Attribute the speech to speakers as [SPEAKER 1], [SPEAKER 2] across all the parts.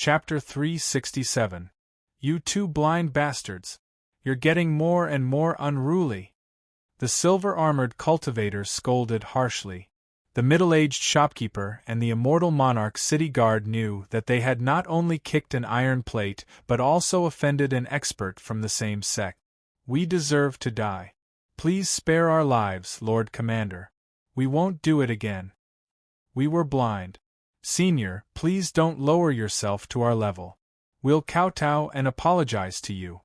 [SPEAKER 1] Chapter 367. You two blind bastards. You're getting more and more unruly. The silver-armored cultivator scolded harshly. The middle-aged shopkeeper and the immortal monarch city guard knew that they had not only kicked an iron plate but also offended an expert from the same sect. We deserve to die. Please spare our lives, Lord Commander. We won't do it again. We were blind. Senior, please don't lower yourself to our level. We'll kowtow and apologize to you.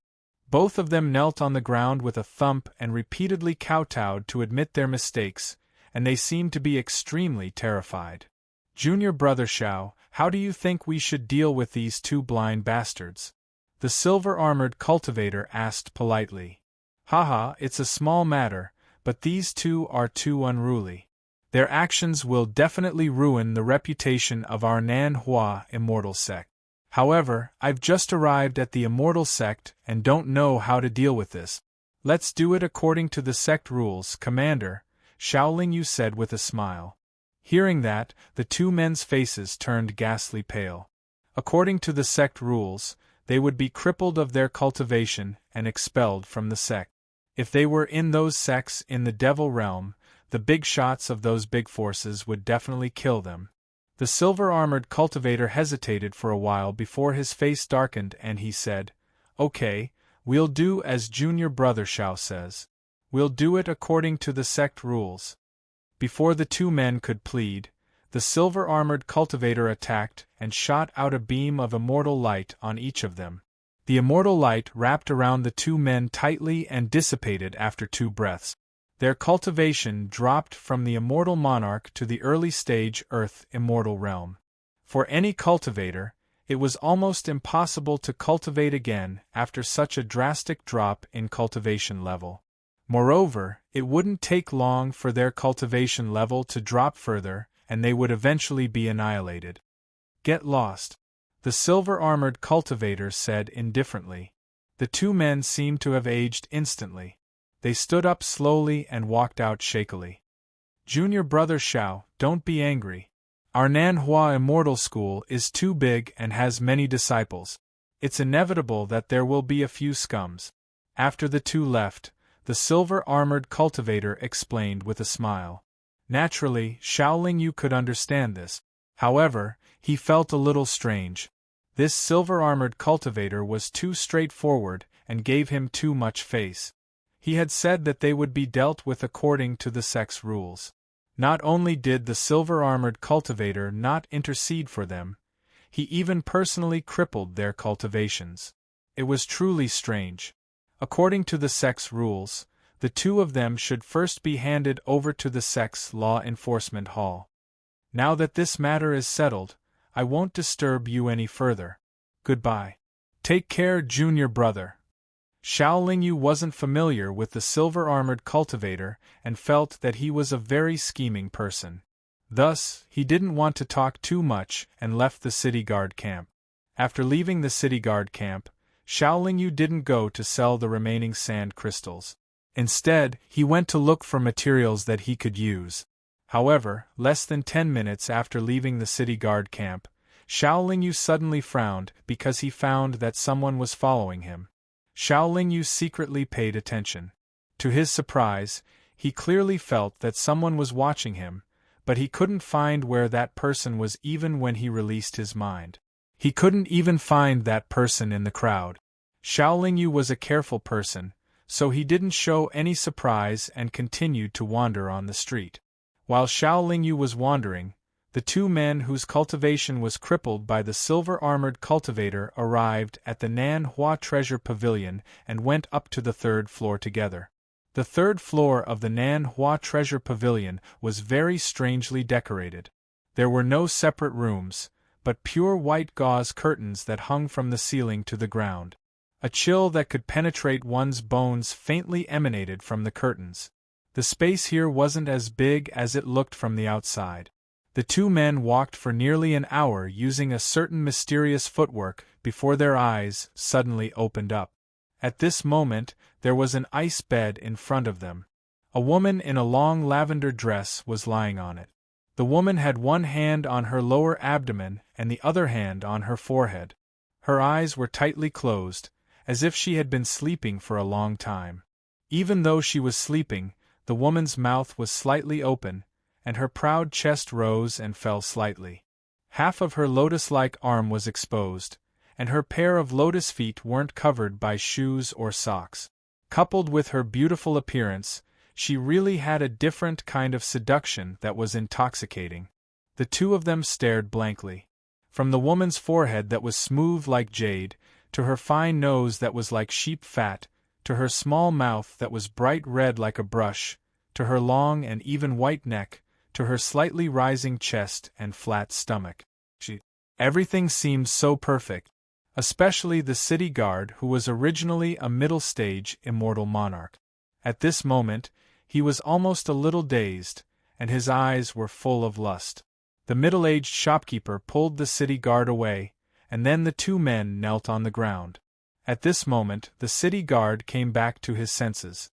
[SPEAKER 1] Both of them knelt on the ground with a thump and repeatedly kowtowed to admit their mistakes, and they seemed to be extremely terrified. Junior Brother Shao, how do you think we should deal with these two blind bastards? The silver-armored cultivator asked politely. Haha, it's a small matter, but these two are too unruly. Their actions will definitely ruin the reputation of our Nanhua immortal sect. However, I've just arrived at the immortal sect and don't know how to deal with this. Let's do it according to the sect rules, Commander, Shaoling Yu said with a smile. Hearing that, the two men's faces turned ghastly pale. According to the sect rules, they would be crippled of their cultivation and expelled from the sect. If they were in those sects in the devil realm, the big shots of those big forces would definitely kill them. The silver-armored cultivator hesitated for a while before his face darkened and he said, Okay, we'll do as Junior Brother Shao says. We'll do it according to the sect rules. Before the two men could plead, the silver-armored cultivator attacked and shot out a beam of immortal light on each of them. The immortal light wrapped around the two men tightly and dissipated after 2 breaths. Their cultivation dropped from the immortal monarch to the early-stage Earth immortal realm. For any cultivator, it was almost impossible to cultivate again after such a drastic drop in cultivation level. Moreover, it wouldn't take long for their cultivation level to drop further, and they would eventually be annihilated. Get lost, the silver-armored cultivator said indifferently. The two men seemed to have aged instantly. They stood up slowly and walked out shakily. Junior Brother Shao, don't be angry. Our Nanhua Immortal School is too big and has many disciples. It's inevitable that there will be a few scums. After the two left, the silver-armored cultivator explained with a smile. Naturally, Shaoling Yu could understand this. However, he felt a little strange. This silver-armored cultivator was too straightforward and gave him too much face. He had said that they would be dealt with according to the sect's rules. Not only did the silver-armored cultivator not intercede for them, he even personally crippled their cultivations. It was truly strange. According to the sect's rules, the two of them should first be handed over to the sect's law enforcement hall. Now that this matter is settled, I won't disturb you any further. Goodbye. Take care, Junior Brother. Shaoling Yu wasn't familiar with the silver-armored cultivator and felt that he was a very scheming person. Thus, he didn't want to talk too much and left the city guard camp. After leaving the city guard camp, Shaoling Yu didn't go to sell the remaining sand crystals. Instead, he went to look for materials that he could use. However, less than 10 minutes after leaving the city guard camp, Shaoling Yu suddenly frowned because he found that someone was following him. Shaoling Yu secretly paid attention. To his surprise, he clearly felt that someone was watching him, but he couldn't find where that person was even when he released his mind. He couldn't even find that person in the crowd. Shaoling Yu was a careful person, so he didn't show any surprise and continued to wander on the street. While Shaoling Yu was wandering, the two men whose cultivation was crippled by the silver-armored cultivator arrived at the Nanhua Treasure Pavilion and went up to the 3rd floor together. The 3rd floor of the Nanhua Treasure Pavilion was very strangely decorated. There were no separate rooms, but pure white gauze curtains that hung from the ceiling to the ground. A chill that could penetrate one's bones faintly emanated from the curtains. The space here wasn't as big as it looked from the outside. The two men walked for nearly an hour using a certain mysterious footwork before their eyes suddenly opened up. At this moment, there was an ice bed in front of them. A woman in a long lavender dress was lying on it. The woman had one hand on her lower abdomen and the other hand on her forehead. Her eyes were tightly closed, as if she had been sleeping for a long time. Even though she was sleeping, the woman's mouth was slightly open, and her proud chest rose and fell slightly. Half of her lotus-like arm was exposed, and her pair of lotus feet weren't covered by shoes or socks. Coupled with her beautiful appearance, she really had a different kind of seduction that was intoxicating. The two of them stared blankly. From the woman's forehead that was smooth like jade, to her fine nose that was like sheep fat, to her small mouth that was bright red like a brush, to her long and even white neck, to her slightly rising chest and flat stomach. Everything seemed so perfect, especially the city guard who was originally a middle-stage immortal monarch. At this moment, he was almost a little dazed, and his eyes were full of lust. The middle-aged shopkeeper pulled the city guard away, and then the two men knelt on the ground. At this moment, the city guard came back to his senses.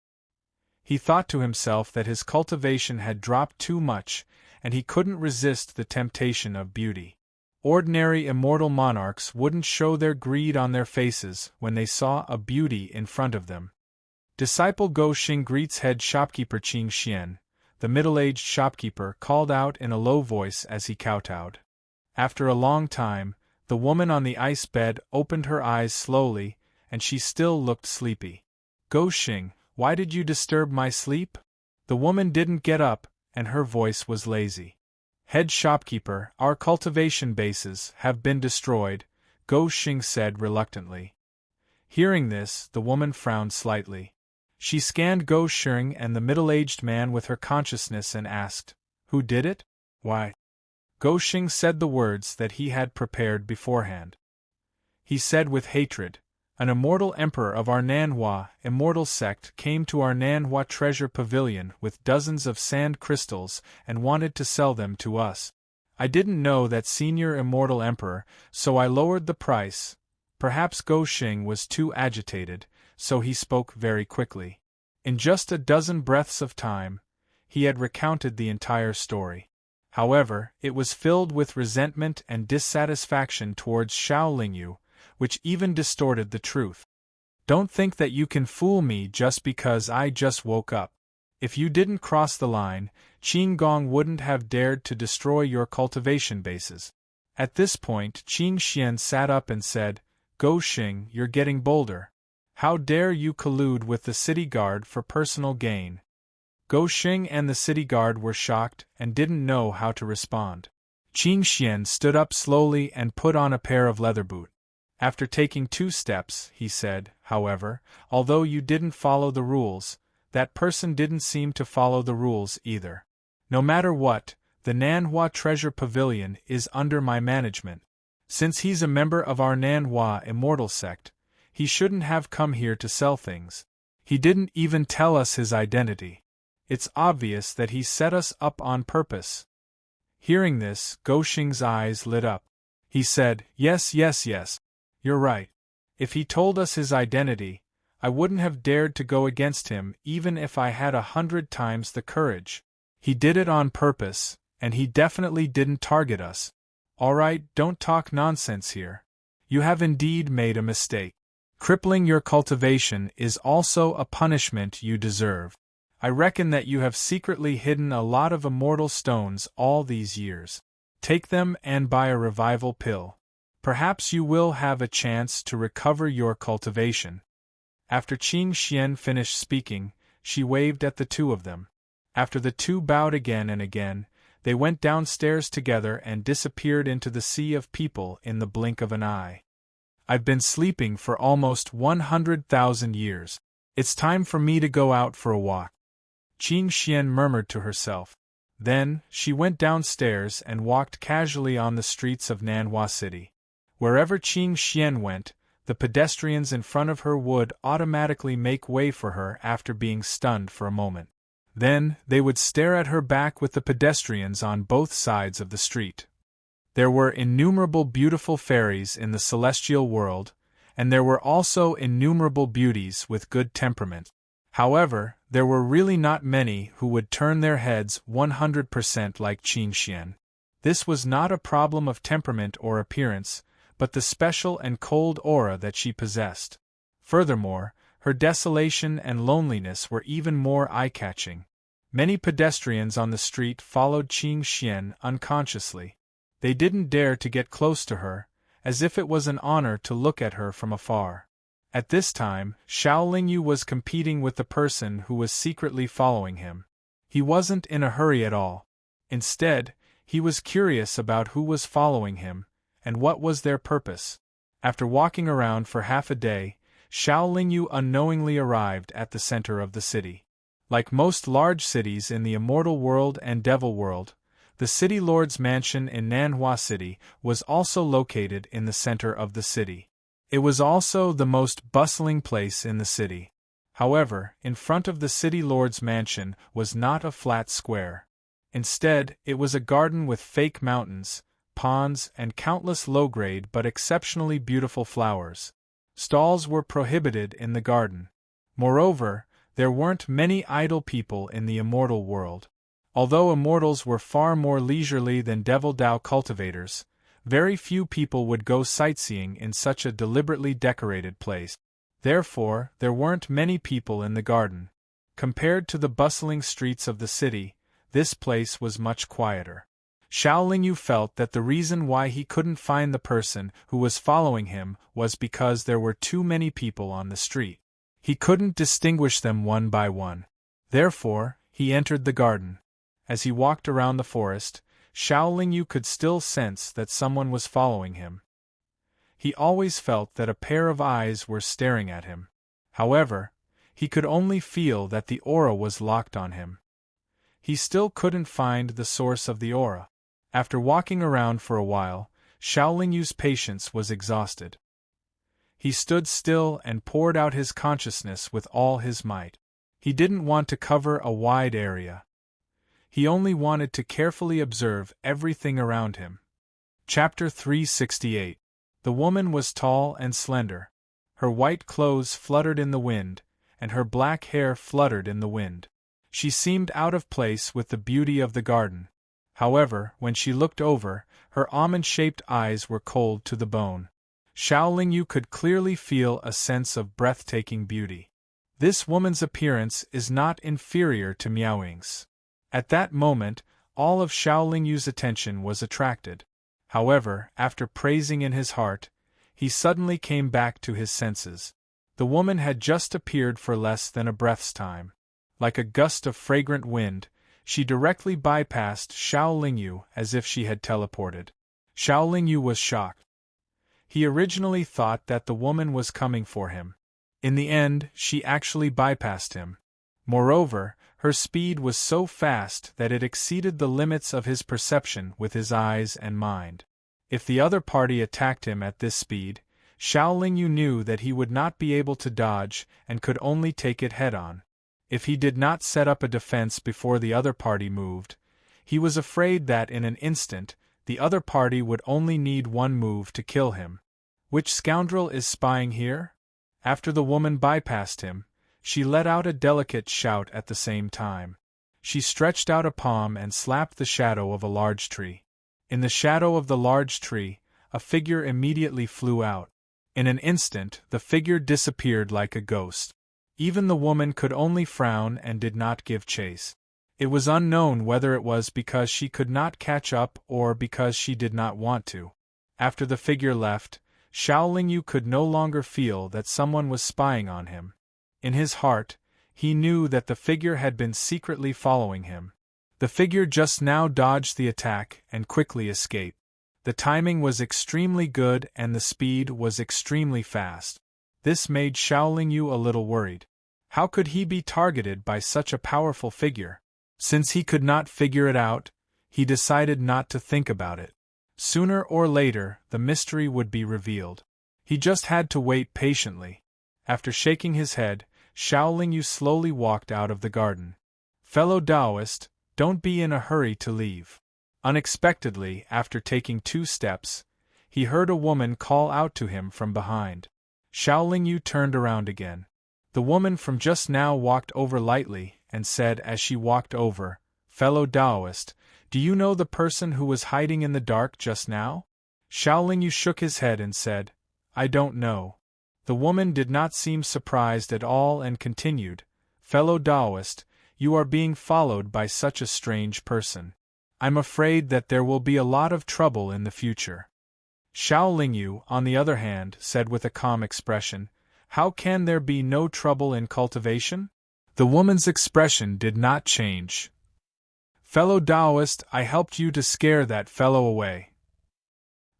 [SPEAKER 1] He thought to himself that his cultivation had dropped too much, and he couldn't resist the temptation of beauty. Ordinary immortal monarchs wouldn't show their greed on their faces when they saw a beauty in front of them. Disciple Go Xing greets head shopkeeper Qing Xian. The middle-aged shopkeeper called out in a low voice as he kowtowed. After a long time, the woman on the ice bed opened her eyes slowly, and she still looked sleepy. Go Xing, why did you disturb my sleep? The woman didn't get up, and her voice was lazy. Head shopkeeper, our cultivation bases have been destroyed, Go Xing said reluctantly. Hearing this, the woman frowned slightly. She scanned Go Xing and the middle-aged man with her consciousness and asked, "Who did it?" "Why?" Go Xing said the words that he had prepared beforehand. He said with hatred, "An immortal emperor of our Nanhua immortal sect came to our Nanhua treasure pavilion with dozens of sand crystals and wanted to sell them to us. I didn't know that senior immortal emperor, so I lowered the price." Perhaps Go Xing was too agitated, so he spoke very quickly. In just a dozen breaths of time, he had recounted the entire story. However, it was filled with resentment and dissatisfaction towards Xiao Lingyu, which even distorted the truth. "Don't think that you can fool me just because I just woke up. If you didn't cross the line, Qing Gong wouldn't have dared to destroy your cultivation bases." At this point, Qing Xian sat up and said, "Go Xing, you're getting bolder. How dare you collude with the city guard for personal gain?" Go Xing and the city guard were shocked and didn't know how to respond. Qing Xian stood up slowly and put on a pair of leather boots. After taking 2 steps, he said, "However, although you didn't follow the rules, that person didn't seem to follow the rules either. No matter what, the Nanhua Treasure Pavilion is under my management. Since he's a member of our Nanhua Immortal Sect, he shouldn't have come here to sell things. He didn't even tell us his identity. It's obvious that he set us up on purpose." Hearing this, Go Xing's eyes lit up. He said, Yes, you're right. If he told us his identity, I wouldn't have dared to go against him even if I had 100 times the courage. He did it on purpose, and he definitely didn't target us. All right, don't talk nonsense here. You have indeed made a mistake. Crippling your cultivation is also a punishment you deserve. I reckon that you have secretly hidden a lot of immortal stones all these years. Take them and buy a revival pill. Perhaps you will have a chance to recover your cultivation." After Qing Xian finished speaking, she waved at the two of them. After the two bowed again and again, they went downstairs together and disappeared into the sea of people in the blink of an eye. "I've been sleeping for almost 100,000 years. It's time for me to go out for a walk," Qing Xian murmured to herself. Then, she went downstairs and walked casually on the streets of Nanhua City. Wherever Qing Xian went, the pedestrians in front of her would automatically make way for her after being stunned for a moment. Then, they would stare at her back with the pedestrians on both sides of the street. There were innumerable beautiful fairies in the celestial world, and there were also innumerable beauties with good temperament. However, there were really not many who would turn their heads 100% like Qin Xian. This was not a problem of temperament or appearance, but the special and cold aura that she possessed. Furthermore, her desolation and loneliness were even more eye-catching. Many pedestrians on the street followed Qin Xian unconsciously. They didn't dare to get close to her, as if it was an honor to look at her from afar. At this time, Xiao Lingyu was competing with the person who was secretly following him. He wasn't in a hurry at all. Instead, he was curious about who was following him, and what was their purpose. After walking around for half a day, Xiao Lingyu unknowingly arrived at the center of the city. Like most large cities in the Immortal World and Devil World, the City Lord's mansion in Nanhua City was also located in the center of the city. It was also the most bustling place in the city. However, in front of the City Lord's mansion was not a flat square. Instead, it was a garden with fake mountains, ponds, and countless low-grade but exceptionally beautiful flowers. Stalls were prohibited in the garden. Moreover, there weren't many idle people in the immortal world. Although immortals were far more leisurely than Devil Dao cultivators, very few people would go sightseeing in such a deliberately decorated place. Therefore, there weren't many people in the garden. Compared to the bustling streets of the city, this place was much quieter. Xiao Lingyu felt that the reason why he couldn't find the person who was following him was because there were too many people on the street. He couldn't distinguish them one by one. Therefore, he entered the garden. As he walked around the forest, Xiao Lingyu could still sense that someone was following him. He always felt that a pair of eyes were staring at him. However, he could only feel that the aura was locked on him. He still couldn't find the source of the aura. After walking around for a while, Xiao Lingyu's patience was exhausted. He stood still and poured out his consciousness with all his might. He didn't want to cover a wide area. He only wanted to carefully observe everything around him. Chapter 368. The woman was tall and slender. Her white clothes fluttered in the wind, and her black hair fluttered in the wind. She seemed out of place with the beauty of the garden. However, when she looked over, her almond-shaped eyes were cold to the bone. Xiao Lingyu could clearly feel a sense of breathtaking beauty. This woman's appearance is not inferior to Miaoying's. At that moment, all of Xiao Lingyu's attention was attracted. However, after praising in his heart, he suddenly came back to his senses. The woman had just appeared for less than a breath's time. Like a gust of fragrant wind, she directly bypassed Xiao Lingyu as if she had teleported. Xiao Lingyu was shocked. He originally thought that the woman was coming for him. In the end, she actually bypassed him. Moreover, her speed was so fast that it exceeded the limits of his perception with his eyes and mind. If the other party attacked him at this speed, Xiao Lingyu knew that he would not be able to dodge and could only take it head-on. If he did not set up a defense before the other party moved, he was afraid that in an instant, the other party would only need one move to kill him. Which scoundrel is spying here? After the woman bypassed him, she let out a delicate shout at the same time. She stretched out a palm and slapped the shadow of a large tree. In the shadow of the large tree, a figure immediately flew out. In an instant, the figure disappeared like a ghost. Even the woman could only frown and did not give chase. It was unknown whether it was because she could not catch up or because she did not want to. After the figure left, Xiao Lingyu could no longer feel that someone was spying on him. In his heart, he knew that the figure had been secretly following him. The figure just now dodged the attack and quickly escaped. The timing was extremely good and the speed was extremely fast. This made Xiao Lingyu a little worried. How could he be targeted by such a powerful figure? Since he could not figure it out, he decided not to think about it. Sooner or later, the mystery would be revealed. He just had to wait patiently. After shaking his head, Xiao Lingyu slowly walked out of the garden. Fellow Taoist, don't be in a hurry to leave. Unexpectedly, after taking 2 steps, he heard a woman call out to him from behind. Xiao Lingyu turned around again. The woman from just now walked over lightly, and said as she walked over, "Fellow Taoist, do you know the person who was hiding in the dark just now?" Xiaoling shook his head and said, "I don't know." The woman did not seem surprised at all and continued, "Fellow Taoist, you are being followed by such a strange person. I'm afraid that there will be a lot of trouble in the future." Xiaoling, on the other hand, said with a calm expression, "How can there be no trouble in cultivation?" The woman's expression did not change. "Fellow Taoist, I helped you to scare that fellow away."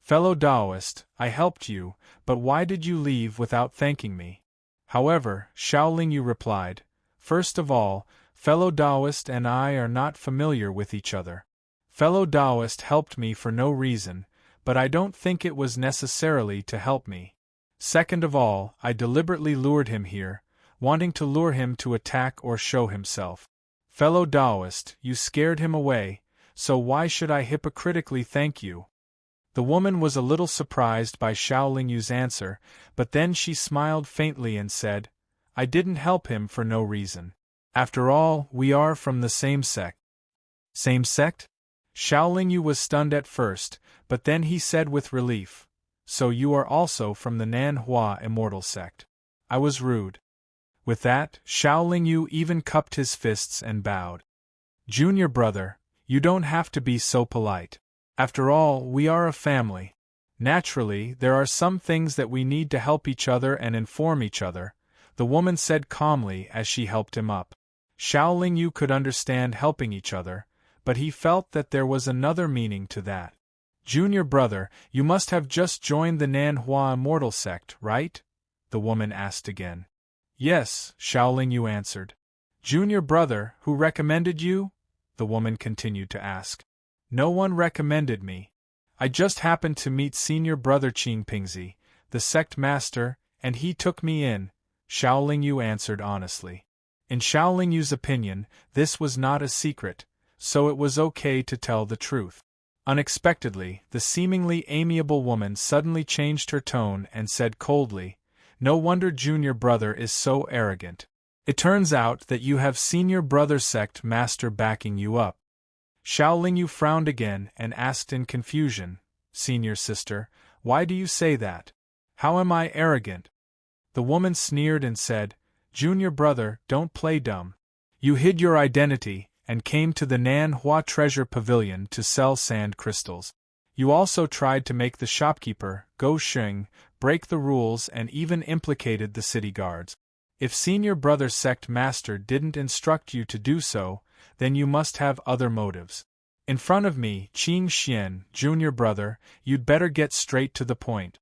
[SPEAKER 1] "Fellow Taoist, I helped you, but why did you leave without thanking me?" However, Xiaoling replied, "First of all, fellow Taoist and I are not familiar with each other. Fellow Taoist helped me for no reason, but I don't think it was necessarily to help me. Second of all, I deliberately lured him here, wanting to lure him to attack or show himself. Fellow Taoist, you scared him away, so why should I hypocritically thank you?" The woman was a little surprised by Xiaoling's answer, but then she smiled faintly and said, "I didn't help him for no reason. After all, we are from the same sect." "Same sect?" Xiaoling was stunned at first, but then he said with relief, "So you are also from the Nanhua immortal sect." I was rude. With that, Xiaoling even cupped his fists and bowed. "Junior brother, you don't have to be so polite. After all, we are a family. Naturally, there are some things that we need to help each other and inform each other," the woman said calmly as she helped him up. Xiaoling could understand helping each other, but he felt that there was another meaning to that. "Junior brother, you must have just joined the Nanhua immortal sect, right?" the woman asked again. "Yes," Xiaoling answered. "Junior brother, who recommended you?" the woman continued to ask. "No one recommended me. I just happened to meet senior brother Qingpingzi, the sect master, and he took me in," Xiaoling answered honestly. In Xiaoling's opinion, this was not a secret, so it was okay to tell the truth. Unexpectedly, the seemingly amiable woman suddenly changed her tone and said coldly, "No wonder junior brother is so arrogant. It turns out that you have senior brother sect master backing you up." Xiaoling frowned again and asked in confusion, "Senior sister, why do you say that? How am I arrogant?" The woman sneered and said, "Junior brother, don't play dumb. You hid your identity and came to the Nanhua Treasure Pavilion to sell sand crystals. You also tried to make the shopkeeper, Go Sheng, break the rules and even implicated the city guards. If senior brother sect master didn't instruct you to do so, then you must have other motives. In front of me, Qing Xian, junior brother, you'd better get straight to the point."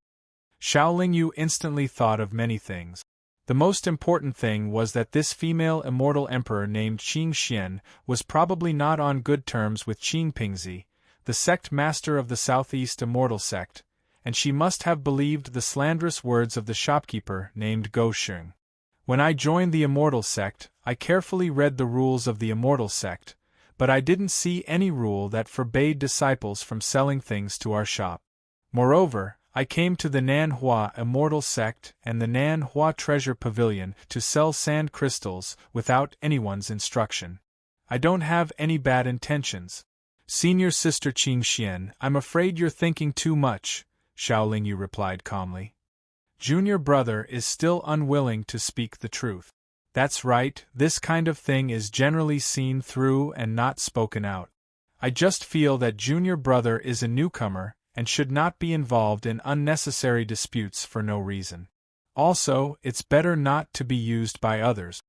[SPEAKER 1] Xiaoling instantly thought of many things. The most important thing was that this female immortal emperor named Qing Xian was probably not on good terms with Qingpingzi, the sect master of the Southeast immortal sect, and she must have believed the slanderous words of the shopkeeper named Go Sheng. When I joined the immortal sect, I carefully read the rules of the immortal sect, but I didn't see any rule that forbade disciples from selling things to our shop. Moreover, I came to the Nanhua immortal sect and the Nanhua Treasure Pavilion to sell sand crystals without anyone's instruction. I don't have any bad intentions. Senior sister Qing Xian, I'm afraid you're thinking too much, Xiaoling replied calmly. Junior brother is still unwilling to speak the truth. That's right, this kind of thing is generally seen through and not spoken out. I just feel that junior brother is a newcomer and should not be involved in unnecessary disputes for no reason. Also, it's better not to be used by others.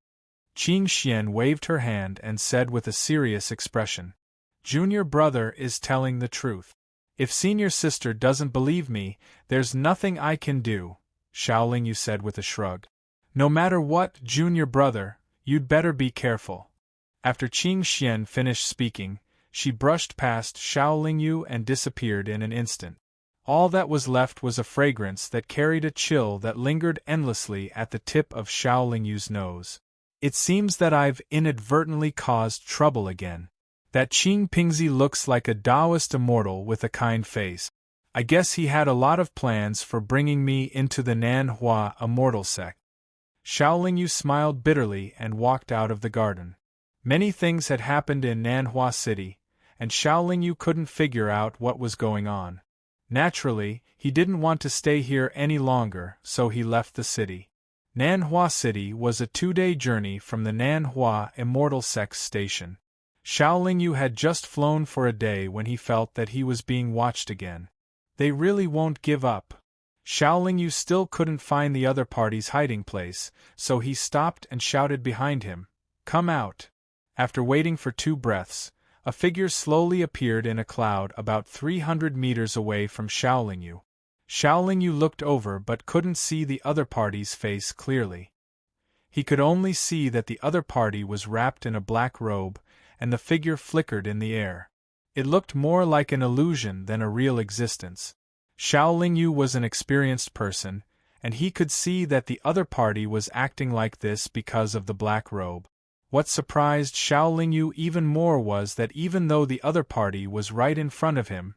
[SPEAKER 1] Qing Xian waved her hand and said with a serious expression, Junior brother is telling the truth. If senior sister doesn't believe me, there's nothing I can do, Xiaoling said with a shrug. No matter what, junior brother, you'd better be careful. After Qing Xian finished speaking, she brushed past Xiaoling and disappeared in an instant. All that was left was a fragrance that carried a chill that lingered endlessly at the tip of Xiaoling's nose. It seems that I've inadvertently caused trouble again. That Qingpingzi looks like a Taoist immortal with a kind face. I guess he had a lot of plans for bringing me into the Nanhua immortal sect. Xiaoling smiled bitterly and walked out of the garden. Many things had happened in Nanhua City, and Xiaoling couldn't figure out what was going on. Naturally, he didn't want to stay here any longer, so he left the city. Nanhua City was a 2-day journey from the Nanhua Immortal Sex Station. Xiaoling had just flown for a day when he felt that he was being watched again. They really won't give up. Xiaoling still couldn't find the other party's hiding place, so he stopped and shouted behind him, "Come out!" After waiting for 2 breaths, a figure slowly appeared in a cloud about 300 meters away from Xiaoling. Xiaoling looked over but couldn't see the other party's face clearly. He could only see that the other party was wrapped in a black robe, and the figure flickered in the air. It looked more like an illusion than a real existence. Xiaoling was an experienced person, and he could see that the other party was acting like this because of the black robe. What surprised Xiaoling even more was that even though the other party was right in front of him,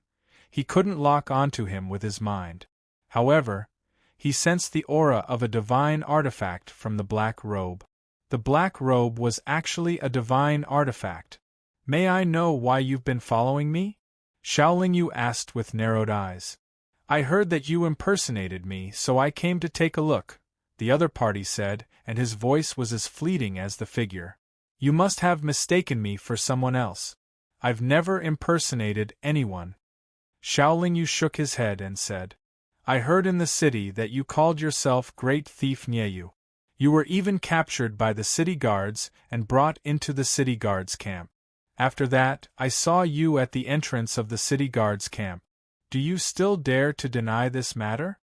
[SPEAKER 1] he couldn't lock onto him with his mind. However, he sensed the aura of a divine artifact from the black robe. The black robe was actually a divine artifact. "May I know why you've been following me?" Xiaoling asked with narrowed eyes. "I heard that you impersonated me, so I came to take a look," the other party said, and his voice was as fleeting as the figure. "You must have mistaken me for someone else. I've never impersonated anyone." Xiaoling shook his head and said, "I heard in the city that you called yourself Great Thief Nieyu. You were even captured by the city guards and brought into the city guards camp. After that, I saw you at the entrance of the city guards camp. Do you still dare to deny this matter?"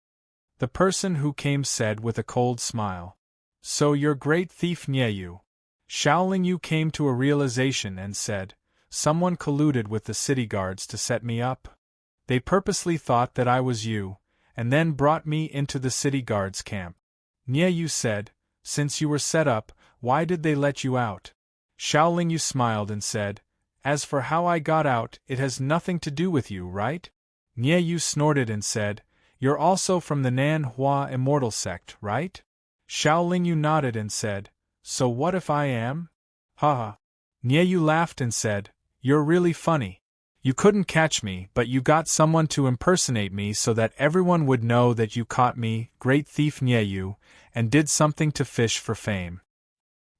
[SPEAKER 1] The person who came said with a cold smile, "So you're Great Thief Nieyu." Xiaoling came to a realization and said, "Someone colluded with the city guards to set me up. They purposely thought that I was you, and then brought me into the city guards camp." Nieyu said, "Since you were set up, why did they let you out?" Xiaoling smiled and said, "As for how I got out, it has nothing to do with you, right?" Nieyu snorted and said, "You're also from the Nanhua Immortal Sect, right?" Xiaoling nodded and said, "So what if I am?" "Haha." Nieyu laughed and said, "You're really funny. You couldn't catch me, but you got someone to impersonate me so that everyone would know that you caught me, Great Thief Nieyu, and did something to fish for fame.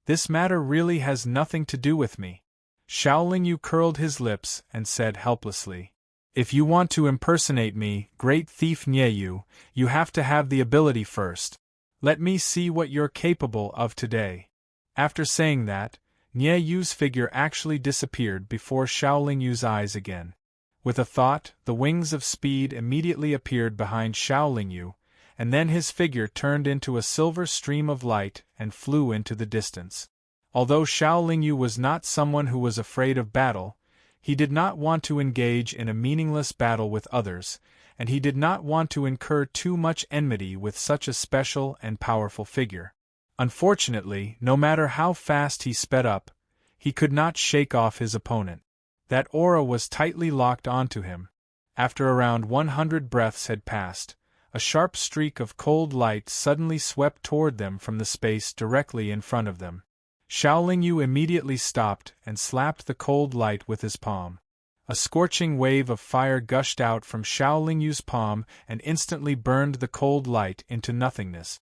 [SPEAKER 1] This matter really has nothing to do with me." Xiaoling curled his lips and said helplessly, "If you want to impersonate me, Great Thief Nieyu, you have to have the ability first. Let me see what you're capable of today." After saying that, Nieyu's figure actually disappeared before Xiaoling's eyes again. With a thought, the wings of speed immediately appeared behind Xiaoling, and then his figure turned into a silver stream of light and flew into the distance. Although Xiaoling was not someone who was afraid of battle, he did not want to engage in a meaningless battle with others, and he did not want to incur too much enmity with such a special and powerful figure. Unfortunately, no matter how fast he sped up, he could not shake off his opponent. That aura was tightly locked onto him. After around 100 breaths had passed, a sharp streak of cold light suddenly swept toward them from the space directly in front of them. Xiaoling immediately stopped and slapped the cold light with his palm. A scorching wave of fire gushed out from Xiaoling's palm and instantly burned the cold light into nothingness.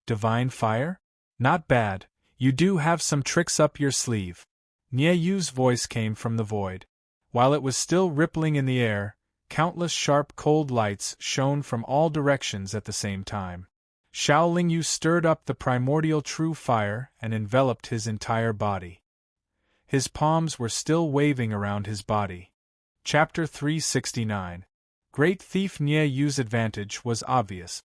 [SPEAKER 1] "Divine fire? Not bad, you do have some tricks up your sleeve." Nieyu's voice came from the void. While it was still rippling in the air, countless sharp cold lights shone from all directions at the same time. Xiaoling stirred up the primordial true fire and enveloped his entire body. His palms were still waving around his body. Chapter 369. Great Thief Nieyu's advantage was obvious.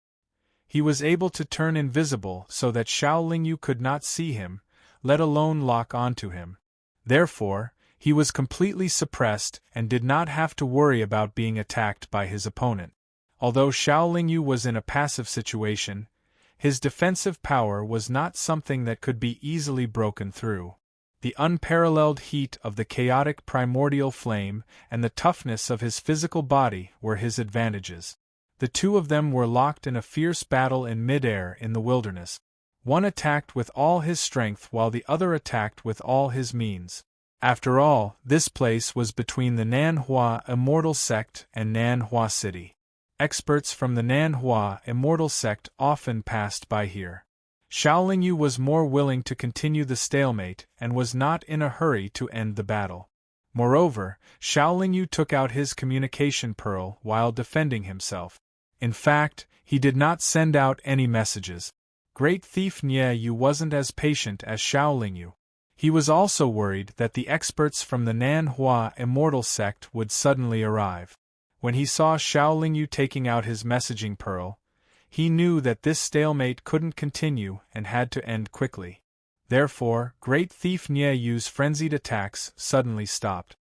[SPEAKER 1] He was able to turn invisible so that Xiaoling could not see him, let alone lock onto him. Therefore, he was completely suppressed and did not have to worry about being attacked by his opponent. Although Xiaoling was in a passive situation, his defensive power was not something that could be easily broken through. The unparalleled heat of the chaotic primordial flame and the toughness of his physical body were his advantages. The two of them were locked in a fierce battle in midair in the wilderness. One attacked with all his strength while the other attacked with all his means. After all, this place was between the Nanhua Immortal Sect and Nanhua City. Experts from the Nanhua Immortal Sect often passed by here. Xiaolingyu was more willing to continue the stalemate and was not in a hurry to end the battle. Moreover, Xiaolingyu took out his communication pearl while defending himself. In fact, he did not send out any messages. Great Thief Nye wasn't as patient as Xiaolingyu. He was also worried that the experts from the Nanhua Immortal Sect would suddenly arrive. When he saw Xiaolingyu taking out his messaging pearl, he knew that this stalemate couldn't continue and had to end quickly. Therefore, Great Thief Nyeyu's frenzied attacks suddenly stopped.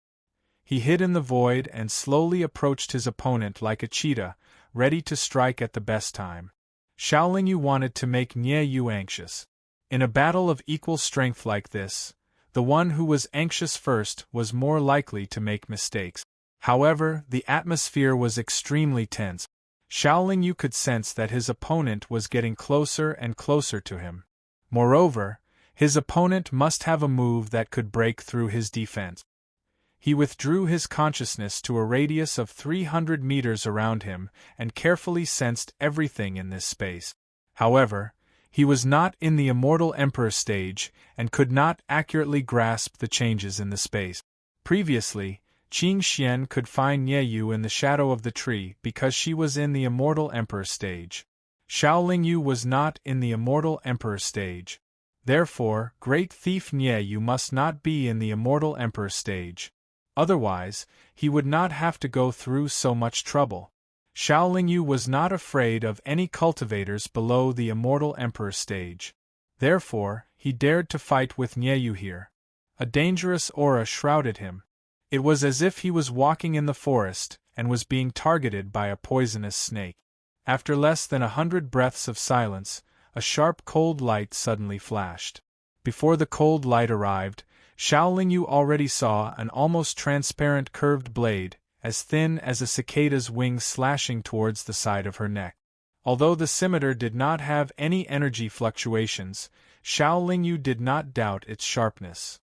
[SPEAKER 1] He hid in the void and slowly approached his opponent like a cheetah, ready to strike at the best time. Xiaolingyu wanted to make Nyeyu anxious. In a battle of equal strength like this, the one who was anxious first was more likely to make mistakes. However, the atmosphere was extremely tense. Xiaolingyu could sense that his opponent was getting closer and closer to him. Moreover, his opponent must have a move that could break through his defense. He withdrew his consciousness to a radius of 300 meters around him and carefully sensed everything in this space. However, he was not in the Immortal Emperor stage and could not accurately grasp the changes in the space. Previously, Qing Xian could find Nyeyu in the shadow of the tree because she was in the Immortal Emperor stage. Xiaolingyu was not in the Immortal Emperor stage. Therefore, Great Thief Nyeyu must not be in the Immortal Emperor stage. Otherwise, he would not have to go through so much trouble. Xiaolingyu was not afraid of any cultivators below the Immortal Emperor stage. Therefore, he dared to fight with Nyeyu here. A dangerous aura shrouded him. It was as if he was walking in the forest and was being targeted by a poisonous snake. After less than 100 breaths of silence, a sharp cold light suddenly flashed. Before the cold light arrived, Xiaolingyu already saw an almost transparent curved blade, as thin as a cicada's wing slashing towards the side of her neck. Although the scimitar did not have any energy fluctuations, Xiaolingyu did not doubt its sharpness.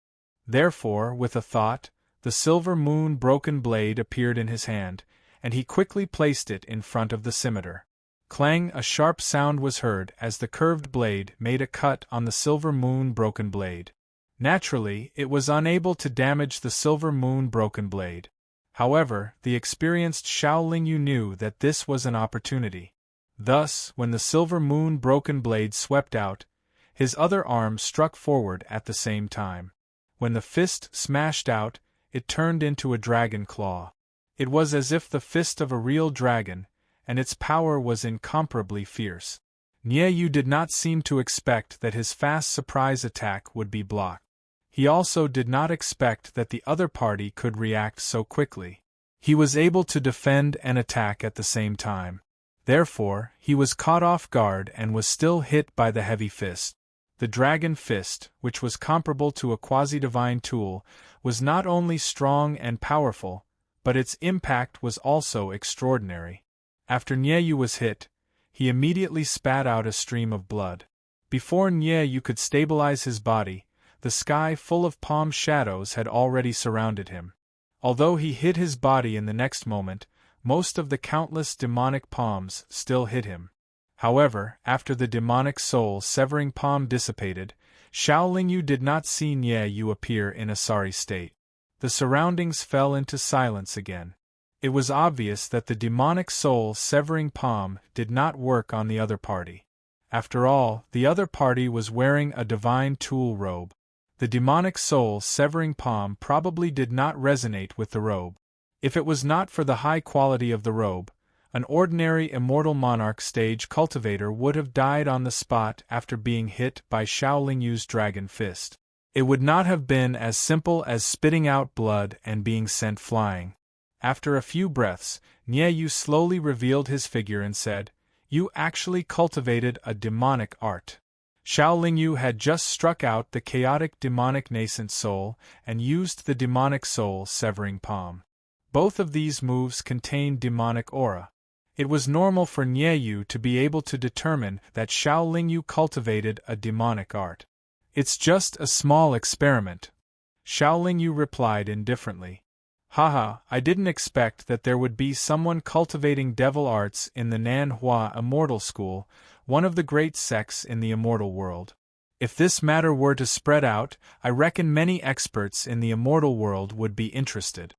[SPEAKER 1] Therefore, with a thought, the silver moon broken blade appeared in his hand, and he quickly placed it in front of the scimitar. Clang! A sharp sound was heard as the curved blade made a cut on the silver moon broken blade. Naturally, it was unable to damage the silver moon broken blade. However, the experienced Xiaolingyu knew that this was an opportunity. Thus, when the silver moon broken blade swept out, his other arm struck forward at the same time. When the fist smashed out, it turned into a dragon claw. It was as if the fist of a real dragon, and its power was incomparably fierce. Nyeyu did not seem to expect that his fast surprise attack would be blocked. He also did not expect that the other party could react so quickly. He was able to defend and attack at the same time. Therefore, he was caught off guard and was still hit by the heavy fist. The dragon fist, which was comparable to a quasi-divine tool, was not only strong and powerful, but its impact was also extraordinary. After Nyeyu was hit, he immediately spat out a stream of blood. Before Nyeyu could stabilize his body, the sky full of palm shadows had already surrounded him. Although he hid his body in the next moment, most of the countless demonic palms still hid him. However, after the demonic soul-severing palm dissipated, Xiaolingyu did not see Nyeyu appear in a sorry state. The surroundings fell into silence again. It was obvious that the demonic soul-severing palm did not work on the other party. After all, the other party was wearing a divine tool robe. The demonic soul-severing palm probably did not resonate with the robe. If it was not for the high quality of the robe, an ordinary immortal monarch stage cultivator would have died on the spot after being hit by Xiaolingyu's dragon fist. It would not have been as simple as spitting out blood and being sent flying. After a few breaths, Nyeyu slowly revealed his figure and said, "You actually cultivated a demonic art." Xiaolingyu had just struck out the chaotic demonic nascent soul and used the demonic soul severing palm. Both of these moves contained demonic aura. It was normal for Nieyu to be able to determine that Xiao Lingyu cultivated a demonic art. It's just a small experiment, Xiao Lingyu replied indifferently. Haha, I didn't expect that there would be someone cultivating devil arts in the Nanhua Immortal School, one of the great sects in the immortal world. If this matter were to spread out, I reckon many experts in the immortal world would be interested.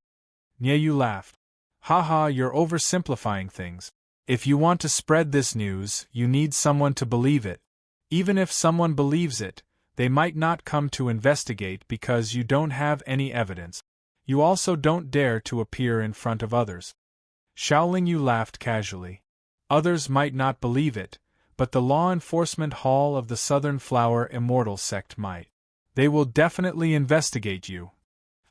[SPEAKER 1] Nieyu laughed. Haha, you're oversimplifying things. If you want to spread this news, you need someone to believe it. Even if someone believes it, they might not come to investigate because you don't have any evidence. You also don't dare to appear in front of others. Xiao Lingyu laughed casually. Others might not believe it, but the law enforcement hall of the Southern Flower Immortal Sect might. They will definitely investigate you.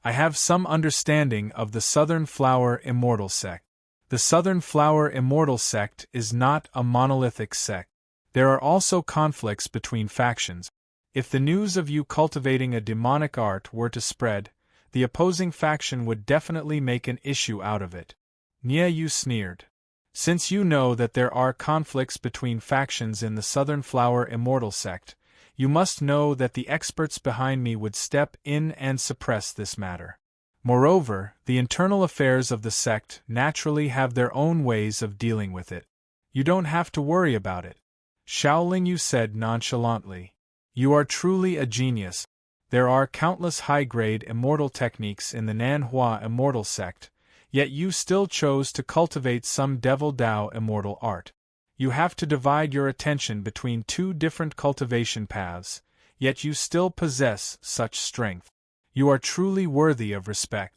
[SPEAKER 1] I have some understanding of the Southern Flower Immortal Sect. The Southern Flower Immortal Sect is not a monolithic sect. There are also conflicts between factions. If the news of you cultivating a demonic art were to spread, the opposing faction would definitely make an issue out of it. Nieyu sneered. Since you know that there are conflicts between factions in the Southern Flower Immortal Sect, you must know that the experts behind me would step in and suppress this matter. Moreover, the internal affairs of the sect naturally have their own ways of dealing with it. You don't have to worry about it. Xiao Lingyu said nonchalantly. You are truly a genius. There are countless high-grade immortal techniques in the Nanhua Immortal Sect, yet you still chose to cultivate some Devil Dao immortal art. You have to divide your attention between two different cultivation paths, yet you still possess such strength. You are truly worthy of respect.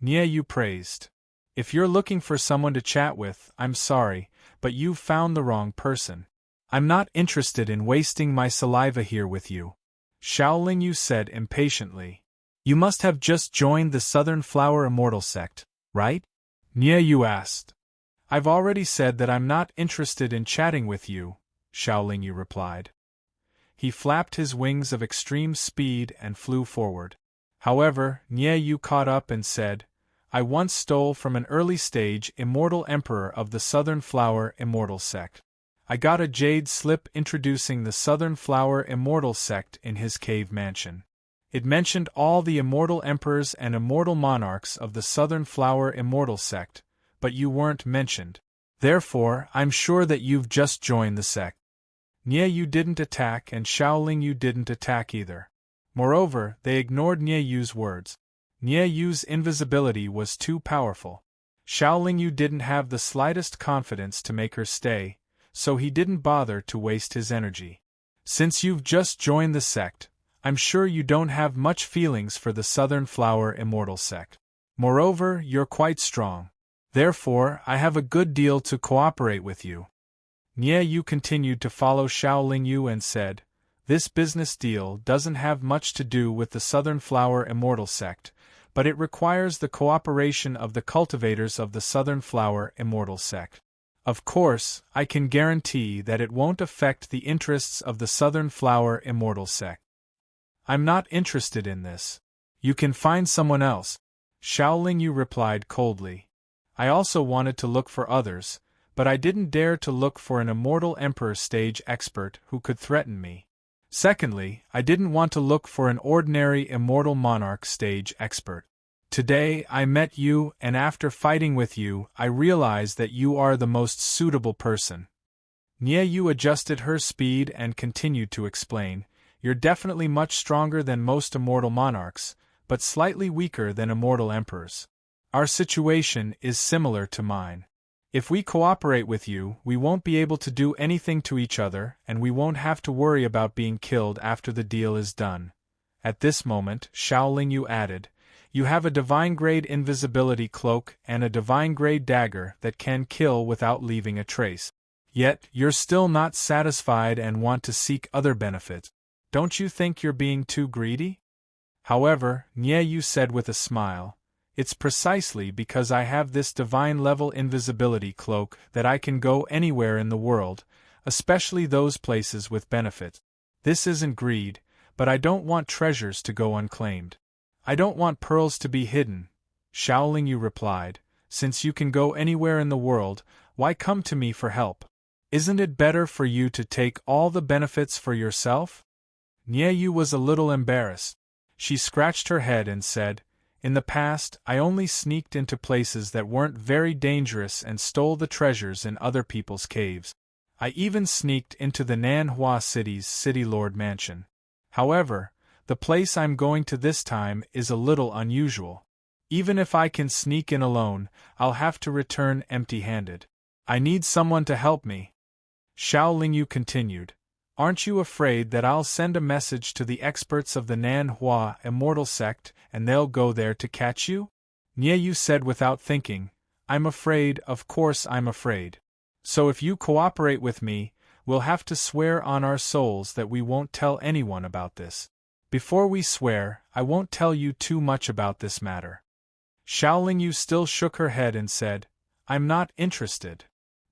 [SPEAKER 1] Nieyu praised. If you're looking for someone to chat with, I'm sorry, but you've found the wrong person. I'm not interested in wasting my saliva here with you, Xiao Lingyu said impatiently. You must have just joined the Southern Flower Immortal Sect, right? Nieyu asked. I've already said that I'm not interested in chatting with you, Xiao Lingyu replied. He flapped his wings of extreme speed and flew forward. However, Nieyu caught up and said, I once stole from an early-stage immortal emperor of the Southern Flower Immortal Sect. I got a jade slip introducing the Southern Flower Immortal Sect in his cave mansion. It mentioned all the immortal emperors and immortal monarchs of the Southern Flower Immortal Sect, but you weren't mentioned. Therefore, I'm sure that you've just joined the sect. Nieyu didn't attack and Xiao Lingyu didn't attack either. Moreover, they ignored Nieyu's words. Nieyu's invisibility was too powerful. Xiao Lingyu didn't have the slightest confidence to make her stay, so he didn't bother to waste his energy. Since you've just joined the sect, I'm sure you don't have much feelings for the Southern Flower Immortal Sect. Moreover, you're quite strong. Therefore, I have a good deal to cooperate with you. Nieyu continued to follow Xiao Lingyu and said, This business deal doesn't have much to do with the Southern Flower Immortal Sect, but it requires the cooperation of the cultivators of the Southern Flower Immortal Sect. Of course, I can guarantee that it won't affect the interests of the Southern Flower Immortal Sect. I'm not interested in this. You can find someone else, Xiao Lingyu replied coldly. I also wanted to look for others, but I didn't dare to look for an immortal emperor stage expert who could threaten me. Secondly, I didn't want to look for an ordinary immortal monarch stage expert. Today I met you, and after fighting with you, I realized that you are the most suitable person. Nieyu adjusted her speed and continued to explain, You're definitely much stronger than most immortal monarchs, but slightly weaker than immortal emperors. Our situation is similar to mine. If we cooperate with you, we won't be able to do anything to each other, and we won't have to worry about being killed after the deal is done. At this moment, Xiao Lingyu added, You have a divine-grade invisibility cloak and a divine-grade dagger that can kill without leaving a trace. Yet, you're still not satisfied and want to seek other benefits. Don't you think you're being too greedy? However, Nieyu said with a smile, It's precisely because I have this divine-level invisibility cloak that I can go anywhere in the world, especially those places with benefits. This isn't greed, but I don't want treasures to go unclaimed. I don't want pearls to be hidden, Xiao Lingyu replied. Since you can go anywhere in the world, Why come to me for help? Isn't it better for you to take all the benefits for yourself? Nyeyu was a little embarrassed. She scratched her head and said, "In the past, I only sneaked into places that weren't very dangerous and stole the treasures in other people's caves. I even sneaked into the Nanhua City's City Lord mansion. However, the place I'm going to this time is a little unusual. Even if I can sneak in alone, I'll have to return empty-handed. I need someone to help me." Xiao Lingyu continued, "Aren't you afraid that I'll send a message to the experts of the Nanhua Immortal Sect and they'll go there to catch you?" Nyeyu said without thinking, "I'm afraid, of course I'm afraid. So if you cooperate with me, we'll have to swear on our souls that we won't tell anyone about this. Before we swear, I won't tell you too much about this matter." Xiao Lingyu still shook her head and said, "I'm not interested."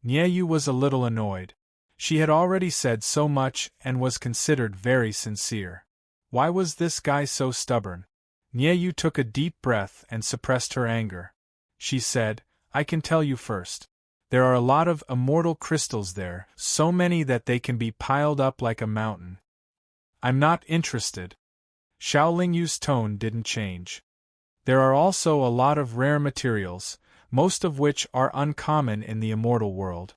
[SPEAKER 1] Nyeyu was a little annoyed. She had already said so much and was considered very sincere. Why was this guy so stubborn? Nyeyu took a deep breath and suppressed her anger. She said, "I can tell you first. There are a lot of immortal crystals there, so many that they can be piled up like a mountain." "I'm not interested." Xiao Lingyu's tone didn't change. "There are also a lot of rare materials, most of which are uncommon in the immortal world."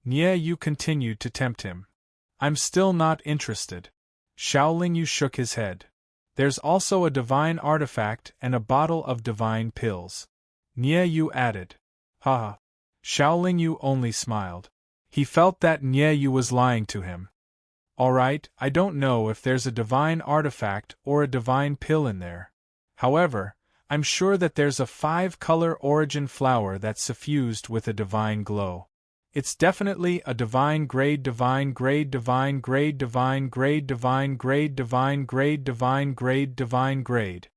[SPEAKER 1] Nyeyu continued to tempt him. "I'm still not interested." Xiao Lingyu shook his head. "There's also a divine artifact and a bottle of divine pills." Nyeyu added. "Haha." Xiao Lingyu only smiled. He felt that Nyeyu was lying to him. "All right, I don't know if there's a divine artifact or a divine pill in there. However, I'm sure that there's a 5-color origin flower that's suffused with a divine glow. It's definitely a divine grade, divine grade, divine grade, divine grade, divine grade, divine grade, divine grade, divine grade."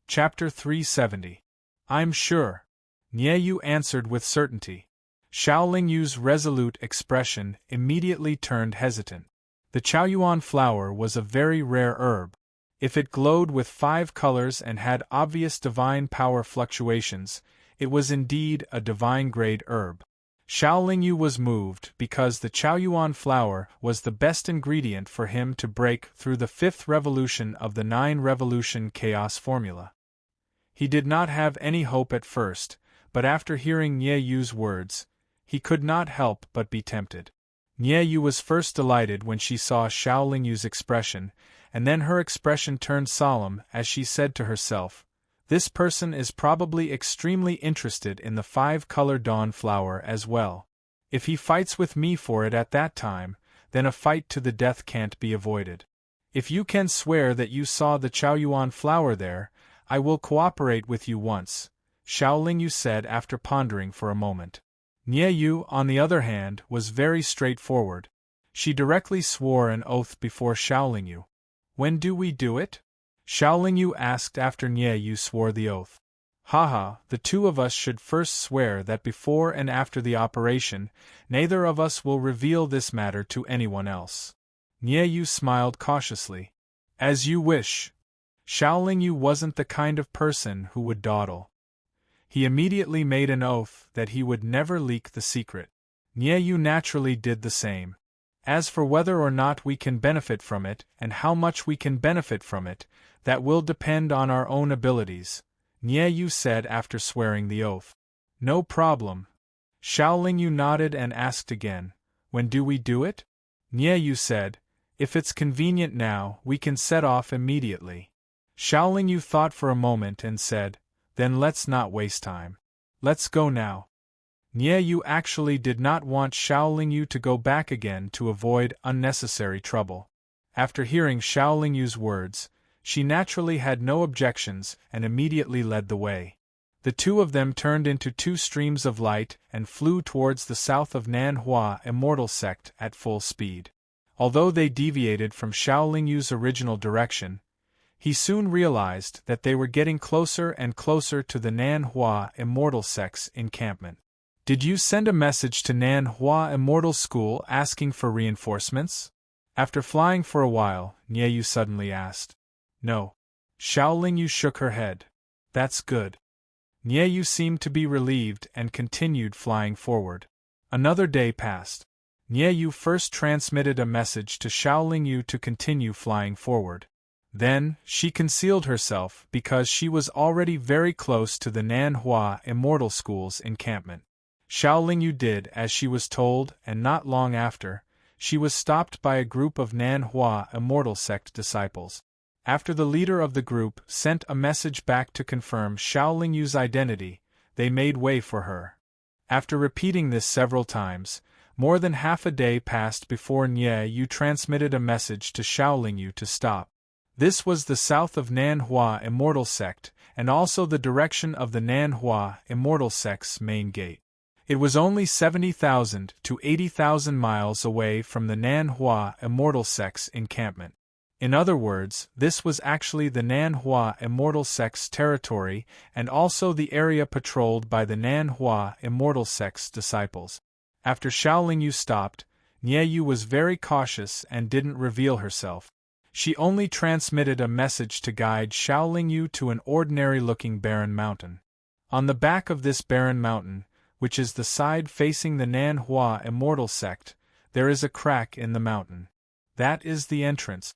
[SPEAKER 1] Chapter 370. "I'm sure," Nyeyu answered with certainty. Xiao Lingyu's resolute expression immediately turned hesitant. The Chaoyuan flower was a very rare herb. If it glowed with 5 colors and had obvious divine power fluctuations, it was indeed a divine-grade herb. Xiao Lingyu was moved because the Chaoyuan flower was the best ingredient for him to break through the 5th revolution of the 9-revolution chaos formula. He did not have any hope at first, but after hearing Nyeyu's words, he could not help but be tempted. Nyeyu was first delighted when she saw Xiao Lingyu's expression, and then her expression turned solemn as she said to herself, "This person is probably extremely interested in the 5-color dawn flower as well. If he fights with me for it at that time, then a fight to the death can't be avoided. If you can swear that you saw the Chaoyuan flower there, I will cooperate with you once," Xiao Lingyu said after pondering for a moment. Nyeyu, on the other hand, was very straightforward. She directly swore an oath before Xiao Lingyu. "When do we do it?" Xiao Lingyu asked after Nyeyu swore the oath. "Haha, the two of us should first swear that before and after the operation, neither of us will reveal this matter to anyone else." Nyeyu smiled cautiously. "As you wish." Xiao Lingyu wasn't the kind of person who would dawdle. He immediately made an oath that he would never leak the secret. Nyeyu naturally did the same. "As for whether or not we can benefit from it, and how much we can benefit from it, that will depend on our own abilities," Nyeyu said after swearing the oath. "No problem." Xiao Lingyu nodded and asked again, "When do we do it?" Nyeyu said, "If it's convenient now, we can set off immediately." Xiao Lingyu thought for a moment and said, "Then let's not waste time. Let's go now." Nyeyu actually did not want Xiao Lingyu to go back again to avoid unnecessary trouble. After hearing Xiao Lingyu's words, she naturally had no objections and immediately led the way. The two of them turned into 2 streams of light and flew towards the south of Nanhua Immortal Sect at full speed. Although they deviated from Xiao Lingyu's original direction, he soon realized that they were getting closer and closer to the Nanhua Immortal Sect's encampment. "Did you send a message to Nanhua Immortal School asking for reinforcements?" After flying for a while, Nyeyu suddenly asked. "No." Xiao Lingyu shook her head. "That's good." Nyeyu seemed to be relieved and continued flying forward. Another day passed. Nie Yu first transmitted a message to Xiaoling Yu to continue flying forward. Then, she concealed herself because she was already very close to the Nanhua Immortal School's encampment. Xiaoling Yu did as she was told, and not long after, she was stopped by a group of Nanhua Immortal Sect disciples. After the leader of the group sent a message back to confirm Xiaoling Yu's identity, they made way for her. After repeating this several times, more than half a day passed before Nie Yu transmitted a message to Xiaoling Yu to stop. This was the south of Nanhua Immortal Sect, and also the direction of the Nanhua Immortal Sect's main gate. It was only 70,000 to 80,000 miles away from the Nanhua Immortal Sect's encampment. In other words, this was actually the Nanhua Immortal Sect's territory and also the area patrolled by the Nanhua Immortal Sect's disciples. After Xiaoling Yu stopped, Nie Yu was very cautious and didn't reveal herself. She only transmitted a message to guide Xiaoling Yu to an ordinary-looking barren mountain. On the back of this barren mountain, which is the side facing the Nanhua Immortal Sect, there is a crack in the mountain. That is the entrance.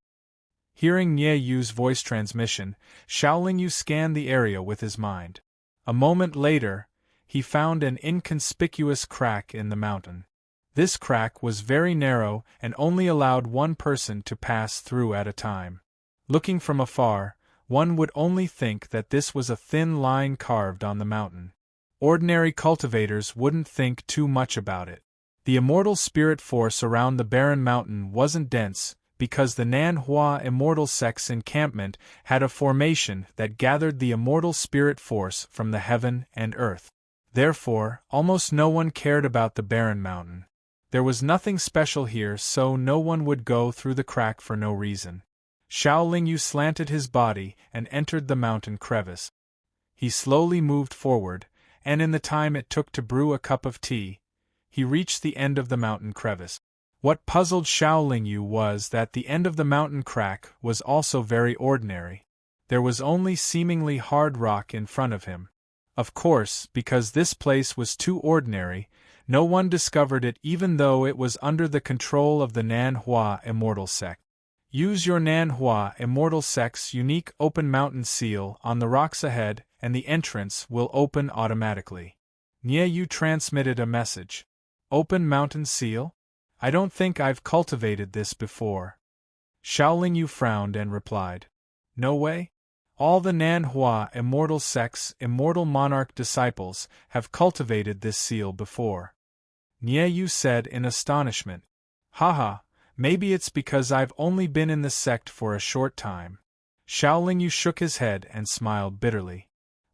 [SPEAKER 1] Hearing Nie Yu's voice transmission, Xiaoling Yu scanned the area with his mind. A moment later, he found an inconspicuous crack in the mountain. This crack was very narrow and only allowed one person to pass through at a time. Looking from afar, one would only think that this was a thin line carved on the mountain. Ordinary cultivators wouldn't think too much about it. The immortal spirit force around the barren mountain wasn't dense, because the Nanhua Immortal Sect's encampment had a formation that gathered the immortal spirit force from the heaven and earth. Therefore, almost no one cared about the barren mountain. There was nothing special here, so no one would go through the crack for no reason. Xiaoling Yu slanted his body and entered the mountain crevice. He slowly moved forward, and in the time it took to brew a cup of tea, he reached the end of the mountain crevice. What puzzled Xiaoling Yu was that the end of the mountain crack was also very ordinary. There was only seemingly hard rock in front of him. Of course, because this place was too ordinary, no one discovered it even though it was under the control of the Nanhua Immortal Sect. Use your Nanhua Immortal Sect's unique open mountain seal on the rocks ahead and the entrance will open automatically. Nie Yu transmitted a message. Open mountain seal? I don't think I've cultivated this before. Xiaoling Yu frowned and replied. No way? All the Nanhua Immortal Sect's Immortal Monarch disciples have cultivated this seal before. Nie Yu said in astonishment. Haha, maybe it's because I've only been in the sect for a short time. Xiaoling Yu shook his head and smiled bitterly.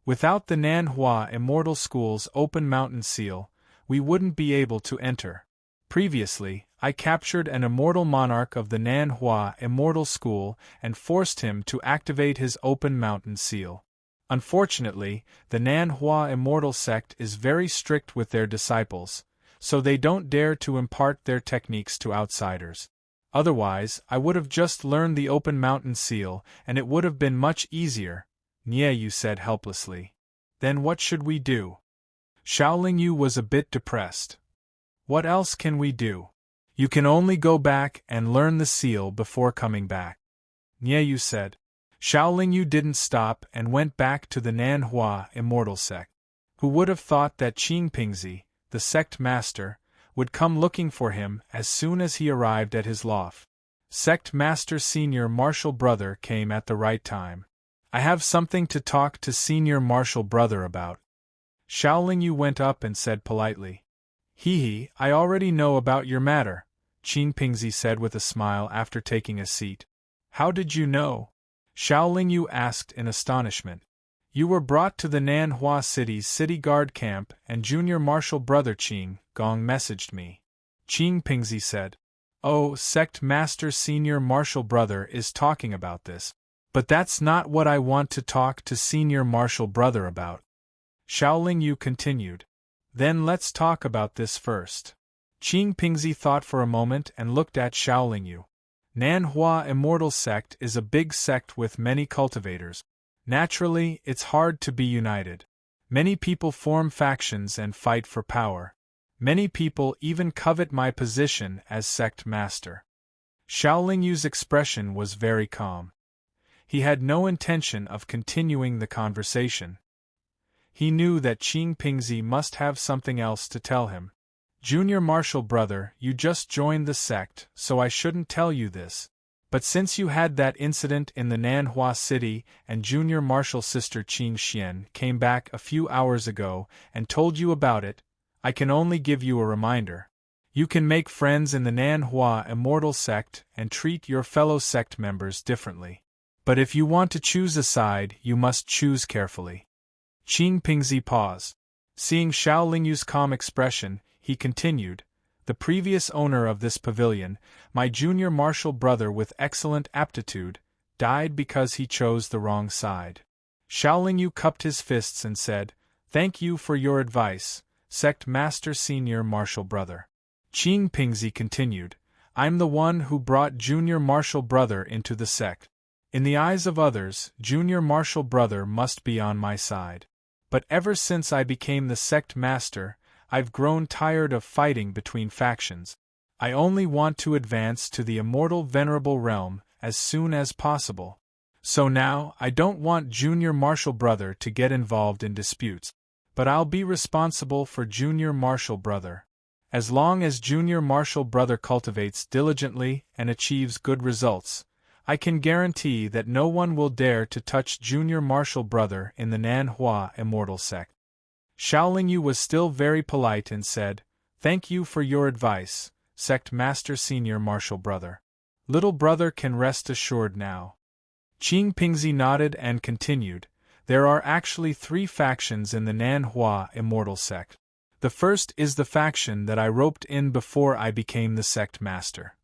[SPEAKER 1] Without the Nanhua Immortal School's open mountain seal, we wouldn't be able to enter. Previously, I captured an immortal monarch of the Nanhua Immortal School and forced him to activate his open mountain seal. Unfortunately, the Nanhua Immortal Sect is very strict with their disciples, so they don't dare to impart their techniques to outsiders. Otherwise, I would have just learned the open mountain seal and it would have been much easier, Nie Yu said helplessly. Then what should we do? Xiaoling Yu was a bit depressed. What else can we do? You can only go back and learn the seal before coming back. Nie Yu said. Xiaoling Yu didn't stop and went back to the Nanhua Immortal Sect. Who would have thought that Qing Pingzi, the sect master, would come looking for him as soon as he arrived at his loft. Sect Master Senior Martial Brother came at the right time. I have something to talk to Senior Martial Brother about. Xiaoling Yu went up and said politely. Hee, I already know about your matter, Qing Pingzi said with a smile after taking a seat. How did you know? Xiaoling Yu asked in astonishment. You were brought to the Nanhua City's city guard camp and Junior Martial Brother Qing Gong messaged me. Qing Pingzi said. Oh, Sect Master Senior Martial Brother is talking about this. But that's not what I want to talk to Senior Martial Brother about. Xiaoling Yu continued. Then let's talk about this first. Qing Pingzi thought for a moment and looked at Xiaoling Yu. Nanhua Immortal Sect is a big sect with many cultivators. Naturally, it's hard to be united. Many people form factions and fight for power. Many people even covet my position as sect master. Xiaolingyu's expression was very calm. He had no intention of continuing the conversation. He knew that Qing Pingzi must have something else to tell him. Junior Marshal brother, you just joined the sect, so I shouldn't tell you this. But since you had that incident in the Nanhua city and Junior Marshal sister Qing Xian came back a few hours ago and told you about it, I can only give you a reminder. You can make friends in the Nanhua Immortal sect and treat your fellow sect members differently. But if you want to choose a side, you must choose carefully. Qing Pingzi paused. Seeing Xiaolingyu's calm expression, he continued, the previous owner of this pavilion, my junior marshal brother with excellent aptitude, died because he chose the wrong side. Xiaolingyu cupped his fists and said, Thank you for your advice, sect master senior marshal brother. Qing Pingzi continued, I'm the one who brought junior marshal brother into the sect. In the eyes of others, junior marshal brother must be on my side. But ever since I became the sect master, I've grown tired of fighting between factions. I only want to advance to the immortal venerable realm as soon as possible. So now, I don't want junior marshal brother to get involved in disputes. But I'll be responsible for junior marshal brother. As long as junior marshal brother cultivates diligently and achieves good results, I can guarantee that no one will dare to touch junior marshal brother in the Nanhua Immortal sect. Xiaolingyu was still very polite and said, Thank you for your advice, sect master senior marshal brother. Little brother can rest assured now. Qing Pingzi nodded and continued, There are actually 3 factions in the Nanhua Immortal sect. The first is the faction that I roped in before I became the sect master.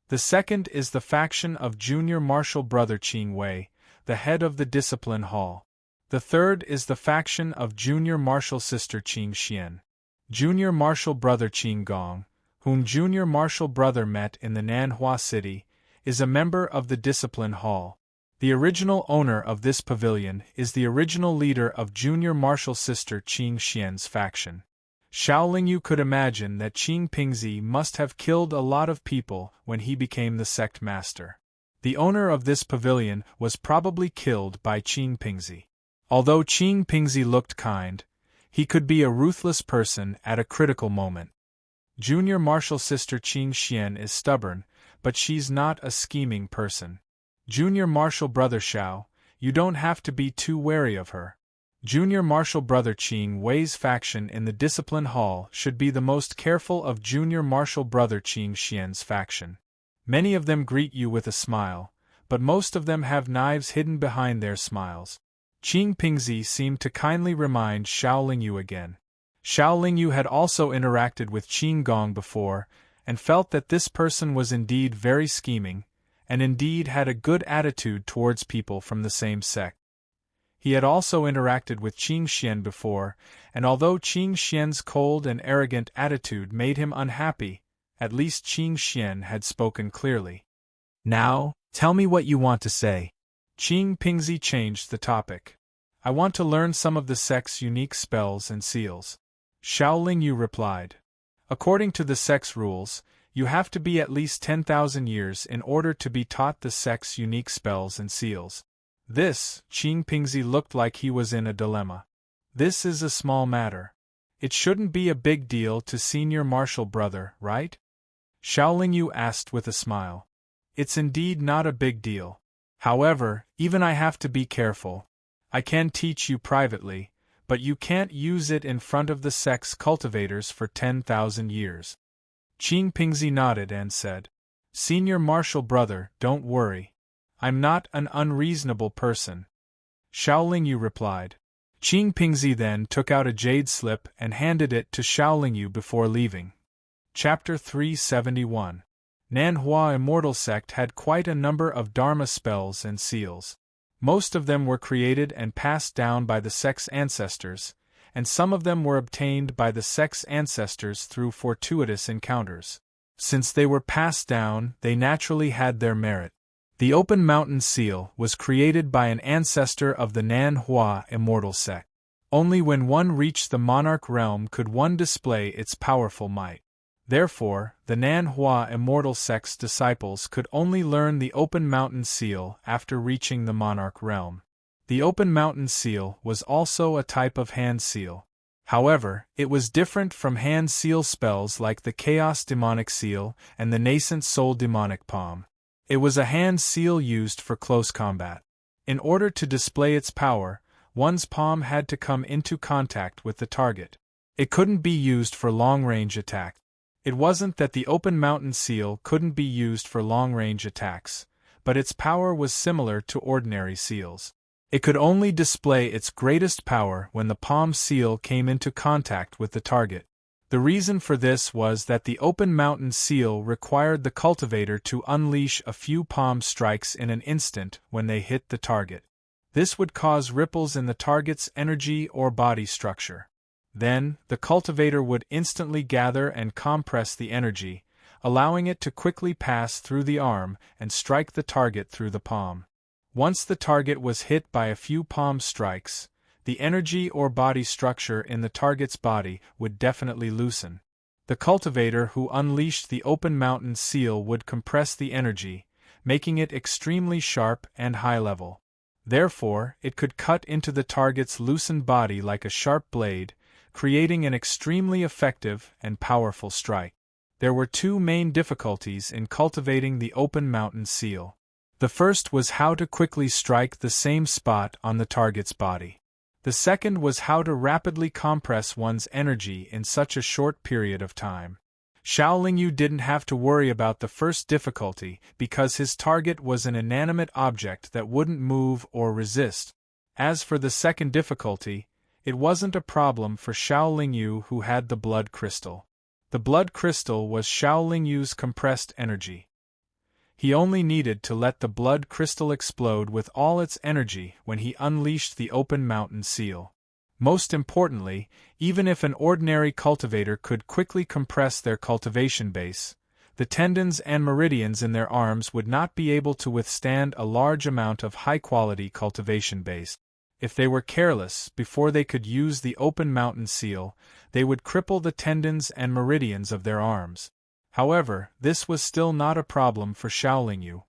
[SPEAKER 1] The second is the faction of junior marshal brother Qing Wei, the head of the discipline hall. The third is the faction of junior marshal sister Qing Xian. Junior marshal brother Qing Gong, whom junior marshal brother met in the Nanhua city, is a member of the discipline hall. The original owner of this pavilion is the original leader of junior marshal sister Qing Xian's faction. Xiaolingyu could imagine that Qing Pingzi must have killed a lot of people when he became the sect master. The owner of this pavilion was probably killed by Qing Pingzi. Although Qing Pingzi looked kind, he could be a ruthless person at a critical moment. Junior marshal sister Qing Xian is stubborn, but she's not a scheming person. Junior marshal brother Xiao, you don't have to be too wary of her. Junior marshal brother Qing Wei's faction in the discipline hall should be the most careful of junior marshal brother Qing Xian's faction. Many of them greet you with a smile, but most of them have knives hidden behind their smiles. Qing Pingzi seemed to kindly remind Xiaolingyu again. Xiaolingyu had also interacted with Qing Gong before, and felt that this person was indeed very scheming, and indeed had a good attitude towards people from the same sect. He had also interacted with Qing Xian before, and although Qing Xian's cold and arrogant attitude made him unhappy, at least Qing Xian had spoken clearly. Now, tell me what you want to say. Qing Pingzi changed the topic. I want to learn some of the sect's unique spells and seals. Xiaolingyu replied. According to the sect's rules, you have to be at least 10,000 years in order to be taught the sect's unique spells and seals. This, Qing Pingzi looked like he was in a dilemma. This is a small matter. It shouldn't be a big deal to senior marshal brother, right? Xiaolingyu asked with a smile. It's indeed not a big deal. However, even I have to be careful. I can teach you privately, but you can't use it in front of the sect's cultivators for 10,000 years. Qing Pingzi nodded and said, Senior marshal brother, don't worry. I'm not an unreasonable person. Xiaolingyu replied. Qing Pingzi then took out a jade slip and handed it to Xiaolingyu before leaving. Chapter 371. Nanhua Immortal Sect had quite a number of Dharma spells and seals. Most of them were created and passed down by the sect's ancestors, and some of them were obtained by the sect's ancestors through fortuitous encounters. Since they were passed down, they naturally had their merit. The Open Mountain Seal was created by an ancestor of the Nanhua Immortal Sect. Only when one reached the monarch realm could one display its powerful might. Therefore, the Nan Hua immortal sect's disciples could only learn the open mountain seal after reaching the monarch realm. The open mountain seal was also a type of hand seal. However, it was different from hand seal spells like the Chaos Demonic Seal and the Nascent Soul Demonic Palm. It was a hand seal used for close combat. In order to display its power, one's palm had to come into contact with the target. It couldn't be used for long-range attack. It wasn't that the open mountain seal couldn't be used for long-range attacks, but its power was similar to ordinary seals. It could only display its greatest power when the palm seal came into contact with the target. The reason for this was that the open mountain seal required the cultivator to unleash a few palm strikes in an instant when they hit the target. This would cause ripples in the target's energy or body structure. Then, the cultivator would instantly gather and compress the energy, allowing it to quickly pass through the arm and strike the target through the palm. Once the target was hit by a few palm strikes, the energy or body structure in the target's body would definitely loosen. The cultivator who unleashed the open mountain seal would compress the energy, making it extremely sharp and high-level. Therefore, it could cut into the target's loosened body like a sharp blade, creating an extremely effective and powerful strike. There were two main difficulties in cultivating the open mountain seal. The first was how to quickly strike the same spot on the target's body. The second was how to rapidly compress one's energy in such a short period of time. Xiaolingyu didn't have to worry about the first difficulty because his target was an inanimate object that wouldn't move or resist. As for the second difficulty, it wasn't a problem for Xiaolingyu who had the blood crystal. The blood crystal was Xiaolingyu's compressed energy. He only needed to let the blood crystal explode with all its energy when he unleashed the open mountain seal. Most importantly, even if an ordinary cultivator could quickly compress their cultivation base, the tendons and meridians in their arms would not be able to withstand a large amount of high-quality cultivation base. If they were careless, before they could use the open mountain seal, they would cripple the tendons and meridians of their arms. However, this was still not a problem for Xiaolingyu.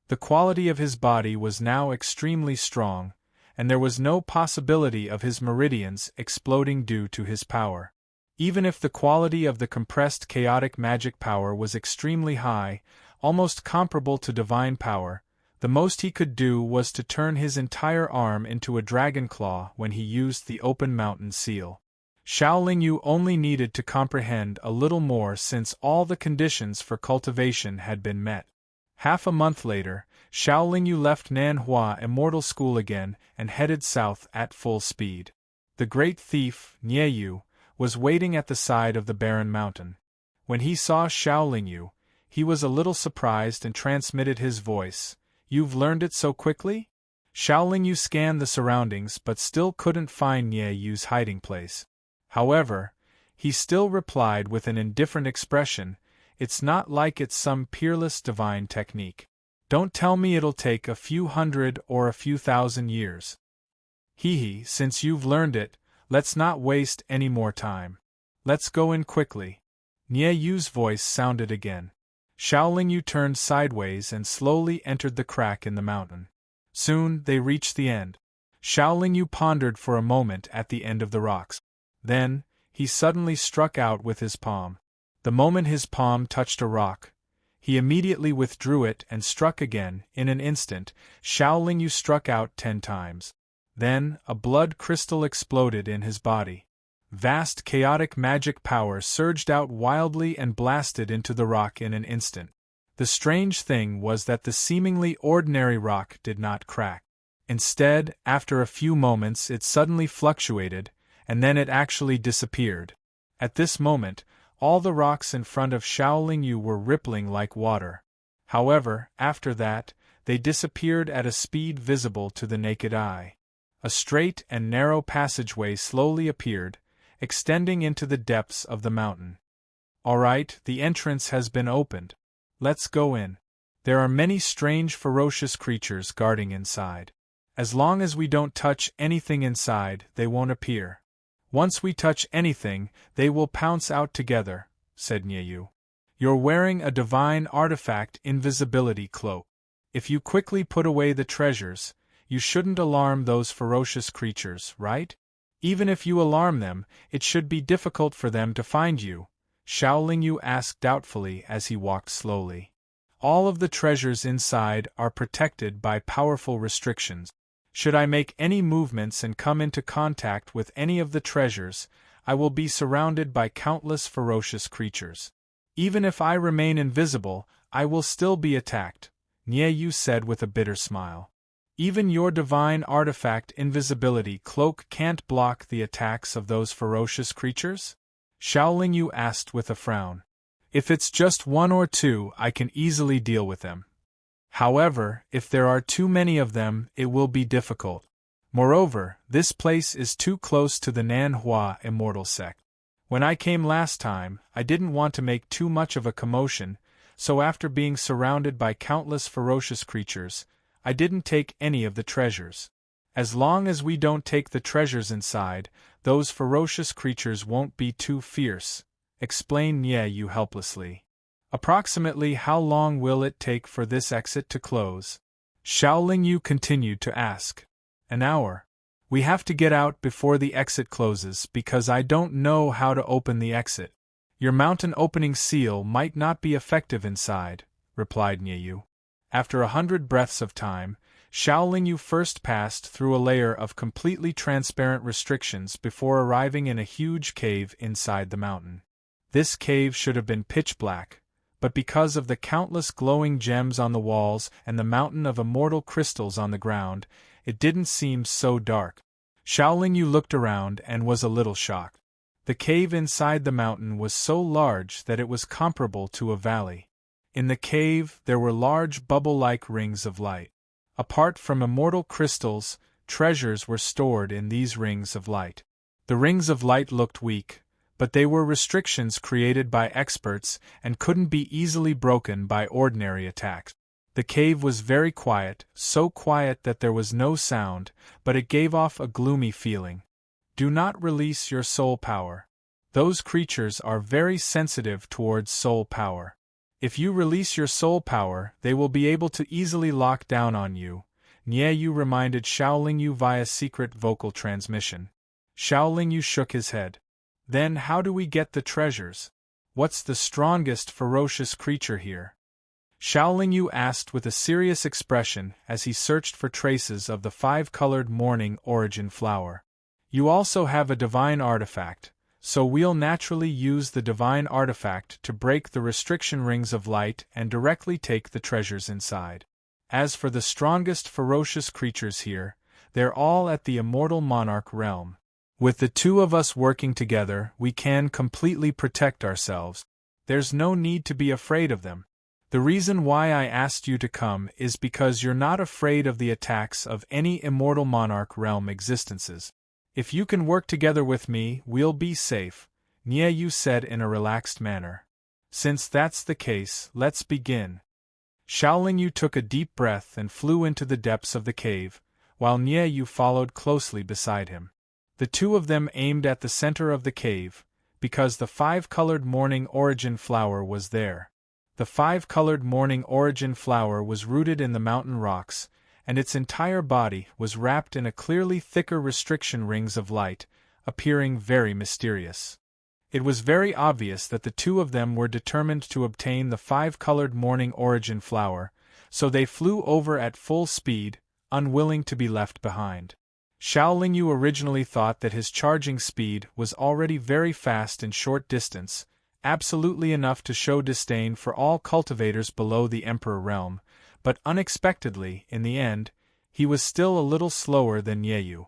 [SPEAKER 1] The quality of his body was now extremely strong, and there was no possibility of his meridians exploding due to his power. Even if the quality of the compressed chaotic magic power was extremely high, almost comparable to divine power, the most he could do was to turn his entire arm into a dragon claw when he used the open mountain seal. Xiaolingyu only needed to comprehend a little more since all the conditions for cultivation had been met. Half a month later, Xiaolingyu left Nanhua Immortal School again and headed south at full speed. The great thief, Nieyu, was waiting at the side of the barren mountain. When he saw Xiaolingyu, he was a little surprised and transmitted his voice. "You've learned it so quickly?" Xiaolingyu scanned the surroundings but still couldn't find Nieyu's hiding place. However, he still replied with an indifferent expression, "It's not like it's some peerless divine technique. Don't tell me it'll take a few hundred or a few thousand years. Hee, since you've learned it, let's not waste any more time. Let's go in quickly." Nieyu's voice sounded again. Xiaolingyu turned sideways and slowly entered the crack in the mountain. Soon they reached the end. Xiaolingyu pondered for a moment at the end of the rocks. Then, he suddenly struck out with his palm. The moment his palm touched a rock, he immediately withdrew it and struck again. In an instant, Xiaolingyu struck out 10 times. Then, a blood crystal exploded in his body. Vast chaotic magic power surged out wildly and blasted into the rock in an instant. The strange thing was that the seemingly ordinary rock did not crack. Instead, after a few moments it suddenly fluctuated, and then it actually disappeared. At this moment, all the rocks in front of Xiaolingyu were rippling like water. However, after that, they disappeared at a speed visible to the naked eye. A straight and narrow passageway slowly appeared, extending into the depths of the mountain. "All right, the entrance has been opened. Let's go in. There are many strange ferocious creatures guarding inside." As long as we don't touch anything inside, they won't appear. Once we touch anything, they will pounce out together, said Nyeyu. You're wearing a divine artifact invisibility cloak. If you quickly put away the treasures, you shouldn't alarm those ferocious creatures, right? Even if you alarm them, it should be difficult for them to find you, Xiaolingyu asked doubtfully as he walked slowly. All of the treasures inside are protected by powerful restrictions. Should I make any movements and come into contact with any of the treasures, I will be surrounded by countless ferocious creatures. Even if I remain invisible, I will still be attacked, Nyeyu said with a bitter smile. Even your divine artifact invisibility cloak can't block the attacks of those ferocious creatures? Xiaolingyu asked with a frown. If it's just one or two, I can easily deal with them. However, if there are too many of them, it will be difficult. Moreover, this place is too close to the Nanhua immortal sect. When I came last time, I didn't want to make too much of a commotion, so after being surrounded by countless ferocious creatures, I didn't take any of the treasures. As long as we don't take the treasures inside, those ferocious creatures won't be too fierce, explained Nyeyu helplessly. Approximately how long will it take for this exit to close? Xiaolingyu continued to ask. An hour. We have to get out before the exit closes because I don't know how to open the exit. Your mountain opening seal might not be effective inside, replied Nyeyu. After 100 breaths of time, Xiaolingyu first passed through a layer of completely transparent restrictions before arriving in a huge cave inside the mountain. This cave should have been pitch black, but because of the countless glowing gems on the walls and the mountain of immortal crystals on the ground, it didn't seem so dark. Xiaolingyu looked around and was a little shocked. The cave inside the mountain was so large that it was comparable to a valley. In the cave, there were large bubble-like rings of light. Apart from immortal crystals, treasures were stored in these rings of light. The rings of light looked weak, but they were restrictions created by experts and couldn't be easily broken by ordinary attacks. The cave was very quiet, so quiet that there was no sound, but it gave off a gloomy feeling. Do not release your soul power. Those creatures are very sensitive towards soul power. If you release your soul power, they will be able to easily lock down on you, Nyeyu reminded Xiaolingyu via secret vocal transmission. Xiaolingyu shook his head. Then how do we get the treasures? What's the strongest ferocious creature here? Xiaolingyu asked with a serious expression as he searched for traces of the 5-colored morning origin flower. You also have a divine artifact, so we'll naturally use the divine artifact to break the restriction rings of light and directly take the treasures inside. As for the strongest ferocious creatures here, they're all at the immortal monarch realm. With the two of us working together, we can completely protect ourselves. There's no need to be afraid of them. The reason why I asked you to come is because you're not afraid of the attacks of any immortal monarch realm existences. If you can work together with me, we'll be safe, Nyeyu said in a relaxed manner. Since that's the case, let's begin. Xiaolingyu took a deep breath and flew into the depths of the cave, while Nyeyu followed closely beside him. The two of them aimed at the center of the cave, because the 5-colored morning origin flower was there. The 5-colored morning origin flower was rooted in the mountain rocks, and its entire body was wrapped in a clearly thicker restriction rings of light, appearing very mysterious. It was very obvious that the two of them were determined to obtain the 5-colored morning origin flower, so they flew over at full speed, unwilling to be left behind. Xiaolingyu originally thought that his charging speed was already very fast in short distance, absolutely enough to show disdain for all cultivators below the Emperor realm, but unexpectedly, in the end, he was still a little slower than Nyeyu.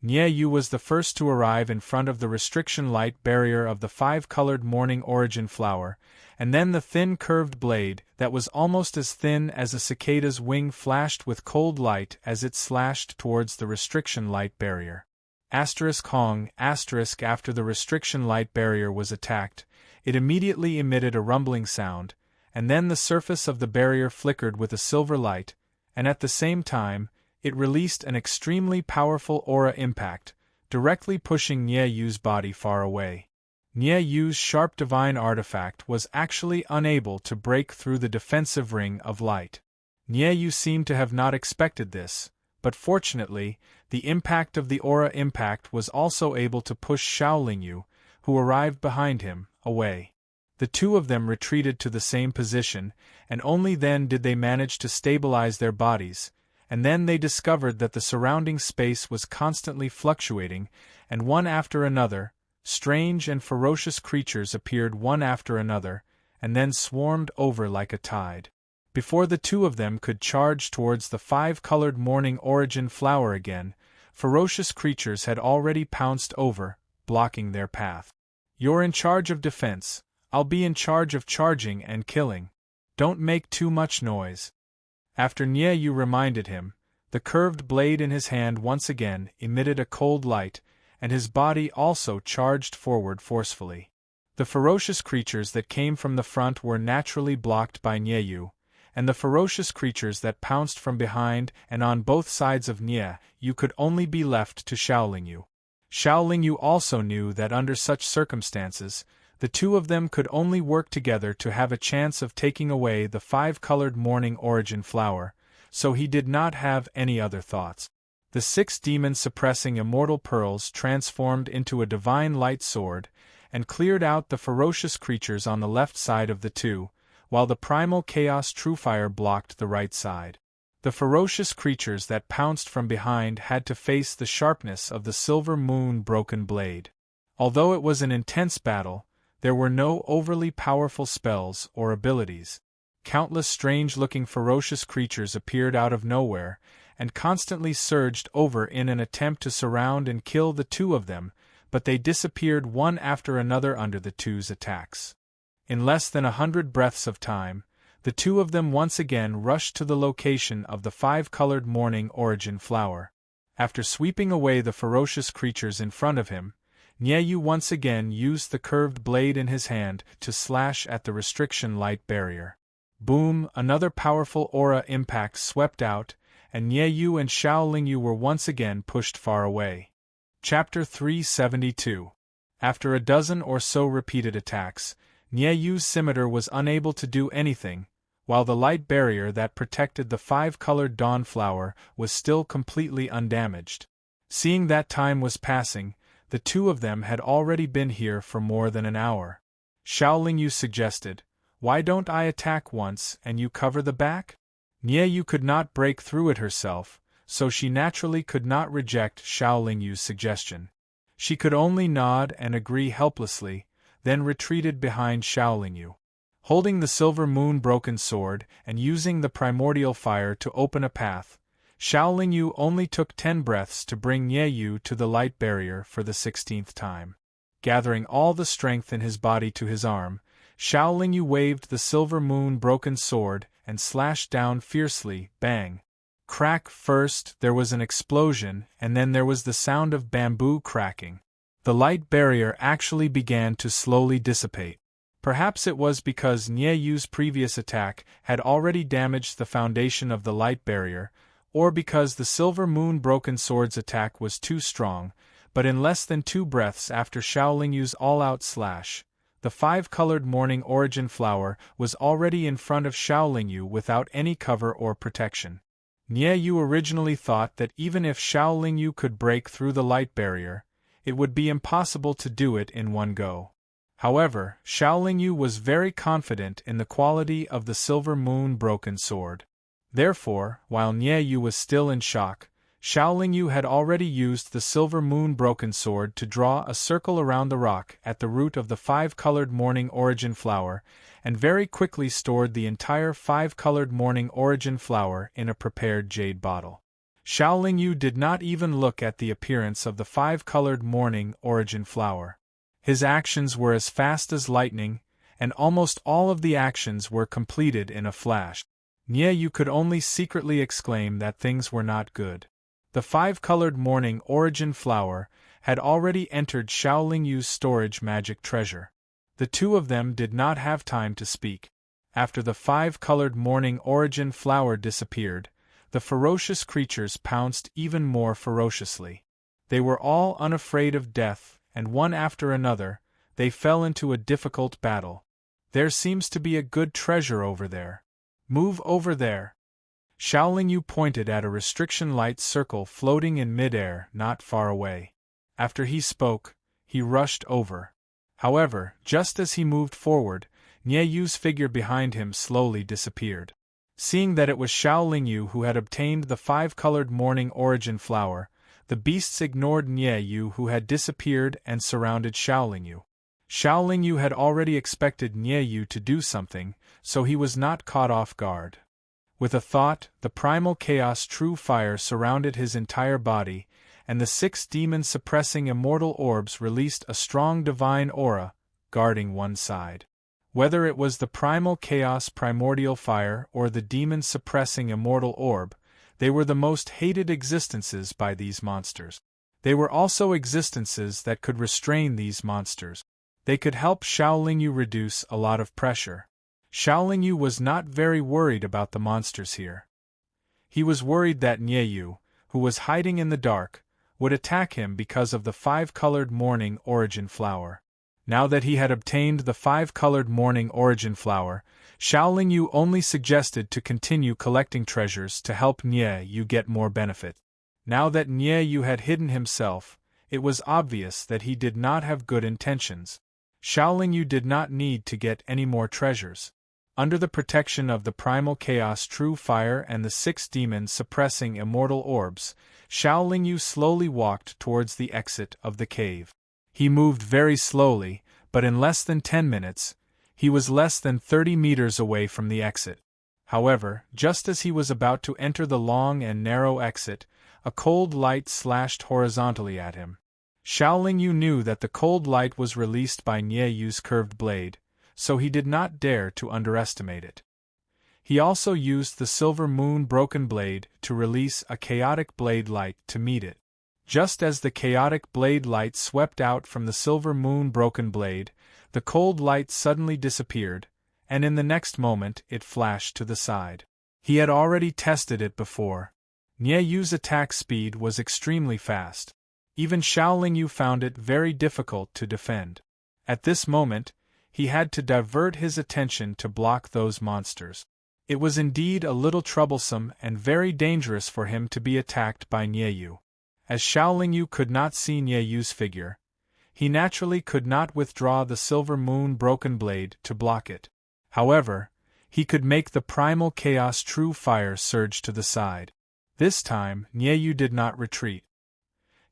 [SPEAKER 1] Nyeyu was the first to arrive in front of the restriction light barrier of the 5-colored morning origin flower, and then the thin curved blade, that was almost as thin as a cicada's wing, flashed with cold light as it slashed towards the restriction light barrier. Hong, after the restriction light barrier was attacked, it immediately emitted a rumbling sound, and then the surface of the barrier flickered with a silver light, and at the same time, It released an extremely powerful aura impact, directly pushing Nie Yu's body far away. Nie Yu's sharp divine artifact was actually unable to break through the defensive ring of light. Nie Yu seemed to have not expected this, but fortunately, the impact of the aura impact was also able to push Xiaolingyu, who arrived behind him, away. The two of them retreated to the same position, and only then did they manage to stabilize their bodies, and then they discovered that the surrounding space was constantly fluctuating, and one after another, strange and ferocious creatures appeared one after another, and then swarmed over like a tide. Before the two of them could charge towards the five-colored morning origin flower again, ferocious creatures had already pounced over, blocking their path. "You're in charge of defense, I'll be in charge of charging and killing. Don't make too much noise." After Nie Yu reminded him, the curved blade in his hand once again emitted a cold light, and his body also charged forward forcefully. The ferocious creatures that came from the front were naturally blocked by Nie Yu, and the ferocious creatures that pounced from behind and on both sides of Nie Yu could only be left to Xiaolingyu. Xiaolingyu also knew that under such circumstances, the two of them could only work together to have a chance of taking away the five-colored morning origin flower, so he did not have any other thoughts. The six demons suppressing immortal pearls transformed into a divine light sword, and cleared out the ferocious creatures on the left side of the two, while the primal chaos truefire blocked the right side. The ferocious creatures that pounced from behind had to face the sharpness of the silver moon broken blade. Although it was an intense battle, there were no overly powerful spells or abilities. Countless strange-looking ferocious creatures appeared out of nowhere, and constantly surged over in an attempt to surround and kill the two of them, but they disappeared one after another under the two's attacks. In less than 100 breaths of time, the two of them once again rushed to the location of the five-colored morning origin flower. After sweeping away the ferocious creatures in front of him, Nie Yu once again used the curved blade in his hand to slash at the restriction light barrier. Boom! Another powerful aura impact swept out, and Nie Yu and Xiaolingyu were once again pushed far away. Chapter 372. After a dozen or so repeated attacks, Nie Yu's scimitar was unable to do anything, while the light barrier that protected the five-colored dawn flower was still completely undamaged. Seeing that time was passing, the two of them had already been here for more than an hour. Xiaolingyu suggested, "Why don't I attack once and you cover the back?" Nie Yu could not break through it herself, so she naturally could not reject Xiaolingyu's suggestion. She could only nod and agree helplessly, then retreated behind Xiaolingyu. Holding the silver moon-broken sword and using the primordial fire to open a path, Xiaolingyu only took 10 breaths to bring Nie Yu to the light barrier for the 16th time. Gathering all the strength in his body to his arm, Xiaolingyu waved the silver moon-broken sword and slashed down fiercely, bang. Crack! First, there was an explosion, and then there was the sound of bamboo cracking. The light barrier actually began to slowly dissipate. Perhaps it was because Nie Yu's previous attack had already damaged the foundation of the light barrier, or because the silver moon-broken sword's attack was too strong, but in less than 2 breaths after Xiaolingyu's all-out slash, the five-colored morning origin flower was already in front of Xiaolingyu without any cover or protection. Nie Yu originally thought that even if Xiaolingyu could break through the light barrier, it would be impossible to do it in one go. However, Xiaolingyu was very confident in the quality of the silver moon-broken sword. Therefore, while Nie Yu was still in shock, Xiaolingyu had already used the silver moon-broken sword to draw a circle around the rock at the root of the five-colored morning origin flower, and very quickly stored the entire five-colored morning origin flower in a prepared jade bottle. Xiaolingyu did not even look at the appearance of the five-colored morning origin flower. His actions were as fast as lightning, and almost all of the actions were completed in a flash. Nie Yu could only secretly exclaim that things were not good. The five-colored morning origin flower had already entered Xiaolingyu's storage magic treasure. The two of them did not have time to speak. After the five-colored morning origin flower disappeared, The ferocious creatures pounced even more ferociously. They were all unafraid of death, and one after another, they fell into a difficult battle. There seems to be a good treasure over there. Move over there. Xiaoling Yu pointed at a restriction light circle floating in midair not far away. After he spoke, he rushed over. However, just as he moved forward, Nie Yu's figure behind him slowly disappeared. Seeing that it was Xiaoling Yu who had obtained the 5-colored morning origin flower, the beasts ignored Nie Yu who had disappeared and surrounded Xiaoling Yu. Xiaoling Yu had already expected Nie Yu to do something, so he was not caught off guard. With a thought, the primal chaos true fire surrounded his entire body, and the 6 demon-suppressing immortal orbs released a strong divine aura, guarding one side. Whether it was the primal chaos primordial fire or the demon-suppressing immortal orb, they were the most hated existences by these monsters. They were also existences that could restrain these monsters. They could help Xiaoling Yu reduce a lot of pressure. Xiaoling Yu was not very worried about the monsters here. He was worried that Nie Yu, who was hiding in the dark, would attack him because of the 5-colored morning origin flower. Now that he had obtained the 5-colored morning origin flower, Xiaoling Yu only suggested to continue collecting treasures to help Nie Yu get more benefit. Now that Nie Yu had hidden himself, it was obvious that he did not have good intentions. Xiaoling Yu did not need to get any more treasures. Under the protection of the primal chaos true fire and the 6 demons suppressing immortal orbs, Xiaoling Yu slowly walked towards the exit of the cave. He moved very slowly, but in less than 10 minutes, he was less than 30 meters away from the exit. However, just as he was about to enter the long and narrow exit, a cold light slashed horizontally at him. Xiaoling Yu knew that the cold light was released by Nie Yu's curved blade, so he did not dare to underestimate it. He also used the silver moon broken blade to release a chaotic blade light to meet it. Just as the chaotic blade light swept out from the silver moon broken blade, the cold light suddenly disappeared, and in the next moment it flashed to the side. He had already tested it before. Nie Yu's attack speed was extremely fast. Even Xiaoling Yu found it very difficult to defend. At this moment, he had to divert his attention to block those monsters. It was indeed a little troublesome and very dangerous for him to be attacked by Nie Yu. As Xiaoling Yu could not see Nie Yu's figure, he naturally could not withdraw the silver moon broken blade to block it. However, he could make the primal chaos true fire surge to the side. This time, Nie Yu did not retreat.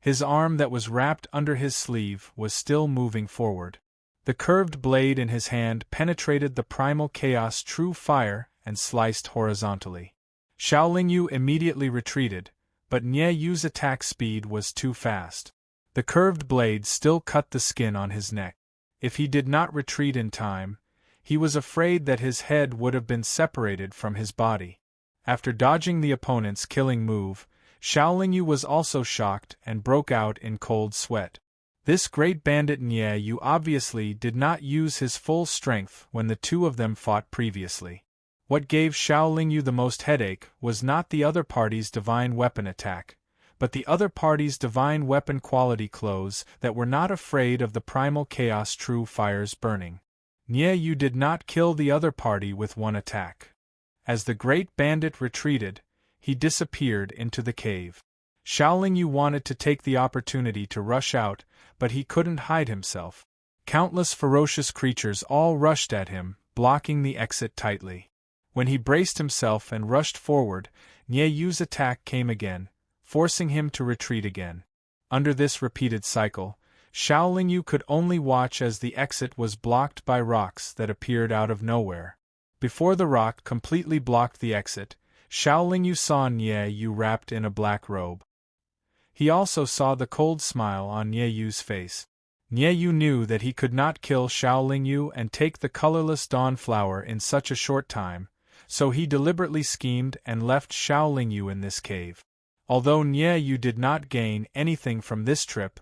[SPEAKER 1] His arm that was wrapped under his sleeve was still moving forward. The curved blade in his hand penetrated the primal chaos true fire and sliced horizontally. Xiaoling Yu immediately retreated, but Nie Yu's attack speed was too fast. The curved blade still cut the skin on his neck. If he did not retreat in time, he was afraid that his head would have been separated from his body. After dodging the opponent's killing move, Xiaoling Yu was also shocked and broke out in cold sweat. This great bandit Nie Yu obviously did not use his full strength when the two of them fought previously. What gave Xiaoling Yu the most headache was not the other party's divine weapon attack, but the other party's divine weapon quality clothes that were not afraid of the primal chaos true fire's burning. Nie Yu did not kill the other party with one attack. As the great bandit retreated, he disappeared into the cave. Xiaoling Yu wanted to take the opportunity to rush out, but he couldn't hide himself. Countless ferocious creatures all rushed at him, blocking the exit tightly. When he braced himself and rushed forward, Nie Yu's attack came again, forcing him to retreat again. Under this repeated cycle, Xiaoling Yu could only watch as the exit was blocked by rocks that appeared out of nowhere. Before the rock completely blocked the exit, Xiaoling Yu saw Nie Yu wrapped in a black robe. He also saw the cold smile on Nie Yu's face. Nie Yu knew that he could not kill Xiaoling Yu and take the colorless dawn flower in such a short time, so he deliberately schemed and left Xiaoling Yu in this cave. Although Nie Yu did not gain anything from this trip,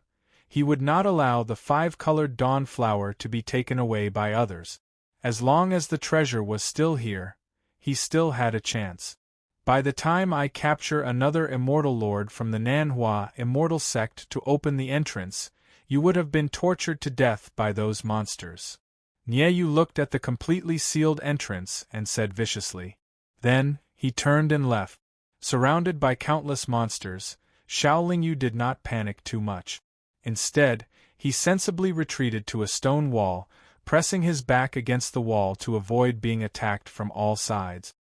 [SPEAKER 1] he would not allow the 5-colored dawn flower to be taken away by others. As long as the treasure was still here, he still had a chance. By the time I capture another immortal lord from the Nanhua immortal sect to open the entrance, you would have been tortured to death by those monsters." Nieyu looked at the completely sealed entrance and said viciously. Then, he turned and left. Surrounded by countless monsters, Xiaolingyu did not panic too much. Instead, he sensibly retreated to a stone wall, pressing his back against the wall to avoid being attacked from all sides.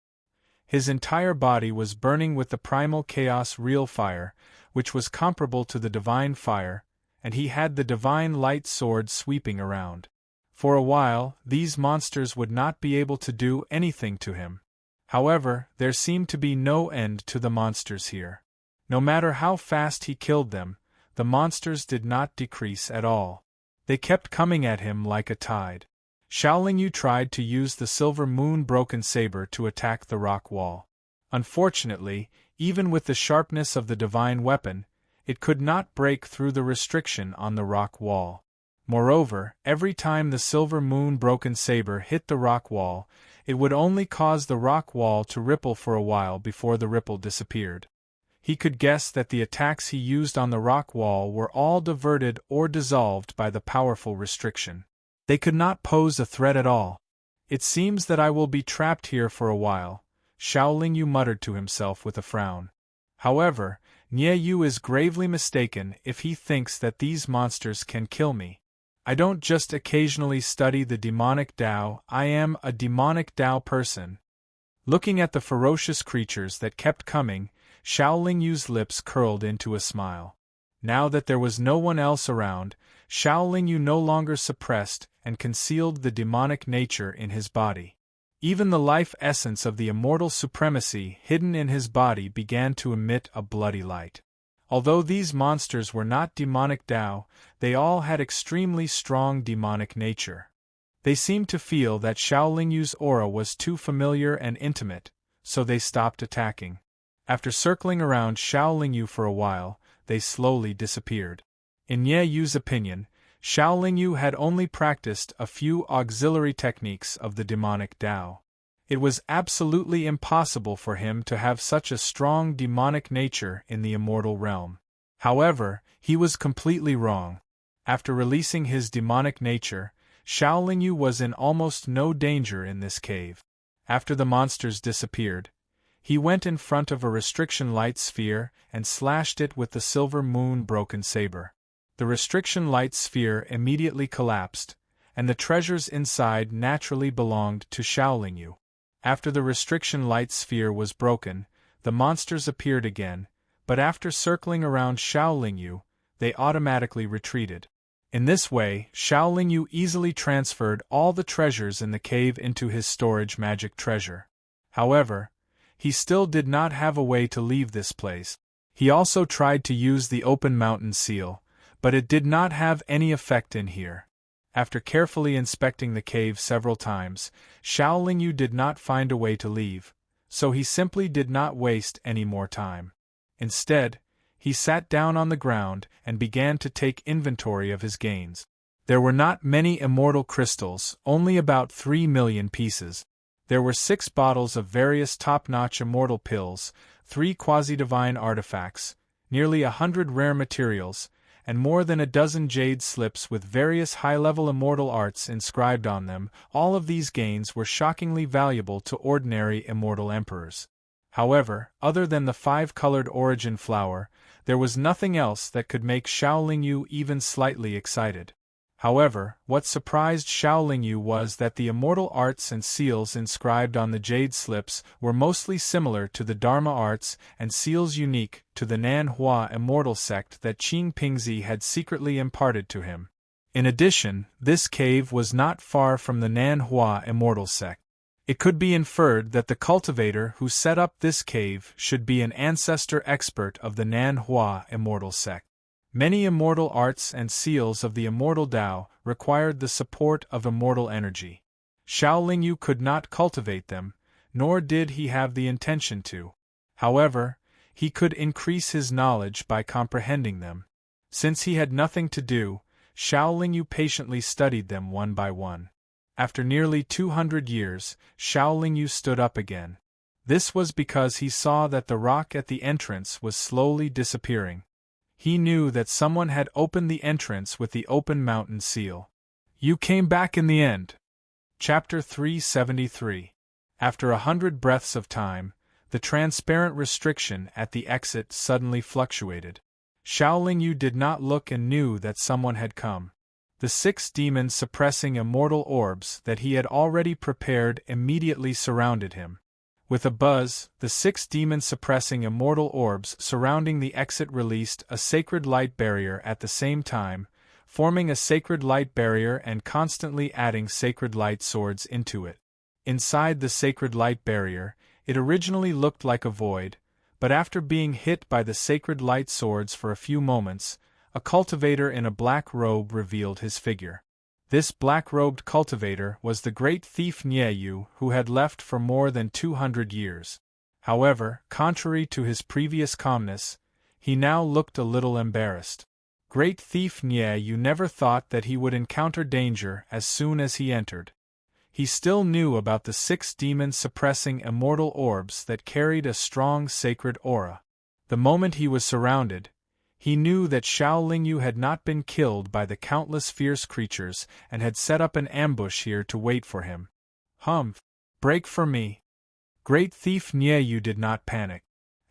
[SPEAKER 1] His entire body was burning with the primal chaos real fire, which was comparable to the divine fire, and he had the divine light sword sweeping around. For a while, these monsters would not be able to do anything to him. However, there seemed to be no end to the monsters here. No matter how fast he killed them, the monsters did not decrease at all. They kept coming at him like a tide. Xiaolingyu tried to use the silver moon broken saber to attack the rock wall. Unfortunately, even with the sharpness of the divine weapon, it could not break through the restriction on the rock wall. Moreover, every time the silver moon broken saber hit the rock wall, it would only cause the rock wall to ripple for a while before the ripple disappeared. He could guess that the attacks he used on the rock wall were all diverted or dissolved by the powerful restriction. They could not pose a threat at all. "It seems that I will be trapped here for a while," Xiaolingyu muttered to himself with a frown. However, Nieyu is gravely mistaken if he thinks that these monsters can kill me. I don't just occasionally study the demonic Tao, I am a demonic Tao person. Looking at the ferocious creatures that kept coming, Xiaolingyu's lips curled into a smile. Now that there was no one else around, Xiaolingyu no longer suppressed and concealed the demonic nature in his body. Even the life essence of the immortal supremacy hidden in his body began to emit a bloody light. Although these monsters were not demonic Tao, they all had extremely strong demonic nature. They seemed to feel that Xiaolingyu's aura was too familiar and intimate, so they stopped attacking. After circling around Xiaolingyu for a while, they slowly disappeared. In Nieyu's opinion, Xiaolingyu had only practiced a few auxiliary techniques of the demonic Tao. It was absolutely impossible for him to have such a strong demonic nature in the immortal realm. However, he was completely wrong. After releasing his demonic nature, Xiaolingyu was in almost no danger in this cave. After the monsters disappeared, he went in front of a restriction light sphere and slashed it with the silver moon broken saber. The restriction light sphere immediately collapsed, and the treasures inside naturally belonged to Xiaolingyu. After the restriction light sphere was broken, the monsters appeared again, but after circling around Xiaolingyu, they automatically retreated. In this way, Xiaolingyu easily transferred all the treasures in the cave into his storage magic treasure. However, he still did not have a way to leave this place. He also tried to use the open mountain seal, but it did not have any effect in here. After carefully inspecting the cave several times, Xiaolingyu did not find a way to leave, so he simply did not waste any more time. Instead, he sat down on the ground and began to take inventory of his gains. There were not many immortal crystals, only about 3 million pieces. There were 6 bottles of various top-notch immortal pills, 3 quasi-divine artifacts, nearly 100 rare materials, and more than a dozen jade slips with various high-level immortal arts inscribed on them. All of these gains were shockingly valuable to ordinary immortal emperors. However, other than the 5-colored origin flower, there was nothing else that could make Xiaolingyu even slightly excited. However, what surprised Xiaolingyu was that the immortal arts and seals inscribed on the jade slips were mostly similar to the Dharma arts and seals unique to the Nanhua immortal sect that Qing Pingzi had secretly imparted to him. In addition, this cave was not far from the Nanhua immortal sect. It could be inferred that the cultivator who set up this cave should be an ancestor expert of the Nanhua immortal sect. Many immortal arts and seals of the immortal Tao required the support of immortal energy. Xiaolingyu could not cultivate them, nor did he have the intention to. However, he could increase his knowledge by comprehending them. Since he had nothing to do, Xiaolingyu patiently studied them one by one. After nearly 200 years, Xiaolingyu stood up again. This was because he saw that the rock at the entrance was slowly disappearing. He knew that someone had opened the entrance with the open mountain seal. You came back in the end. Chapter 373. After 100 breaths of time, the transparent restriction at the exit suddenly fluctuated. Xiaolingyu did not look and knew that someone had come. The 6 demons suppressing immortal orbs that he had already prepared immediately surrounded him. With a buzz, the 6 demons suppressing immortal orbs surrounding the exit released a sacred light barrier at the same time, forming a sacred light barrier and constantly adding sacred light swords into it. Inside the sacred light barrier, it originally looked like a void, but after being hit by the sacred light swords for a few moments, a cultivator in a black robe revealed his figure. This black-robed cultivator was the great thief Nieyu, who had left for more than 200 years. However, contrary to his previous calmness, he now looked a little embarrassed. Great thief Nieyu never thought that he would encounter danger as soon as he entered. He still knew about the 6 demons suppressing immortal orbs that carried a strong sacred aura. The moment he was surrounded, he knew that Xiaolingyu had not been killed by the countless fierce creatures and had set up an ambush here to wait for him. Humph! Break for me! Great thief Nieyu did not panic.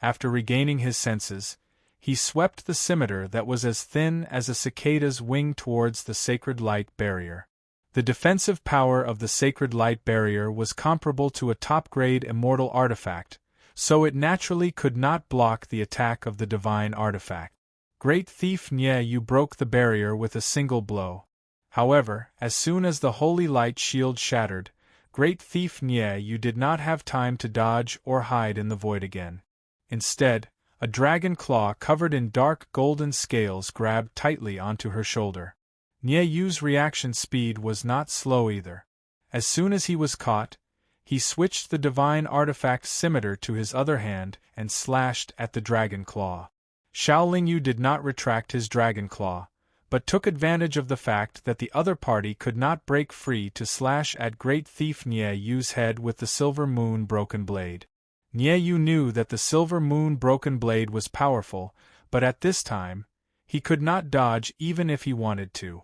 [SPEAKER 1] After regaining his senses, he swept the scimitar that was as thin as a cicada's wing towards the sacred light barrier. The defensive power of the sacred light barrier was comparable to a top-grade immortal artifact, so it naturally could not block the attack of the divine artifact. Great thief Nieyu broke the barrier with a single blow. However, as soon as the holy light shield shattered, great thief Nieyu did not have time to dodge or hide in the void again. Instead, a dragon claw covered in dark golden scales grabbed tightly onto her shoulder. Nieyu's reaction speed was not slow either. As soon as he was caught, he switched the divine artifact scimitar to his other hand and slashed at the dragon claw. Xiaolingyu did not retract his dragon claw, but took advantage of the fact that the other party could not break free to slash at great thief Nieyu's head with the silver moon broken blade. Nieyu knew that the silver moon broken blade was powerful, but at this time, he could not dodge even if he wanted to.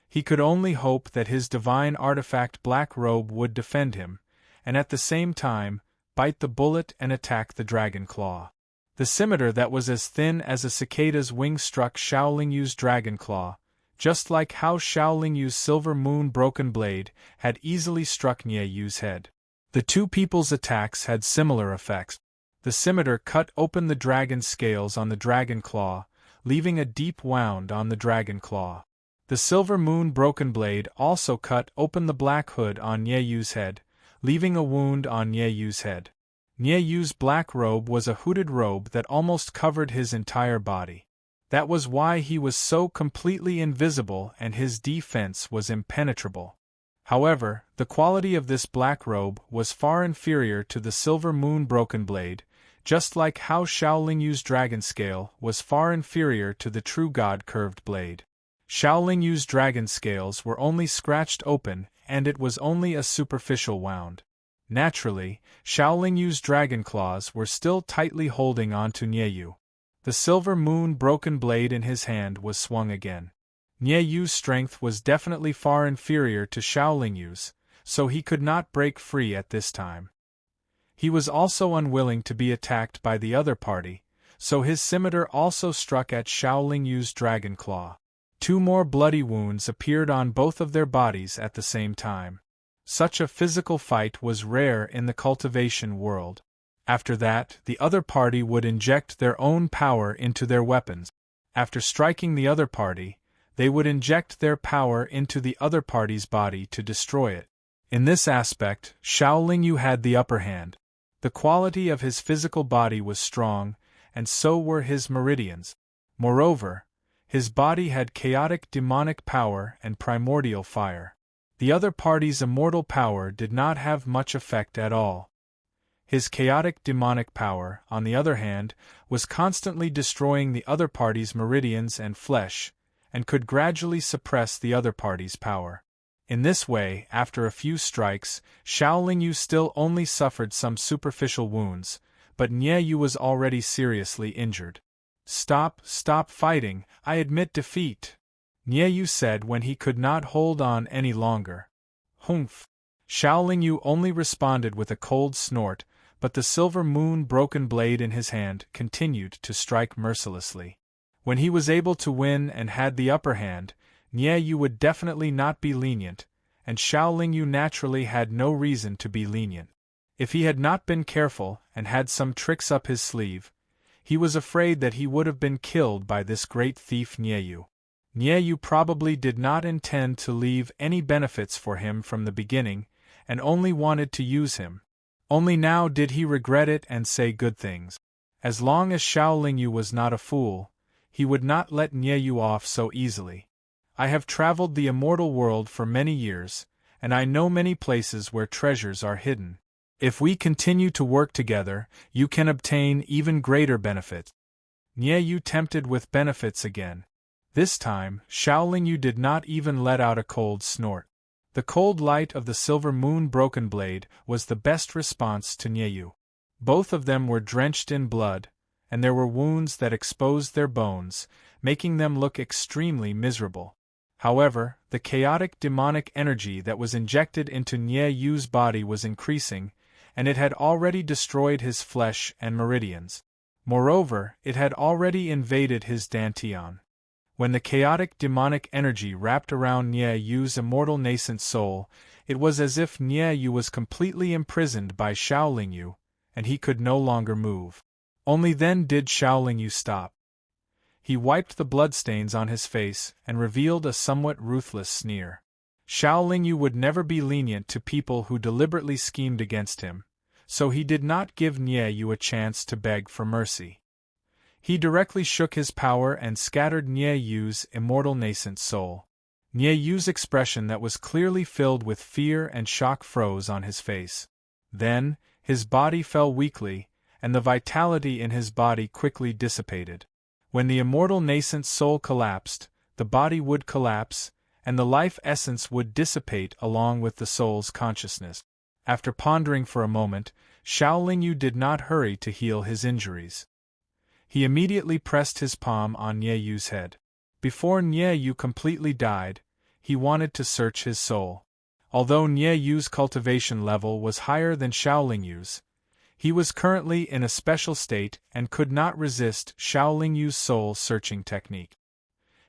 [SPEAKER 1] He could only hope that his divine artifact black robe would defend him, and at the same time, bite the bullet and attack the dragon claw. The scimitar that was as thin as a cicada's wing struck Xiaolingyu's dragon claw, just like how Xiaolingyu's silver moon broken blade had easily struck Nieyu's head. The two people's attacks had similar effects. The scimitar cut open the dragon scales on the dragon claw, leaving a deep wound on the dragon claw. The silver moon broken blade also cut open the black hood on Nieyu's head, leaving a wound on Nieyu's head. Nieyu's black robe was a hooded robe that almost covered his entire body. That was why he was so completely invisible and his defense was impenetrable. However, the quality of this black robe was far inferior to the silver moon broken blade, just like how Xiaolingyu's dragon scale was far inferior to the true god curved blade. Xiaolingyu's dragon scales were only scratched open and it was only a superficial wound. Naturally, Xiaolingyu's dragon claws were still tightly holding on to Nieyu. The silver moon broken blade in his hand was swung again. Nieyu's strength was definitely far inferior to Xiaolingyu's, so he could not break free at this time. He was also unwilling to be attacked by the other party, so his scimitar also struck at Xiaolingyu's dragon claw. 2 more bloody wounds appeared on both of their bodies at the same time. Such a physical fight was rare in the cultivation world. After that, the other party would inject their own power into their weapons. After striking the other party, they would inject their power into the other party's body to destroy it. In this aspect, Xiaolingyu had the upper hand. The quality of his physical body was strong, and so were his meridians. Moreover, his body had chaotic demonic power and primordial fire. The other party's immortal power did not have much effect at all. His chaotic demonic power, on the other hand, was constantly destroying the other party's meridians and flesh, and could gradually suppress the other party's power. In this way, after a few strikes, Xiaolingyu still only suffered some superficial wounds, but Nye Yu was already seriously injured. Stop fighting, I admit defeat, Nye Yu said when he could not hold on any longer. Humph! Xiaolingyu only responded with a cold snort, but the silver moon broken blade in his hand continued to strike mercilessly. When he was able to win and had the upper hand, Nye Yu would definitely not be lenient, and Xiaolingyu naturally had no reason to be lenient. If he had not been careful and had some tricks up his sleeve, he was afraid that he would have been killed by this great thief Nye Yu. Nye Yu probably did not intend to leave any benefits for him from the beginning, and only wanted to use him. Only now did he regret it and say good things. As long as Xiaolingyu was not a fool, he would not let Nye Yu off so easily. I have traveled the immortal world for many years, and I know many places where treasures are hidden. If we continue to work together, you can obtain even greater benefits. Nye Yu tempted with benefits again. This time, Xiaolingyu did not even let out a cold snort. The cold light of the silver moon broken blade was the best response to Nye Yu. Both of them were drenched in blood, and there were wounds that exposed their bones, making them look extremely miserable. However, the chaotic demonic energy that was injected into Nye Yu's body was increasing, and it had already destroyed his flesh and meridians. Moreover, it had already invaded his dantian. When the chaotic demonic energy wrapped around Nye Yu's immortal nascent soul, it was as if Nye Yu was completely imprisoned by Xiaolingyu, and he could no longer move. Only then did Xiaolingyu stop. He wiped the bloodstains on his face and revealed a somewhat ruthless sneer. Xiaolingyu would never be lenient to people who deliberately schemed against him, so he did not give Nye Yu a chance to beg for mercy. He directly shook his power and scattered Nye Yu's immortal nascent soul. Nye Yu's expression that was clearly filled with fear and shock froze on his face. Then, his body fell weakly, and the vitality in his body quickly dissipated. When the immortal nascent soul collapsed, the body would collapse, and the life essence would dissipate along with the soul's consciousness. After pondering for a moment, Xiaolingyu did not hurry to heal his injuries. He immediately pressed his palm on Nye Yu's head. Before Nye Yu completely died, he wanted to search his soul. Although Nye Yu's cultivation level was higher than Xiaolingyu's, he was currently in a special state and could not resist Xiaolingyu's soul-searching technique.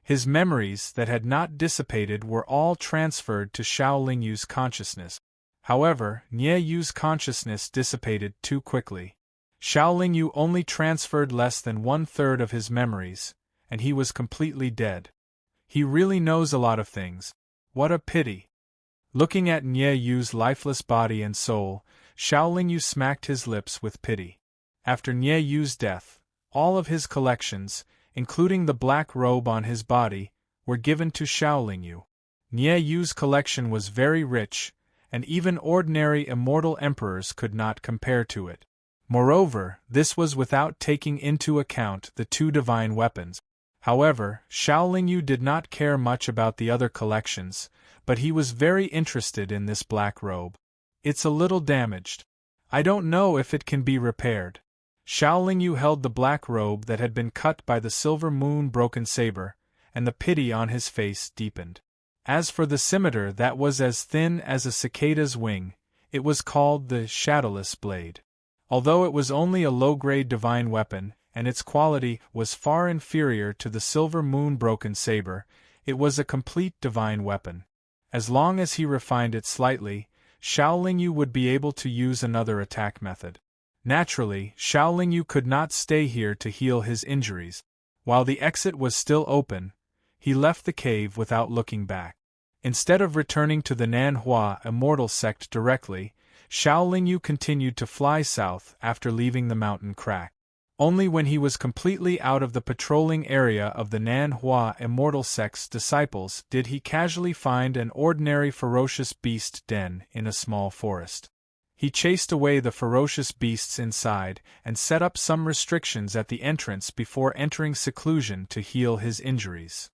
[SPEAKER 1] His memories that had not dissipated were all transferred to Xiaolingyu's consciousness. However, Nye Yu's consciousness dissipated too quickly. Xiaolingyu only transferred less than 1/3 of his memories, and he was completely dead. He really knows a lot of things. What a pity. Looking at Nye Yu's lifeless body and soul, Xiaolingyu smacked his lips with pity. After Nye Yu's death, all of his collections, including the black robe on his body, were given to Xiaolingyu. Nye Yu's collection was very rich, and even ordinary immortal emperors could not compare to it. Moreover, this was without taking into account the 2 divine weapons. However, Xiaolingyu did not care much about the other collections, but he was very interested in this black robe. It's a little damaged. I don't know if it can be repaired. Xiaolingyu held the black robe that had been cut by the silver moon broken saber, and the pity on his face deepened. As for the scimitar that was as thin as a cicada's wing, it was called the Shadowless Blade. Although it was only a low-grade divine weapon, and its quality was far inferior to the silver moon broken saber, it was a complete divine weapon. As long as he refined it slightly, Xiaolingyu would be able to use another attack method. Naturally, Xiaolingyu could not stay here to heal his injuries. While the exit was still open, he left the cave without looking back. Instead of returning to the Nanhua Immortal Sect directly, Xiaolingyu continued to fly south after leaving the mountain crack. Only when he was completely out of the patrolling area of the Nanhua Immortal Sect's disciples did he casually find an ordinary ferocious beast den in a small forest. He chased away the ferocious beasts inside and set up some restrictions at the entrance before entering seclusion to heal his injuries.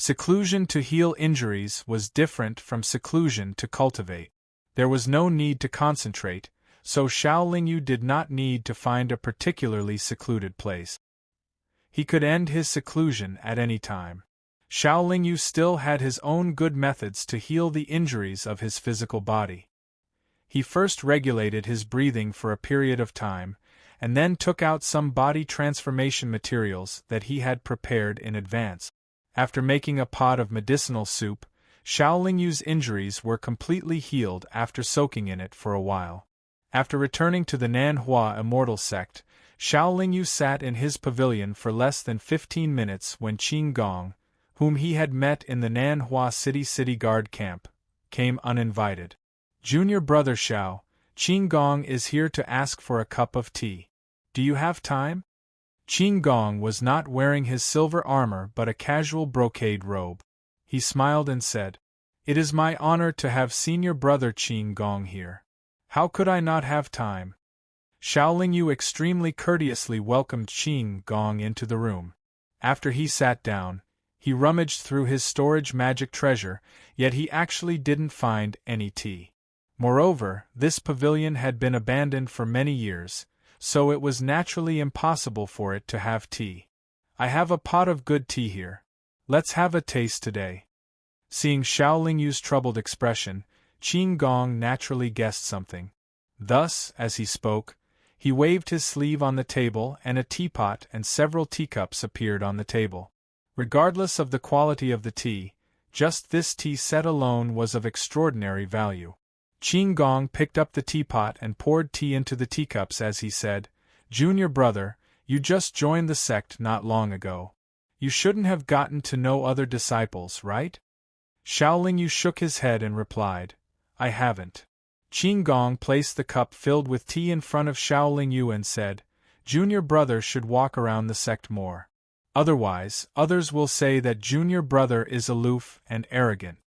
[SPEAKER 1] Seclusion to heal injuries was different from seclusion to cultivate. There was no need to concentrate, so Xiao Lingyu did not need to find a particularly secluded place. He could end his seclusion at any time. Xiao Lingyu still had his own good methods to heal the injuries of his physical body. He first regulated his breathing for a period of time, and then took out some body transformation materials that he had prepared in advance. After making a pot of medicinal soup, Xiao Lingyu's injuries were completely healed after soaking in it for a while. After returning to the Nanhua Immortal Sect, Xiao Lingyu sat in his pavilion for less than 15 minutes when Qin Gong, whom he had met in the Nanhua City Guard camp, came uninvited. "Junior brother Xiao, Qin Gong is here to ask for a cup of tea. Do you have time?" Qin Gong was not wearing his silver armor but a casual brocade robe. He smiled and said, "It is my honor to have senior brother Qin Gong here. How could I not have time?" Xiao Lingyu extremely courteously welcomed Qin Gong into the room. After he sat down, he rummaged through his storage magic treasure, yet he actually didn't find any tea. Moreover, this pavilion had been abandoned for many years, so it was naturally impossible for it to have tea. "I have a pot of good tea here. Let's have a taste today." Seeing Xiao Lingyu's troubled expression, Qin Gong naturally guessed something. Thus, as he spoke, he waved his sleeve on the table and a teapot and several teacups appeared on the table. Regardless of the quality of the tea, just this tea set alone was of extraordinary value. Qin Gong picked up the teapot and poured tea into the teacups as he said, "Junior brother, you just joined the sect not long ago. You shouldn't have gotten to know other disciples, right?" Xiao Lingyu shook his head and replied, "I haven't." Qin Gong placed the cup filled with tea in front of Xiao Lingyu and said, "Junior brother should walk around the sect more. Otherwise, others will say that junior brother is aloof and arrogant."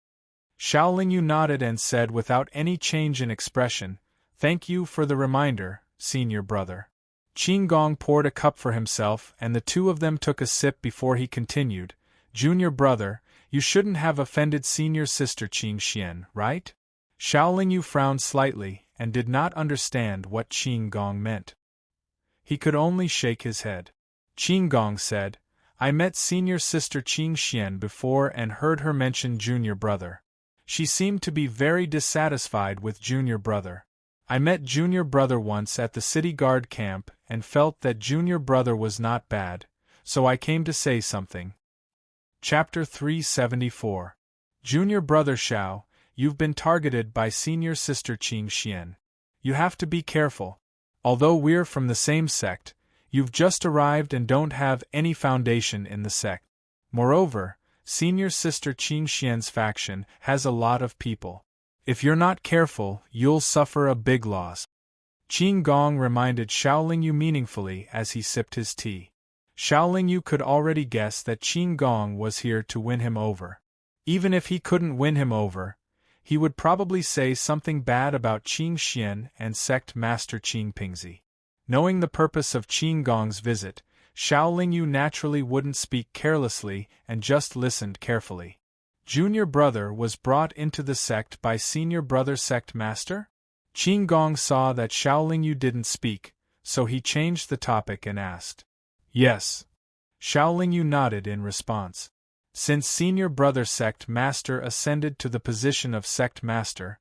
[SPEAKER 1] Xiao Lingyu nodded and said without any change in expression, "Thank you for the reminder, senior brother." Qin Gong poured a cup for himself and the two of them took a sip before he continued, "Junior brother, you shouldn't have offended senior sister Qin Xian, right?" Xiao Lingyu frowned slightly and did not understand what Qin Gong meant. He could only shake his head. Qin Gong said, "I met senior sister Qin Xian before and heard her mention junior brother. She seemed to be very dissatisfied with junior brother. I met junior brother once at the city guard camp and felt that junior brother was not bad, so I came to say something." Chapter 374. Junior brother Xiao, you've been targeted by senior sister Qin Xian. You have to be careful. Although we're from the same sect, you've just arrived and don't have any foundation in the sect. Moreover, senior sister Qin Xian's faction has a lot of people. If you're not careful, you'll suffer a big loss." Qin Gong reminded Xiao Lingyu meaningfully as he sipped his tea. Xiao Lingyu could already guess that Qin Gong was here to win him over. Even if he couldn't win him over, he would probably say something bad about Qin Xian and sect master Qin Pingzi. Knowing the purpose of Qin Gong's visit, Xiao Lingyu naturally wouldn't speak carelessly and just listened carefully. Junior brother was brought into the sect by senior brother sect master? Qin Gong saw that Xiao Lingyu didn't speak, so he changed the topic and asked. "Yes." Xiao Lingyu nodded in response. Since senior brother sect master ascended to the position of sect master,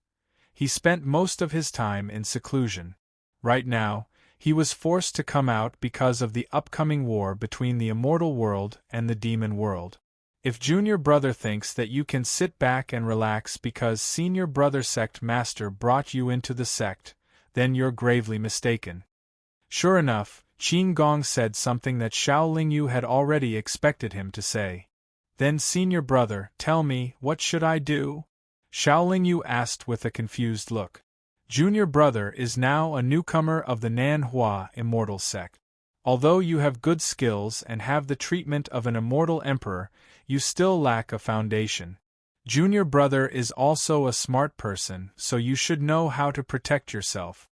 [SPEAKER 1] he spent most of his time in seclusion. Right now, he was forced to come out because of the upcoming war between the immortal world and the demon world. If junior brother thinks that you can sit back and relax because senior brother sect master brought you into the sect, then you're gravely mistaken. Sure enough, Qin Gong said something that Xiao Lingyu had already expected him to say. "Then senior brother, tell me, what should I do?" Xiao Lingyu asked with a confused look. Junior brother is now a newcomer of the Nanhua Immortal Sect. Although you have good skills and have the treatment of an immortal emperor, you still lack a foundation. Junior brother is also a smart person, so you should know how to protect yourself.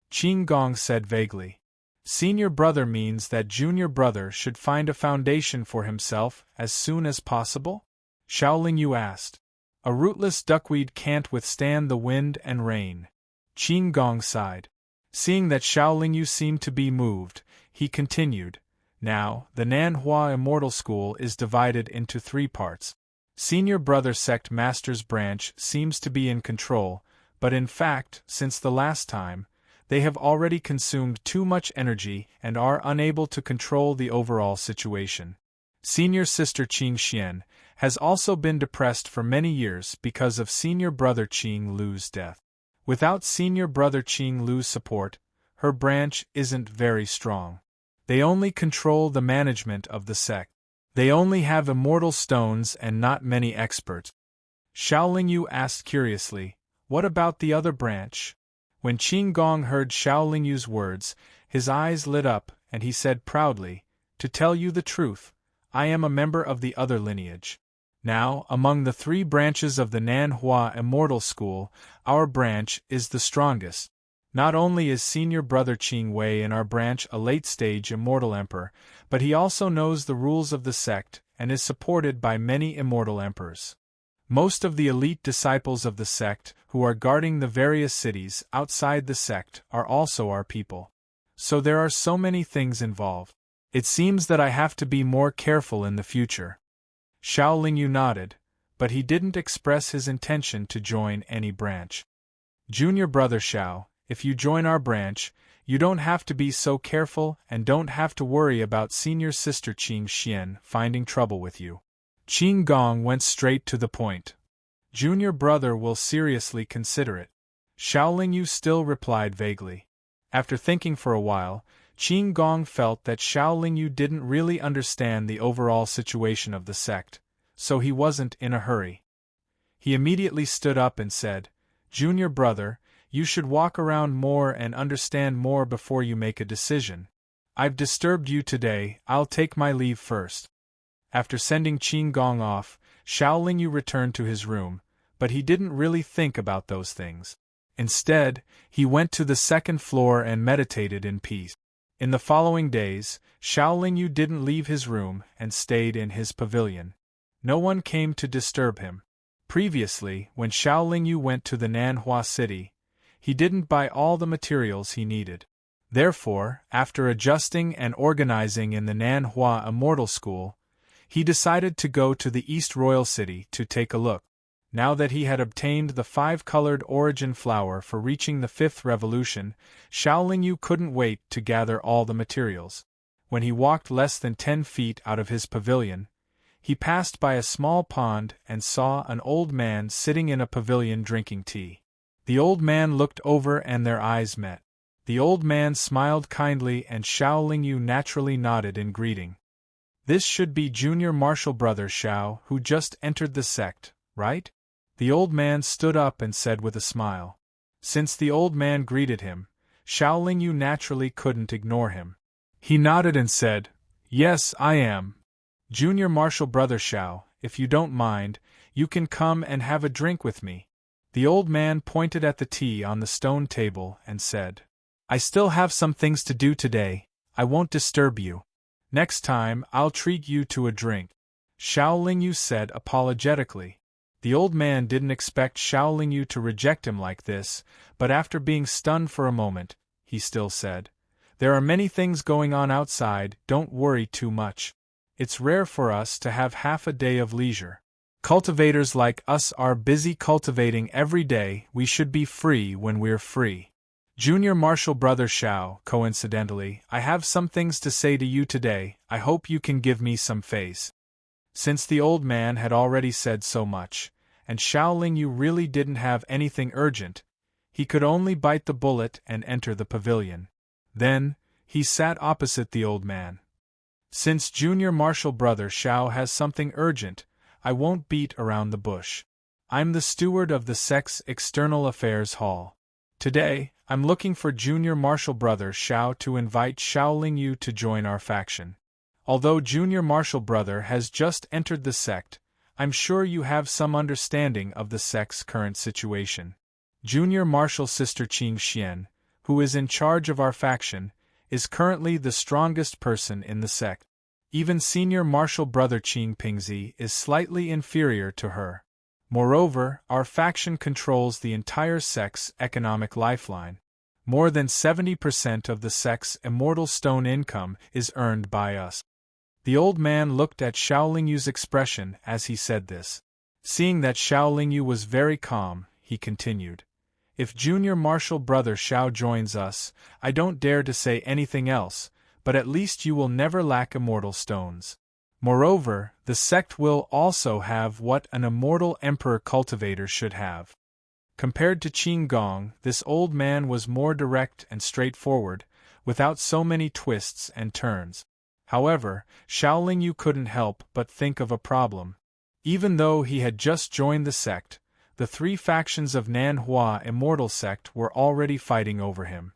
[SPEAKER 1] Qin Gong said vaguely. Senior brother means that junior brother should find a foundation for himself as soon as possible? Xiao Lingyu asked. A rootless duckweed can't withstand the wind and rain. Qin Gong sighed. Seeing that Xiao Lingyu seemed to be moved, he continued, Now, the Nanhua Immortal School is divided into 3 parts. Senior Brother Sect Master's branch seems to be in control, but in fact, since the last time, they have already consumed too much energy and are unable to control the overall situation. Senior Sister Qing Xian has also been depressed for many years because of Senior Brother Qing Lu's death. Without Senior Brother Qing Lu's support, her branch isn't very strong. They only control the management of the sect. They only have immortal stones and not many experts. Xiao Lingyu asked curiously, What about the other branch? When Qin Gong heard Xiao Lingyu's words, his eyes lit up, and he said proudly, To tell you the truth, I am a member of the other lineage. Now, among the 3 branches of the Nanhua Immortal School, our branch is the strongest. Not only is Senior Brother Qing Wei in our branch a late-stage immortal emperor, but he also knows the rules of the sect and is supported by many immortal emperors. Most of the elite disciples of the sect who are guarding the various cities outside the sect are also our people. So there are so many things involved. It seems that I have to be more careful in the future. Xiao Lingyu nodded, but he didn't express his intention to join any branch. Junior Brother Xiao, if you join our branch, you don't have to be so careful and don't have to worry about Senior Sister Qing Xian finding trouble with you. Qin Gong went straight to the point. Junior Brother will seriously consider it. Xiao Lingyu still replied vaguely. After thinking for a while, Qin Gong felt that Xiao Lingyu didn't really understand the overall situation of the sect, so he wasn't in a hurry. He immediately stood up and said, Junior Brother, you should walk around more and understand more before you make a decision. I've disturbed you today, I'll take my leave first. After sending Qin Gong off, Xiao Lingyu returned to his room, but he didn't really think about those things. Instead, he went to the 2nd floor and meditated in peace. In the following days, Xiao Lingyu didn't leave his room and stayed in his pavilion. No one came to disturb him. Previously, when Xiao Lingyu went to the Nanhua city, he didn't buy all the materials he needed. Therefore, after adjusting and organizing in the Nanhua Immortal School, he decided to go to the East Royal City to take a look. Now that he had obtained the 5-colored origin flower for reaching the 5th revolution, Xiao Lingyu couldn't wait to gather all the materials. When he walked less than 10 feet out of his pavilion, he passed by a small pond and saw an old man sitting in a pavilion drinking tea. The old man looked over and their eyes met. The old man smiled kindly and Xiao Lingyu naturally nodded in greeting. This should be Junior Martial Brother Xiao who just entered the sect, right? The old man stood up and said with a smile. Since the old man greeted him, Xiao Lingyu naturally couldn't ignore him. He nodded and said, Yes, I am. Junior Martial Brother Xiao, if you don't mind, you can come and have a drink with me. The old man pointed at the tea on the stone table and said, I still have some things to do today, I won't disturb you. Next time, I'll treat you to a drink. Xiao Lingyu said apologetically. The old man didn't expect Xiao Lingyu to reject him like this, but after being stunned for a moment, he still said, There are many things going on outside, don't worry too much. It's rare for us to have half a day of leisure. Cultivators like us are busy cultivating every day, we should be free when we're free. Junior Martial Brother Xiao, coincidentally, I have some things to say to you today, I hope you can give me some face. Since the old man had already said so much, and Xiao Lingyu really didn't have anything urgent, he could only bite the bullet and enter the pavilion. Then, he sat opposite the old man. Since Junior Martial Brother Xiao has something urgent, I won't beat around the bush. I'm the steward of the sect's External Affairs Hall. Today, I'm looking for Junior Martial Brother Xiao to invite Xiao Lingyu to join our faction. Although Junior Martial Brother has just entered the sect, I'm sure you have some understanding of the sect's current situation. Junior Martial Sister Qing Xian, who is in charge of our faction, is currently the strongest person in the sect. Even senior martial brother Qing Pingzi is slightly inferior to her. Moreover, our faction controls the entire sect's economic lifeline. More than 70% of the sect's immortal stone income is earned by us. The old man looked at Xiaolingyu's expression as he said this. Seeing that Xiaolingyu was very calm, he continued. If junior martial brother Xiao joins us, I don't dare to say anything else, but at least you will never lack immortal stones. Moreover, the sect will also have what an immortal emperor cultivator should have. Compared to Qin Gong, this old man was more direct and straightforward, without so many twists and turns. However, Xiaolingyu couldn't help but think of a problem. Even though he had just joined the sect, the three factions of Nanhua Immortal Sect were already fighting over him.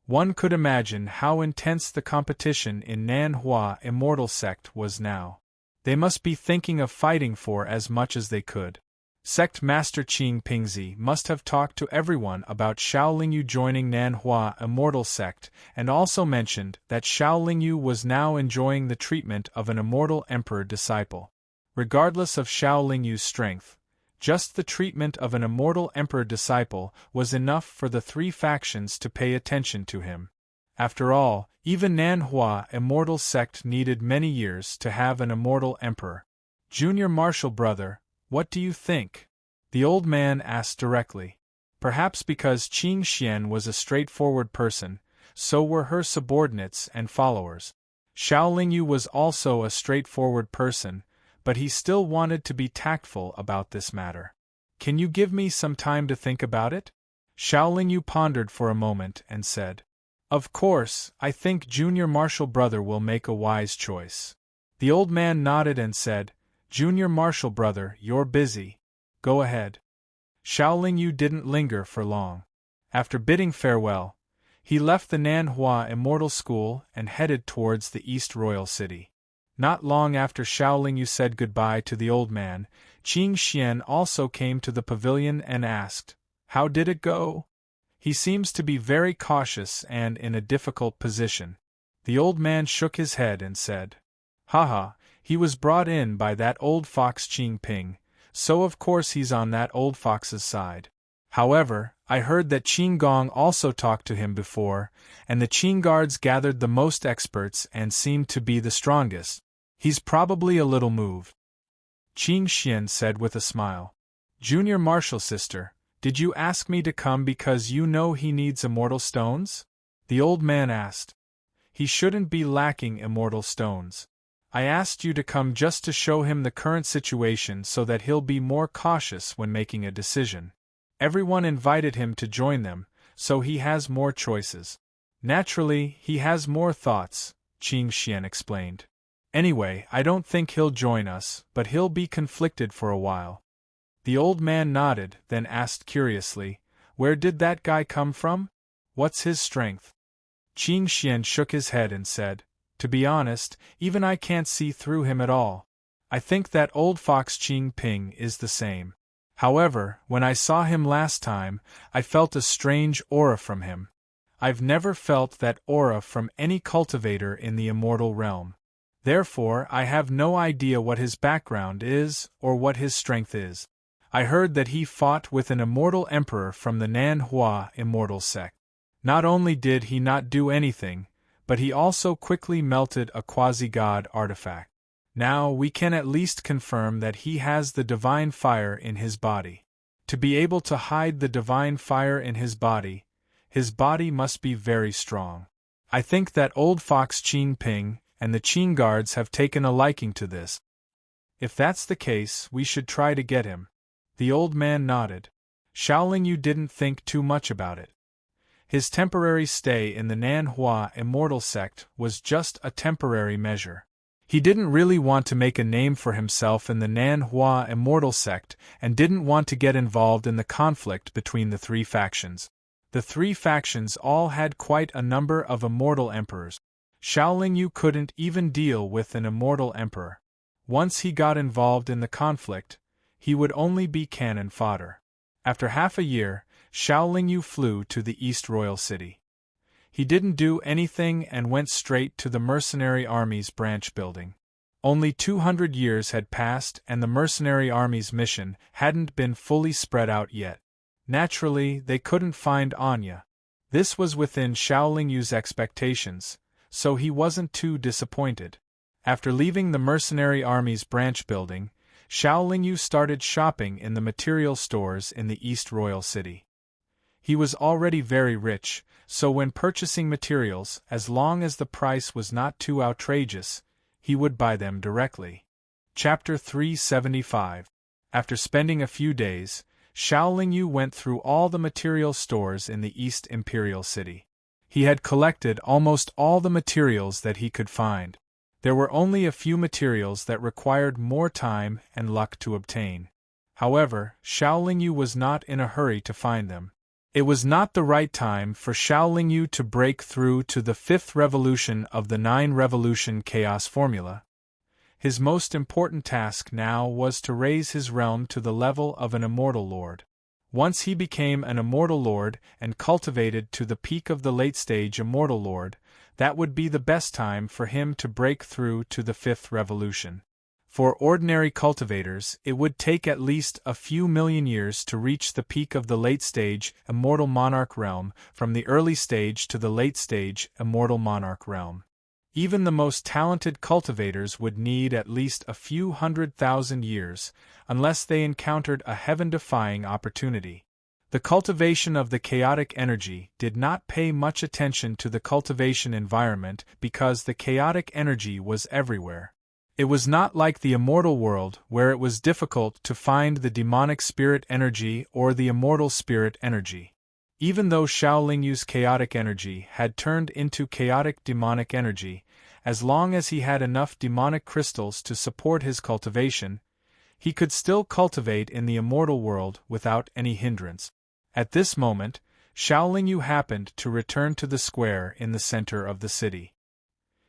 [SPEAKER 1] One could imagine how intense the competition in Nanhua Immortal Sect was now. They must be thinking of fighting for as much as they could. Sect Master Qing Pingzi must have talked to everyone about Xiaolingyu joining Nanhua Immortal Sect and also mentioned that Xiaolingyu was now enjoying the treatment of an immortal emperor disciple. Regardless of Xiaolingyu's strength, just the treatment of an immortal emperor disciple was enough for the three factions to pay attention to him. After all, even Nanhua Immortal Sect needed many years to have an immortal emperor. Junior martial brother, what do you think? The old man asked directly. Perhaps because Qing Xian was a straightforward person, so were her subordinates and followers. Xiaolingyu was also a straightforward person, but he still wanted to be tactful about this matter. Can you give me some time to think about it? Xiaolingyu pondered for a moment and said, Of course, I think junior martial brother will make a wise choice. The old man nodded and said, Junior martial brother, you're busy. Go ahead. Xiaolingyu didn't linger for long. After bidding farewell, he left the Nanhua Immortal School and headed towards the East Royal City. Not long after Xiaolingyu said goodbye to the old man, Qing Xian also came to the pavilion and asked, How did it go? He seems to be very cautious and in a difficult position. The old man shook his head and said, Haha, he was brought in by that old fox Qing Ping, so of course he's on that old fox's side. However, I heard that Qing Gong also talked to him before, and the Qing guards gathered the most experts and seemed to be the strongest. He's probably a little moved. Qing Xian said with a smile. Junior martial sister, did you ask me to come because you know he needs immortal stones? The old man asked. He shouldn't be lacking immortal stones. I asked you to come just to show him the current situation so that he'll be more cautious when making a decision. Everyone invited him to join them, so he has more choices. Naturally, he has more thoughts, Qing Xian explained. Anyway, I don't think he'll join us, but he'll be conflicted for a while. The old man nodded, then asked curiously, Where did that guy come from? What's his strength? Qing Xian shook his head and said, To be honest, even I can't see through him at all. I think that old fox Qing Ping is the same. However, when I saw him last time, I felt a strange aura from him. I've never felt that aura from any cultivator in the immortal realm. Therefore, I have no idea what his background is or what his strength is. I heard that he fought with an immortal emperor from the Nanhua Immortal Sect. Not only did he not do anything, but he also quickly melted a quasi-god artifact. Now we can at least confirm that he has the divine fire in his body. To be able to hide the divine fire in his body must be very strong. I think that old fox Qing Ping and the Qing guards have taken a liking to this. If that's the case, we should try to get him. The old man nodded. Xiaolingyu didn't think too much about it. His temporary stay in the Nanhua Immortal Sect was just a temporary measure. He didn't really want to make a name for himself in the Nanhua Immortal Sect and didn't want to get involved in the conflict between the three factions. The three factions all had quite a number of immortal emperors. Xiaolingyu couldn't even deal with an immortal emperor. Once he got involved in the conflict, he would only be cannon fodder. After half a year, Xiaolingyu flew to the East Royal City. He didn't do anything and went straight to the mercenary army's branch building. Only 200 years had passed and the mercenary army's mission hadn't been fully spread out yet. Naturally, they couldn't find Anya. This was within Xiaolingyu's expectations, so he wasn't too disappointed. After leaving the mercenary army's branch building, Xiaolingyu started shopping in the material stores in the East Royal City. He was already very rich, so when purchasing materials, as long as the price was not too outrageous, he would buy them directly. Chapter 375. After spending a few days, Xiaolingyu went through all the material stores in the East Imperial City. He had collected almost all the materials that he could find. There were only a few materials that required more time and luck to obtain. However, Xiaolingyu was not in a hurry to find them. It was not the right time for Xiaolingyu to break through to the fifth revolution of the 9-revolution chaos formula. His most important task now was to raise his realm to the level of an immortal lord. Once he became an immortal lord and cultivated to the peak of the late-stage immortal lord, that would be the best time for him to break through to the fifth revolution. For ordinary cultivators, it would take at least a few million years to reach the peak of the late-stage immortal monarch realm from the early stage to the late-stage immortal monarch realm. Even the most talented cultivators would need at least a few 100,000 years, unless they encountered a heaven-defying opportunity. The cultivation of the chaotic energy did not pay much attention to the cultivation environment because the chaotic energy was everywhere. It was not like the immortal world where it was difficult to find the demonic spirit energy or the immortal spirit energy. Even though Xiaolingyu's chaotic energy had turned into chaotic demonic energy, as long as he had enough demonic crystals to support his cultivation, he could still cultivate in the immortal world without any hindrance. At this moment, Xiaolingyu happened to return to the square in the center of the city.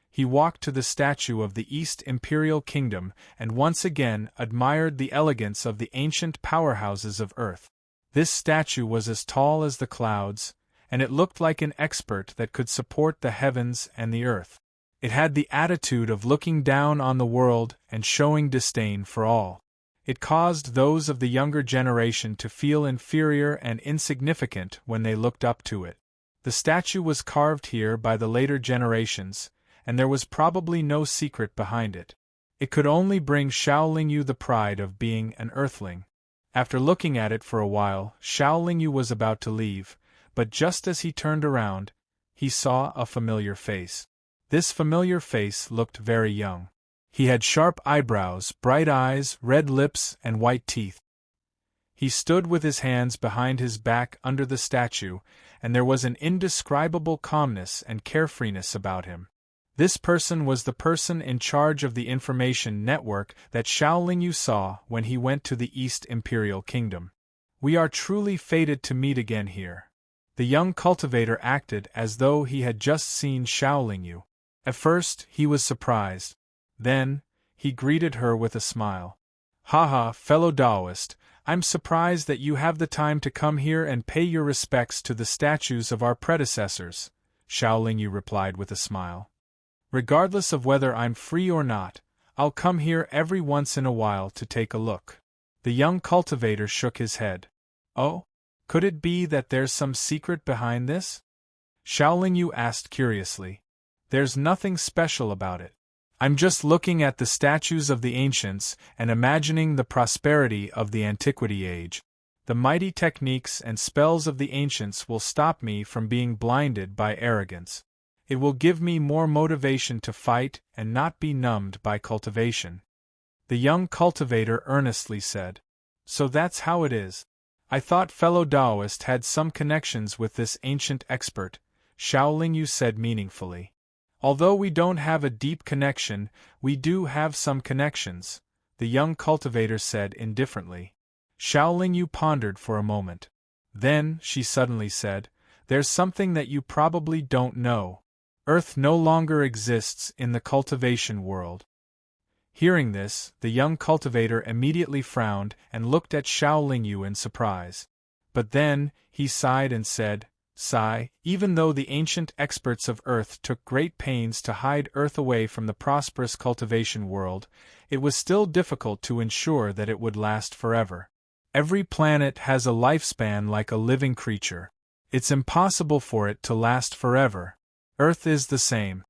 [SPEAKER 1] He walked to the statue of the East Imperial Kingdom and once again admired the elegance of the ancient powerhouses of Earth. This statue was as tall as the clouds, and it looked like an expert that could support the heavens and the earth. It had the attitude of looking down on the world and showing disdain for all. It caused those of the younger generation to feel inferior and insignificant when they looked up to it. The statue was carved here by the later generations, and there was probably no secret behind it. It could only bring Xiaolingyu the pride of being an earthling. After looking at it for a while, Xiaolingyu was about to leave, but just as he turned around, he saw a familiar face. This familiar face looked very young. He had sharp eyebrows, bright eyes, red lips, and white teeth. He stood with his hands behind his back under the statue, and there was an indescribable calmness and carefreeness about him. This person was the person in charge of the information network that Xiaolingyu saw when he went to the East Imperial Kingdom. We are truly fated to meet again here. The young cultivator acted as though he had just seen Xiaolingyu. At first, he was surprised. Then, he greeted her with a smile. Haha, fellow Taoist, I'm surprised that you have the time to come here and pay your respects to the statues of our predecessors, Xiaolingyu replied with a smile. Regardless of whether I'm free or not, I'll come here every once in a while to take a look. The young cultivator shook his head. Oh? Could it be that there's some secret behind this? Xiaolingyu asked curiously. There's nothing special about it. I'm just looking at the statues of the ancients and imagining the prosperity of the antiquity age. The mighty techniques and spells of the ancients will stop me from being blinded by arrogance. It will give me more motivation to fight and not be numbed by cultivation. The young cultivator earnestly said. So that's how it is. I thought fellow Taoist had some connections with this ancient expert, Xiaolingyu said meaningfully. Although we don't have a deep connection, we do have some connections, the young cultivator said indifferently. Xiaolingyu pondered for a moment. Then, she suddenly said, there's something that you probably don't know. Earth no longer exists in the cultivation world. Hearing this, the young cultivator immediately frowned and looked at Xiaolingyu in surprise. But then, he sighed and said, sigh, even though the ancient experts of Earth took great pains to hide Earth away from the prosperous cultivation world, it was still difficult to ensure that it would last forever. Every planet has a lifespan like a living creature. It's impossible for it to last forever. Earth is the same.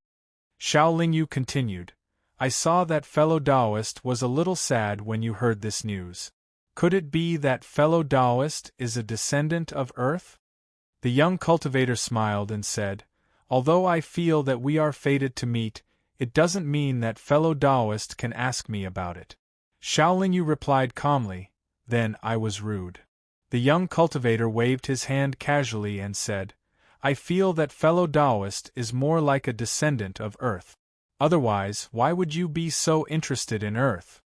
[SPEAKER 1] Xiao Lingyu continued. I saw that fellow Taoist was a little sad when you heard this news. Could it be that fellow Taoist is a descendant of Earth? The young cultivator smiled and said, although I feel that we are fated to meet, it doesn't mean that fellow Taoist can ask me about it. Xiao Lingyu replied calmly, then I was rude. The young cultivator waved his hand casually and said, I feel that fellow Taoist is more like a descendant of Earth. Otherwise, why would you be so interested in Earth?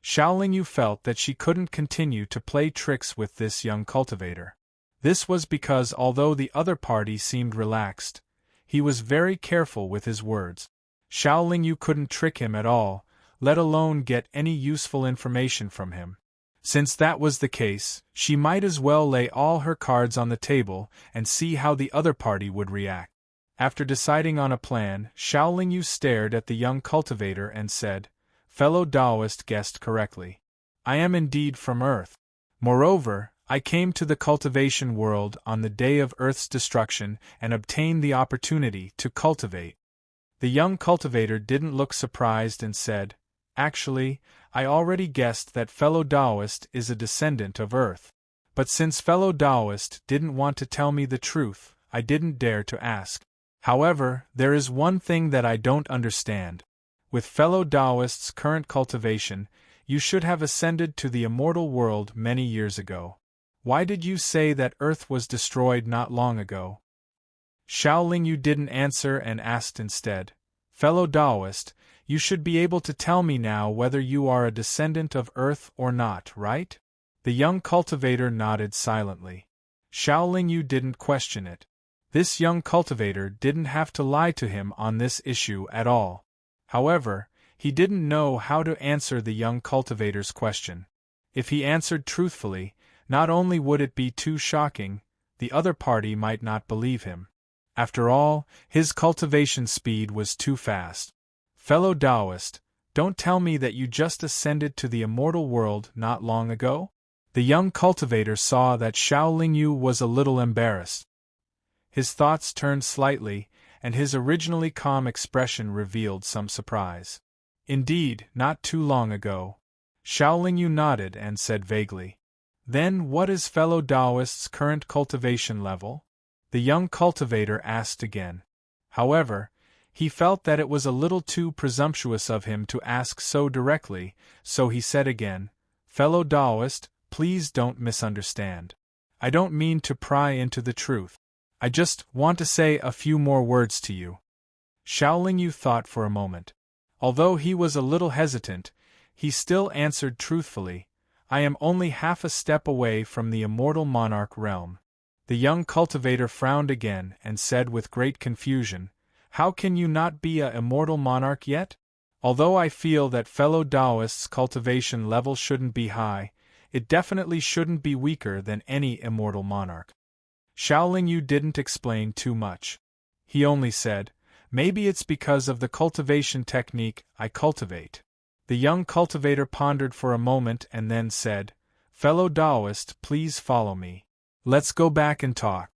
[SPEAKER 1] Xiao Lingyu felt that she couldn't continue to play tricks with this young cultivator. This was because although the other party seemed relaxed, he was very careful with his words. Xiao Lingyu couldn't trick him at all, let alone get any useful information from him. Since that was the case, she might as well lay all her cards on the table and see how the other party would react. After deciding on a plan, Xiao Lingyu stared at the young cultivator and said, fellow Taoist guessed correctly. I am indeed from Earth. Moreover, I came to the cultivation world on the day of Earth's destruction and obtained the opportunity to cultivate. The young cultivator didn't look surprised and said, actually, I already guessed that fellow Taoist is a descendant of Earth. But since fellow Taoist didn't want to tell me the truth, I didn't dare to ask. However, there is one thing that I don't understand. With fellow Taoist's current cultivation, you should have ascended to the immortal world many years ago. Why did you say that Earth was destroyed not long ago? Xiao Lingyu didn't answer and asked instead, fellow Taoist, you should be able to tell me now whether you are a descendant of Earth or not, right? The young cultivator nodded silently. Xiao Lingyu didn't question it. This young cultivator didn't have to lie to him on this issue at all. However, he didn't know how to answer the young cultivator's question. If he answered truthfully, not only would it be too shocking, the other party might not believe him. After all, his cultivation speed was too fast. Fellow Taoist, don't tell me that you just ascended to the immortal world not long ago? The young cultivator saw that Xiao Lingyu was a little embarrassed. His thoughts turned slightly, and his originally calm expression revealed some surprise. Indeed, not too long ago. Xiao Lingyu nodded and said vaguely, then what is fellow Taoist's current cultivation level? The young cultivator asked again. However, he felt that it was a little too presumptuous of him to ask so directly, so he said again, fellow Taoist, please don't misunderstand. I don't mean to pry into the truth. I just want to say a few more words to you. Xiao Lingyu thought for a moment. Although he was a little hesitant, he still answered truthfully, I am only half a step away from the immortal monarch realm. The young cultivator frowned again and said with great confusion, how can you not be a immortal monarch yet? Although I feel that fellow Taoist's cultivation level shouldn't be high, it definitely shouldn't be weaker than any immortal monarch. Xiao Lingyu didn't explain too much. He only said, maybe it's because of the cultivation technique I cultivate. The young cultivator pondered for a moment and then said, fellow Taoist, please follow me. Let's go back and talk.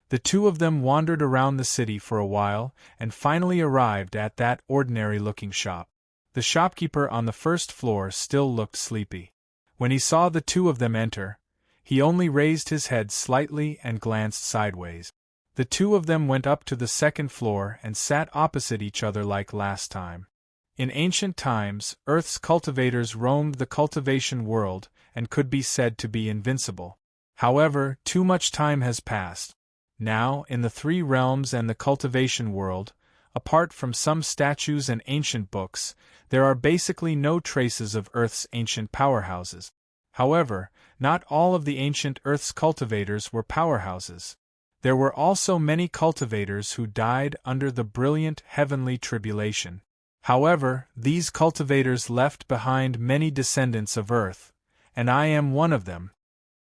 [SPEAKER 1] The two of them wandered around the city for a while and finally arrived at that ordinary-looking shop. The shopkeeper on the first floor still looked sleepy. When he saw the two of them enter, he only raised his head slightly and glanced sideways. The two of them went up to the second floor and sat opposite each other like last time. In ancient times, Earth's cultivators roamed the cultivation world and could be said to be invincible. However, too much time has passed. Now, in the three realms and the cultivation world, apart from some statues and ancient books, there are basically no traces of Earth's ancient powerhouses. However, not all of the ancient Earth's cultivators were powerhouses. There were also many cultivators who died under the brilliant heavenly tribulation. However, these cultivators left behind many descendants of Earth, and I am one of them.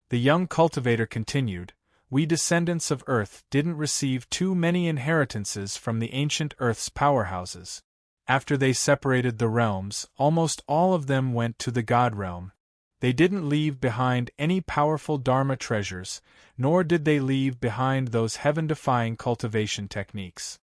[SPEAKER 1] The young cultivator continued, We descendants of Earth didn't receive too many inheritances from the ancient Earth's powerhouses. After they separated the realms, almost all of them went to the God realm. They didn't leave behind any powerful Dharma treasures, nor did they leave behind those heaven-defying cultivation techniques.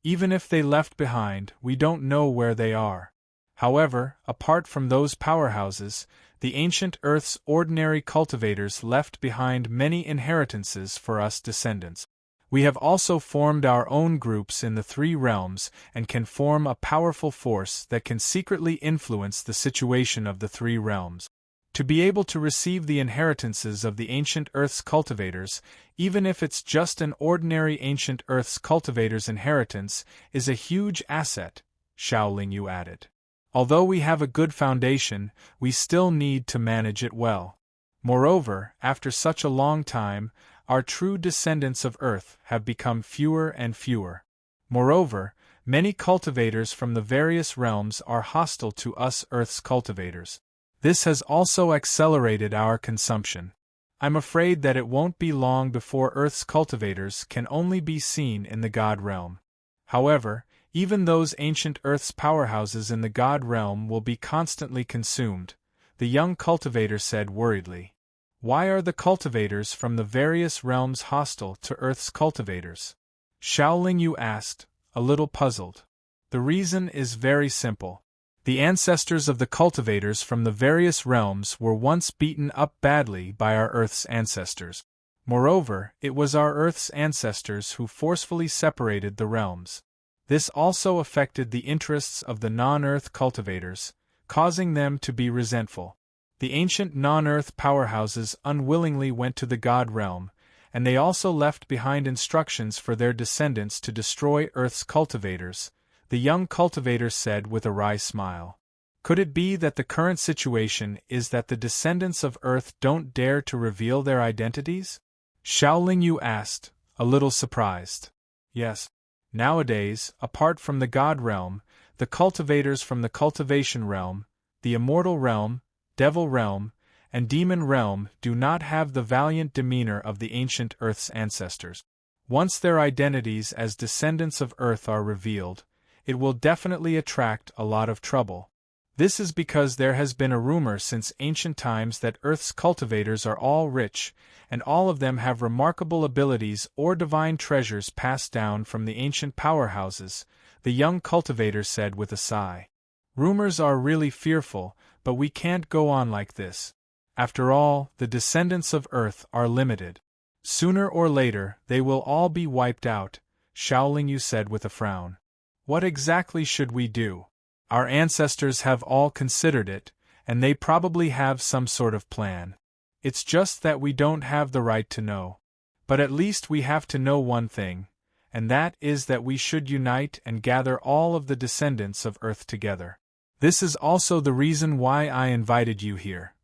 [SPEAKER 1] Even if they left behind, we don't know where they are. However, apart from those powerhouses, the ancient Earth's ordinary cultivators left behind many inheritances for us descendants. We have also formed our own groups in the three realms and can form a powerful force that can secretly influence the situation of the three realms. To be able to receive the inheritances of the ancient Earth's cultivators, even if it's just an ordinary ancient Earth's cultivator's inheritance, is a huge asset, Xiaolingyu added. Although we have a good foundation, we still need to manage it well. Moreover, after such a long time, our true descendants of Earth have become fewer and fewer. Moreover, many cultivators from the various realms are hostile to us Earth's cultivators. This has also accelerated our consumption. I'm afraid that it won't be long before Earth's cultivators can only be seen in the God realm. However, even those ancient Earth's powerhouses in the God realm will be constantly consumed, the young cultivator said worriedly. Why are the cultivators from the various realms hostile to Earth's cultivators? Xiaolingyu asked, a little puzzled. The reason is very simple. The ancestors of the cultivators from the various realms were once beaten up badly by our Earth's ancestors. Moreover, it was our Earth's ancestors who forcefully separated the realms. This also affected the interests of the non-Earth cultivators, causing them to be resentful. The ancient non-Earth powerhouses unwillingly went to the God realm, and they also left behind instructions for their descendants to destroy Earth's cultivators, the young cultivator said with a wry smile. Could it be that the current situation is that the descendants of Earth don't dare to reveal their identities? Xiaolingyu asked, a little surprised. Yes. Nowadays, apart from the God realm, the cultivators from the cultivation realm, the immortal realm, devil realm, and demon realm do not have the valiant demeanor of the ancient Earth's ancestors. Once their identities as descendants of Earth are revealed, it will definitely attract a lot of trouble. This is because there has been a rumor since ancient times that Earth's cultivators are all rich, and all of them have remarkable abilities or divine treasures passed down from the ancient powerhouses, the young cultivator said with a sigh. Rumors are really fearful, but we can't go on like this. After all, the descendants of Earth are limited. Sooner or later, they will all be wiped out, Xiaolingyu said with a frown. What exactly should we do? Our ancestors have all considered it, and they probably have some sort of plan. It's just that we don't have the right to know. But at least we have to know one thing, and that is that we should unite and gather all of the descendants of Earth together. This is also the reason why I invited you here.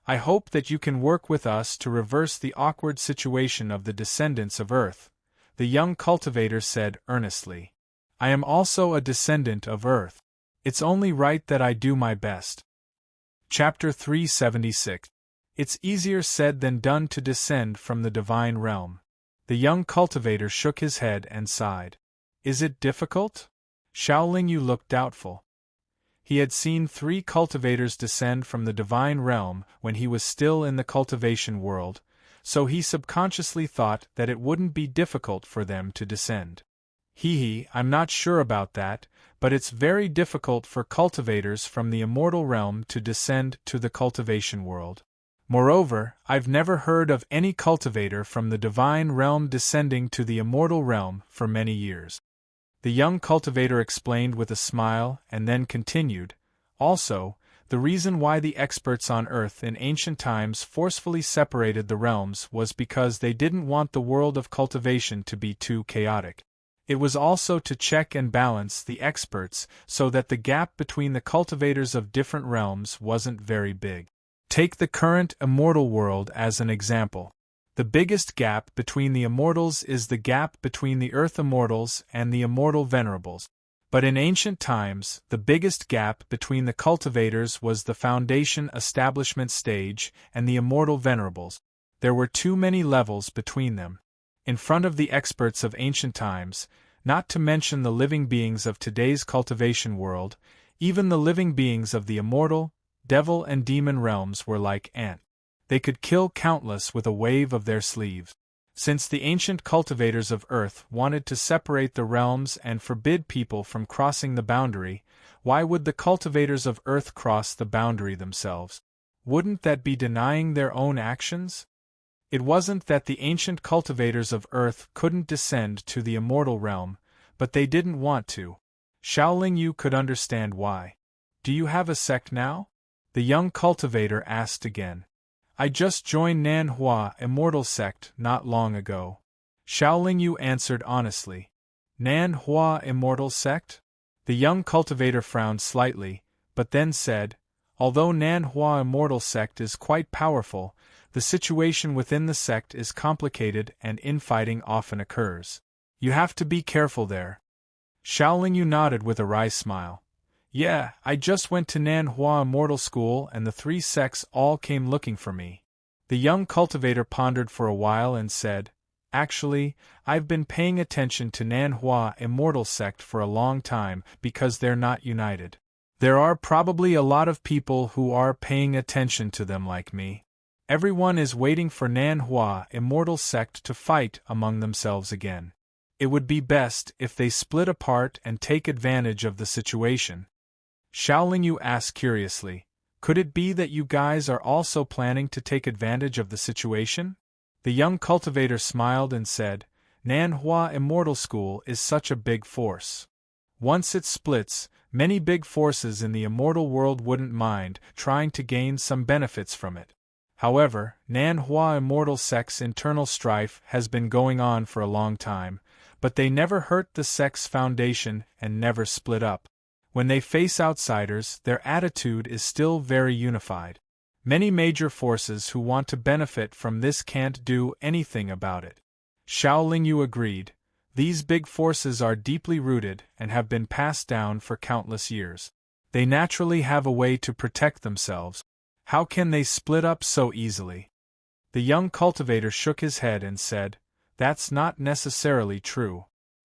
[SPEAKER 1] I hope that you can work with us to reverse the awkward situation of the descendants of Earth, the young cultivator said earnestly. I am also a descendant of Earth. It's only right that I do my best. Chapter 376. It's easier said than done to descend from the divine realm. The young cultivator shook his head and sighed. Is it difficult? Xiaolingyu looked doubtful. He had seen 3 cultivators descend from the divine realm when he was still in the cultivation world, so he subconsciously thought that it wouldn't be difficult for them to descend. I'm not sure about that, but it's very difficult for cultivators from the immortal realm to descend to the cultivation world. Moreover, I've never heard of any cultivator from the divine realm descending to the immortal realm for many years. The young cultivator explained with a smile and then continued, also, the reason why the experts on Earth in ancient times forcefully separated the realms was because they didn't want the world of cultivation to be too chaotic. It was also to check and balance the experts so that the gap between the cultivators of different realms wasn't very big. Take the current immortal world as an example. The biggest gap between the immortals is the gap between the Earth immortals and the immortal venerables. But in ancient times, the biggest gap between the cultivators was the foundation establishment stage and the immortal venerables. There were too many levels between them. In front of the experts of ancient times, not to mention the living beings of today's cultivation world, even the living beings of the immortal, devil and demon realms were like ants. They could kill countless with a wave of their sleeves. Since the ancient cultivators of Earth wanted to separate the realms and forbid people from crossing the boundary, why would the cultivators of Earth cross the boundary themselves? Wouldn't that be denying their own actions? It wasn't that the ancient cultivators of Earth couldn't descend to the immortal realm, but they didn't want to. Xiaoling Yu could understand why. Do you have a sect now? The young cultivator asked again. I just joined Nanhua Immortal Sect not long ago. Xiaoling Yu answered honestly. Nanhua Immortal Sect? The young cultivator frowned slightly, but then said, although Nanhua Immortal Sect is quite powerful, the situation within the sect is complicated and infighting often occurs. You have to be careful there. Xiaoling Yu nodded with a wry smile. Yeah, I just went to Nanhua Immortal School and the 3 sects all came looking for me. The young cultivator pondered for a while and said, actually, I've been paying attention to Nanhua Immortal Sect for a long time because they're not united. There are probably a lot of people who are paying attention to them like me. Everyone is waiting for Nanhua Immortal Sect to fight among themselves again. It would be best if they split apart and take advantage of the situation. Xiaoling Yu asked curiously, could it be that you guys are also planning to take advantage of the situation? The young cultivator smiled and said, Nanhua Immortal School is such a big force. Once it splits, many big forces in the immortal world wouldn't mind trying to gain some benefits from it. However, Nanhua Immortal Sect's internal strife has been going on for a long time, but they never hurt the sect's foundation and never split up. When they face outsiders, their attitude is still very unified. Many major forces who want to benefit from this can't do anything about it. Xiaoling Yu agreed. These big forces are deeply rooted and have been passed down for countless years. They naturally have a way to protect themselves. How can they split up so easily? The young cultivator shook his head and said, that's not necessarily true.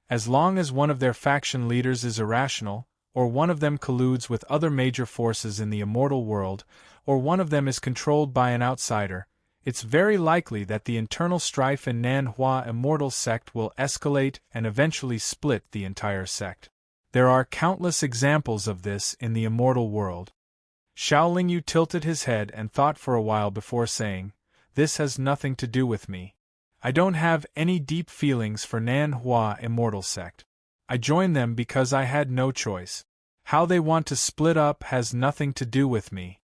[SPEAKER 1] As long as one of their faction leaders is irrational, or one of them colludes with other major forces in the immortal world, or one of them is controlled by an outsider, it's very likely that the internal strife in Nanhua Immortal Sect will escalate and eventually split the entire sect. There are countless examples of this in the immortal world. Xiaoling Yu tilted his head and thought for a while before saying, this has nothing to do with me. I don't have any deep feelings for Nanhua Immortal Sect. I joined them because I had no choice. How they want to split up has nothing to do with me.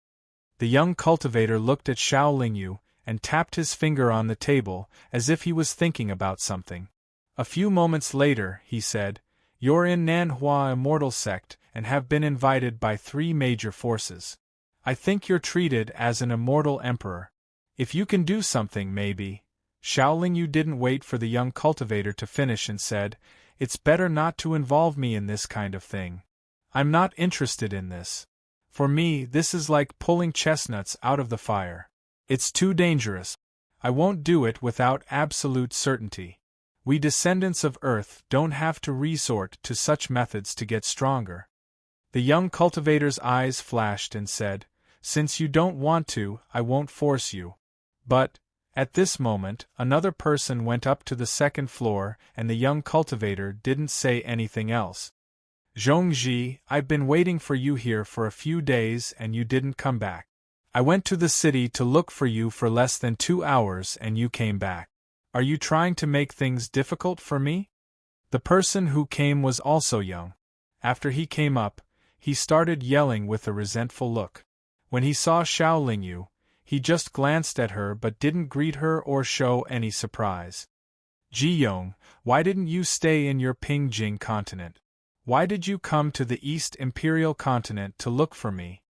[SPEAKER 1] The young cultivator looked at Xiaoling Yu and tapped his finger on the table as if he was thinking about something. A few moments later, he said, you're in Nanhua Immortal Sect and have been invited by 3 major forces. I think you're treated as an immortal emperor. If you can do something, maybe. Xiaoling Yu didn't wait for the young cultivator to finish and said, it's better not to involve me in this kind of thing. I'm not interested in this. For me, this is like pulling chestnuts out of the fire. It's too dangerous. I won't do it without absolute certainty. We descendants of Earth don't have to resort to such methods to get stronger. The young cultivator's eyes flashed and said, since you don't want to, I won't force you. But, at this moment, another person went up to the 2nd floor and the young cultivator didn't say anything else. Zhongji, I've been waiting for you here for a few days and you didn't come back. I went to the city to look for you for less than 2 hours and you came back. Are you trying to make things difficult for me? The person who came was also young. After he came up, he started yelling with a resentful look. When he saw Xiaoling Yu, he just glanced at her but didn't greet her or show any surprise. Ji-Yong, why didn't you stay in your Pingjing continent? Why did you come to the East Imperial continent to look for me?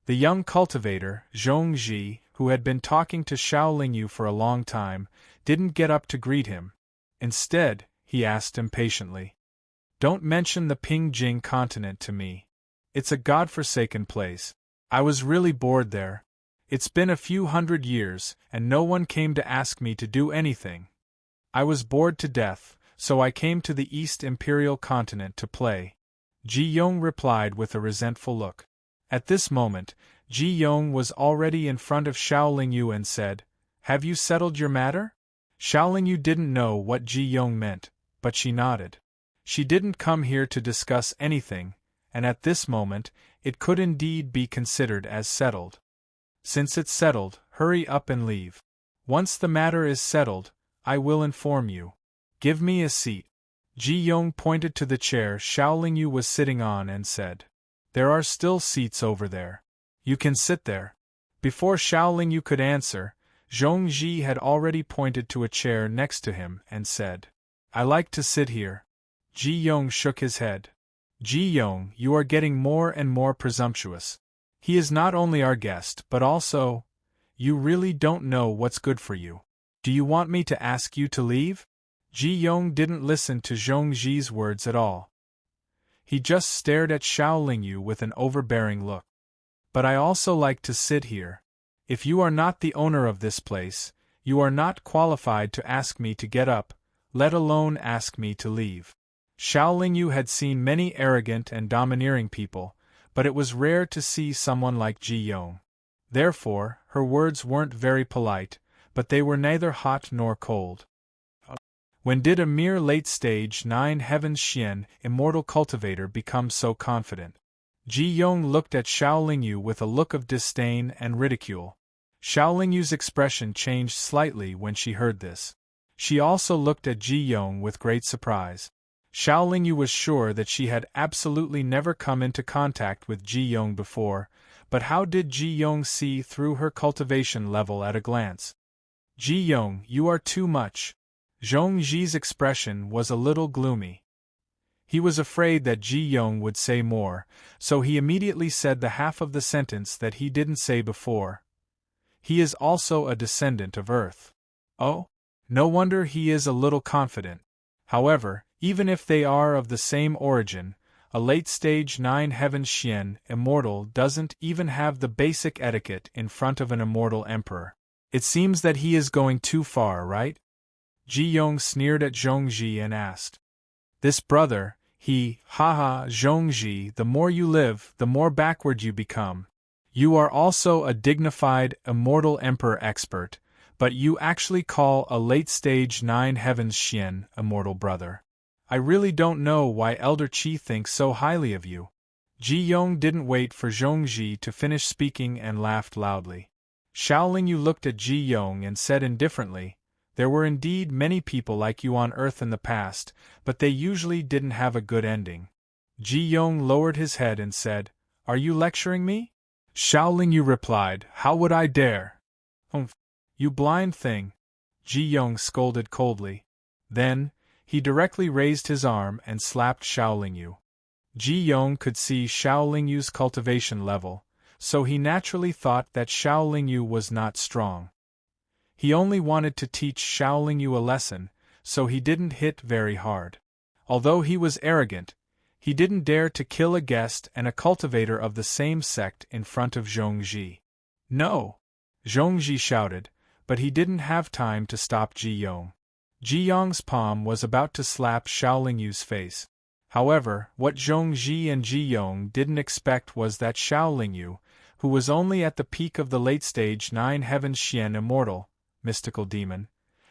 [SPEAKER 1] The young cultivator, Zhongji, who had been talking to Xiaoling Yu for a long time, didn't get up to greet him. Instead, he asked impatiently, don't mention the Pingjing continent to me. It's a godforsaken place. I was really bored there. It's been a few hundred years, and no one came to ask me to do anything. I was bored to death, so I came to the East Imperial Continent to play. Ji Yong replied with a resentful look. At this moment, Ji Yong was already in front of Xiao Yu and said, "Have you settled your matter?" Xiao Yu didn't know what Ji Yong meant, but she nodded. She didn't come here to discuss anything, and at this moment, it could indeed be considered as settled. Since it's settled, hurry up and leave. Once the matter is settled, I will inform you. Give me a seat. Ji Yong pointed to the chair Xiao Yu was sitting on and said, "There are still seats over there. You can sit there." Before Xiao Yu could answer, Zhongzhi had already pointed to a chair next to him and said, "I like to sit here." Ji Yong shook his head. "Ji Yong, you are getting more and more presumptuous. He is not only our guest but also, you really don't know what's good for you. Do you want me to ask you to leave?" Ji Yong didn't listen to Zhongzhi's words at all. He just stared at Xiao Yu with an overbearing look. "But I also like to sit here. If you are not the owner of this place, you are not qualified to ask me to get up, let alone ask me to leave." Xiao Yu had seen many arrogant and domineering people, but it was rare to see someone like Ji Yong. Therefore, her words weren't very polite, but they were neither hot nor cold. When did a mere late-stage 9 Heavens Xian immortal cultivator become so confident? Ji Yong looked at Xiao Yu with a look of disdain and ridicule. Xiao Yu's expression changed slightly when she heard this. She also looked at Ji Yong with great surprise. Xiao Yu was sure that she had absolutely never come into contact with Ji Yong before, but how did Ji Yong see through her cultivation level at a glance? "Ji Yong, you are too much." Zhongzhi's expression was a little gloomy. He was afraid that Ji Yong would say more, so he immediately said the half of the sentence that he didn't say before. "He is also a descendant of Earth." "Oh? No wonder he is a little confident. However, even if they are of the same origin, a late-stage 9 Heavens Xian immortal doesn't even have the basic etiquette in front of an immortal emperor. It seems that he is going too far, right?" Ji Yong sneered at Zhongzhi and asked. "This brother, haha, Zhongzhi, the more you live, the more backward you become. You are also a dignified, immortal emperor expert, but you actually call a late-stage 9 Heavens Xian immortal brother. I really don't know why Elder Qi thinks so highly of you." Ji Yong didn't wait for Zhongzhi to finish speaking and laughed loudly. Xiao Yu looked at Ji Yong and said indifferently, "There were indeed many people like you on Earth in the past, but they usually didn't have a good ending." Ji Yong lowered his head and said, "Are you lecturing me?" Xiao Yu replied, "How would I dare?" "Humph! You blind thing!" Ji Yong scolded coldly. Then, he directly raised his arm and slapped Xiao Yu. Ji Yong could see Xiao Yu's cultivation level, so he naturally thought that Xiao Yu was not strong. He only wanted to teach Xiao Yu a lesson, so he didn't hit very hard. Although he was arrogant, he didn't dare to kill a guest and a cultivator of the same sect in front of Zhongzhi. "No!" Zhongzhi shouted, but he didn't have time to stop Ji Yong. Ji Yong's palm was about to slap Xiao Yu's face. However, what Zhongzhi and Ji Yong didn't expect was that Xiao Yu, who was only at the peak of the late-stage 9 Heavens Xian immortal, mystical demon,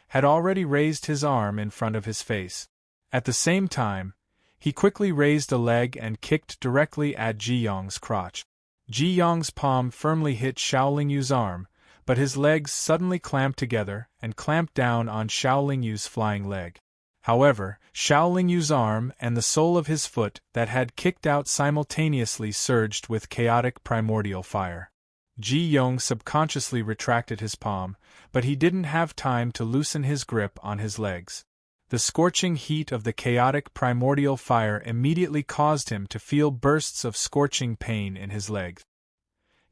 [SPEAKER 1] had already raised his arm in front of his face. At the same time, he quickly raised a leg and kicked directly at Ji Yong's crotch. Ji Yong's palm firmly hit Xiao Yu's arm, but his legs suddenly clamped together and clamped down on Xiao Yu's flying leg. However, Xiao Yu's arm and the sole of his foot that had kicked out simultaneously surged with chaotic primordial fire. Ji Yong subconsciously retracted his palm, but he didn't have time to loosen his grip on his legs. The scorching heat of the chaotic primordial fire immediately caused him to feel bursts of scorching pain in his legs.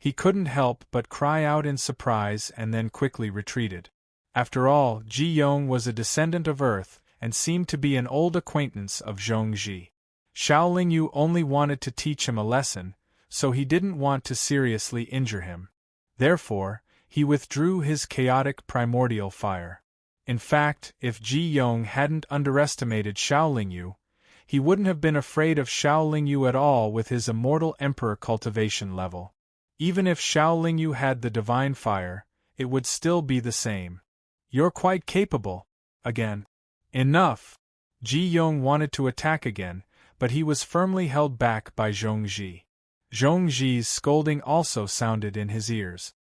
[SPEAKER 1] He couldn't help but cry out in surprise and then quickly retreated. After all, Ji Yong was a descendant of Earth and seemed to be an old acquaintance of Zhongzhi. Xiao Yu only wanted to teach him a lesson, so he didn't want to seriously injure him. Therefore, he withdrew his chaotic primordial fire. In fact, if Ji Yong hadn't underestimated Xiaolingyu, he wouldn't have been afraid of Xiaolingyu at all with his immortal emperor cultivation level. Even if Xiaolingyu had the divine fire, it would still be the same. You're quite capable. Again. Enough! Ji Yong wanted to attack again, but he was firmly held back by Zhongji. Zhongji's scolding also sounded in his ears.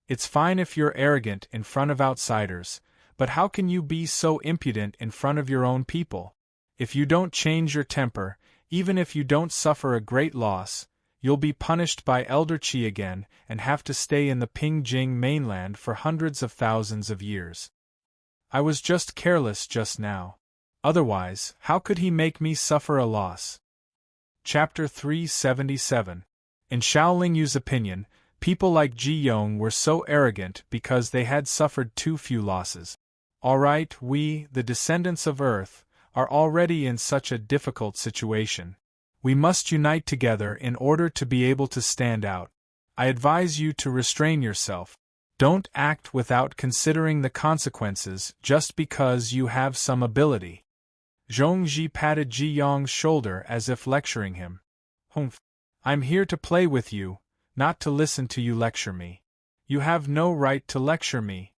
[SPEAKER 1] It's fine if you're arrogant in front of outsiders, but how can you be so impudent in front of your own people? If you don't change your temper, even if you don't suffer a great loss, you'll be punished by Elder Qi again and have to stay in the Pingjing mainland for hundreds of thousands of years. I was just careless just now. Otherwise, how could he make me suffer a loss? Chapter 377. In Xiaolingyu's opinion, people like Ji Yong were so arrogant because they had suffered too few losses. Alright, we, the descendants of Earth, are already in such a difficult situation. We must unite together in order to be able to stand out. I advise you to restrain yourself. Don't act without considering the consequences just because you have some ability. Zhongji patted Ji Yong's shoulder as if lecturing him. Humph. I'm here to play with you, not to listen to you lecture me. You have no right to lecture me.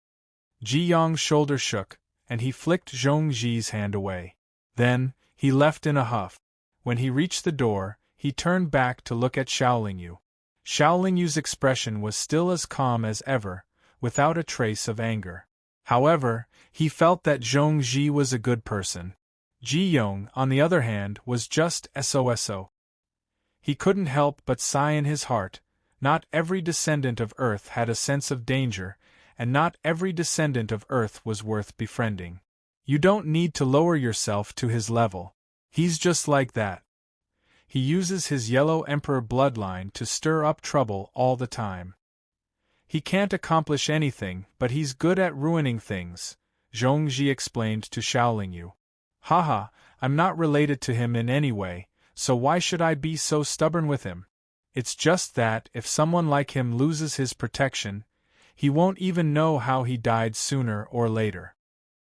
[SPEAKER 1] Ji Yong's shoulder shook, and he flicked Zhongji's hand away. Then, he left in a huff. When he reached the door, he turned back to look at Xiaolingyu. Xiaolingyu's expression was still as calm as ever, without a trace of anger. However, he felt that Zhongji was a good person. Ji Yong, on the other hand, was just so. He couldn't help but sigh in his heart. Not every descendant of Earth had a sense of danger, and not every descendant of Earth was worth befriending. You don't need to lower yourself to his level. He's just like that. He uses his Yellow Emperor bloodline to stir up trouble all the time. He can't accomplish anything, but he's good at ruining things, Zhongji explained to Xiaolingyu. Haha, I'm not related to him in any way, so why should I be so stubborn with him? It's just that if someone like him loses his protection, he won't even know how he died sooner or later.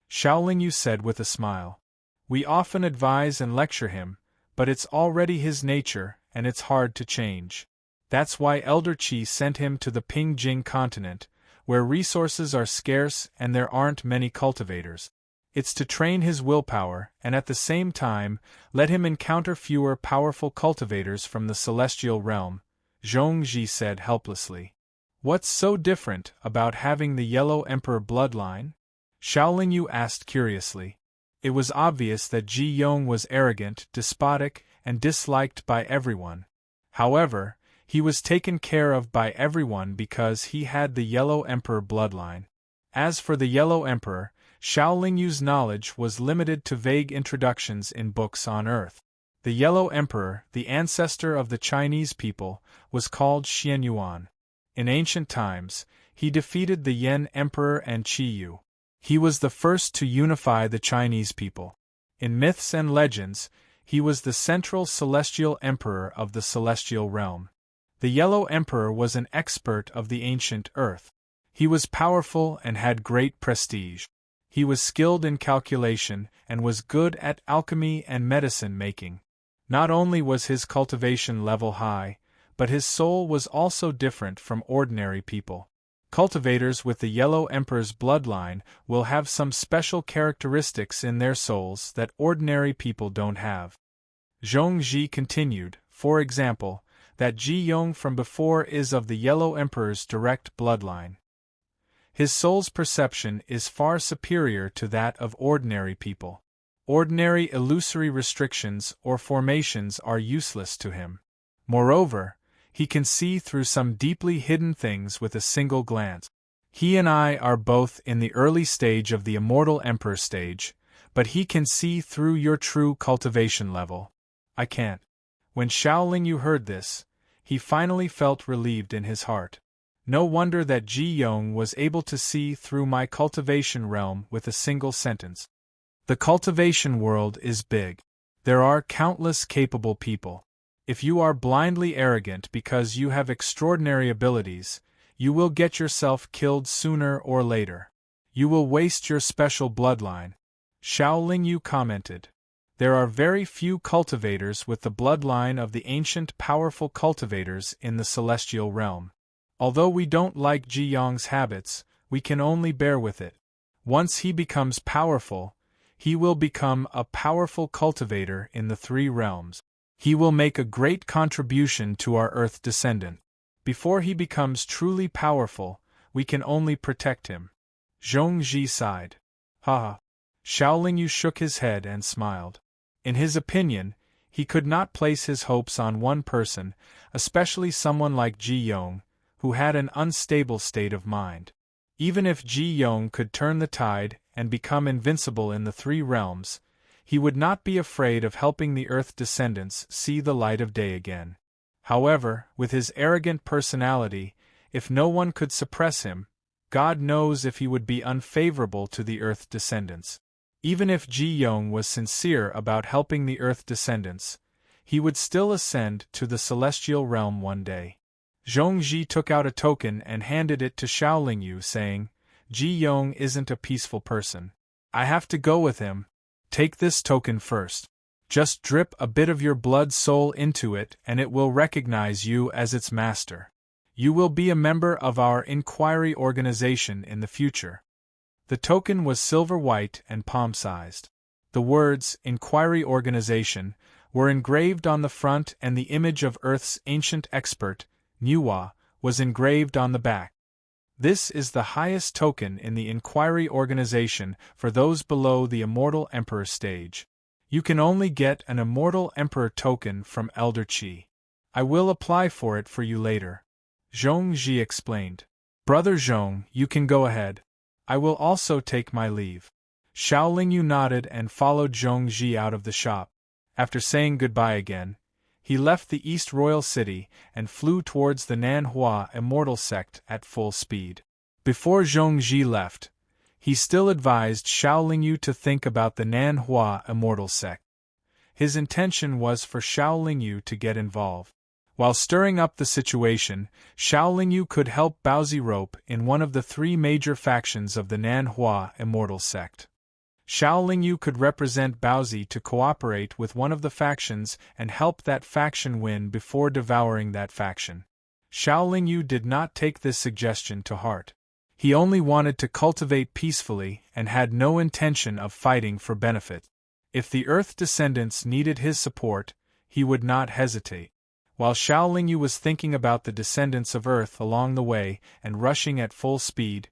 [SPEAKER 1] Xiaolingyu said with a smile. We often advise and lecture him, but it's already his nature, and it's hard to change. That's why Elder Qi sent him to the Pingjing continent, where resources are scarce and there aren't many cultivators. It's to train his willpower, and at the same time, let him encounter fewer powerful cultivators from the celestial realm, Zhongji said helplessly. What's so different about having the Yellow Emperor bloodline? Xiaolingyu asked curiously. It was obvious that Ji Yong was arrogant, despotic, and disliked by everyone. However, he was taken care of by everyone because he had the Yellow Emperor bloodline. As for the Yellow Emperor, Xiaolingyu's knowledge was limited to vague introductions in books on Earth. The Yellow Emperor, the ancestor of the Chinese people, was called Xianyuan. In ancient times, he defeated the Yan Emperor and Qiyu. He was the first to unify the Chinese people. In myths and legends, he was the central celestial emperor of the celestial realm. The Yellow Emperor was an expert of the ancient Earth. He was powerful and had great prestige. He was skilled in calculation and was good at alchemy and medicine making. Not only was his cultivation level high, but his soul was also different from ordinary people. Cultivators with the Yellow Emperor's bloodline will have some special characteristics in their souls that ordinary people don't have. Zhongji continued, for example, that Ji Yong from before is of the Yellow Emperor's direct bloodline. His soul's perception is far superior to that of ordinary people. Ordinary illusory restrictions or formations are useless to him. Moreover, he can see through some deeply hidden things with a single glance. He and I are both in the early stage of the Immortal Emperor stage, but he can see through your true cultivation level. I can't. When Xiaolingyu heard this, he finally felt relieved in his heart. No wonder that Ji Yong was able to see through my cultivation realm with a single sentence. The cultivation world is big. There are countless capable people. If you are blindly arrogant because you have extraordinary abilities, you will get yourself killed sooner or later. You will waste your special bloodline. Xiao Lingyu commented. There are very few cultivators with the bloodline of the ancient powerful cultivators in the celestial realm. Although we don't like Ji Yong's habits, we can only bear with it. Once he becomes powerful, he will become a powerful cultivator in the three realms. He will make a great contribution to our Earth descendant. Before he becomes truly powerful, we can only protect him. Zhong Ji sighed. Ha! Xiao Lingyu shook his head and smiled. In his opinion, he could not place his hopes on one person, especially someone like Ji Yong, who had an unstable state of mind. Even if Ji Yong could turn the tide and become invincible in the three realms, he would not be afraid of helping the Earth descendants see the light of day again. However, with his arrogant personality, if no one could suppress him, God knows if he would be unfavorable to the Earth descendants. Even if Ji Yong was sincere about helping the Earth descendants, he would still ascend to the celestial realm one day. Zhong Ji took out a token and handed it to Xiao Lingyu, saying, Ji Yong isn't a peaceful person. I have to go with him. Take this token first. Just drip a bit of your blood soul into it and it will recognize you as its master. You will be a member of our inquiry organization in the future. The token was silver-white and palm-sized. The words, Inquiry Organization, were engraved on the front and the image of Earth's ancient expert, Nuwa, was engraved on the back. This is the highest token in the Inquiry Organization for those below the Immortal Emperor stage. You can only get an Immortal Emperor token from Elder Qi. I will apply for it for you later. Zhong Ji explained. Brother Zhong, you can go ahead. I will also take my leave. Xiao Lingyu nodded and followed Zhong Ji out of the shop. After saying goodbye again, he left the East Royal City and flew towards the Nanhua Immortal Sect at full speed. Before Zhong Ji left, he still advised Xiao Lingyu to think about the Nanhua Immortal Sect. His intention was for Xiao Lingyu to get involved. While stirring up the situation, Xiao Lingyu could help Baozi Rope in one of the three major factions of the Nanhua Immortal Sect. Xiao Lingyu could represent Baozi to cooperate with one of the factions and help that faction win before devouring that faction. Xiao Lingyu did not take this suggestion to heart. He only wanted to cultivate peacefully and had no intention of fighting for benefit. If the Earth descendants needed his support, he would not hesitate. While Xiao Lingyu was thinking about the descendants of Earth along the way and rushing at full speed,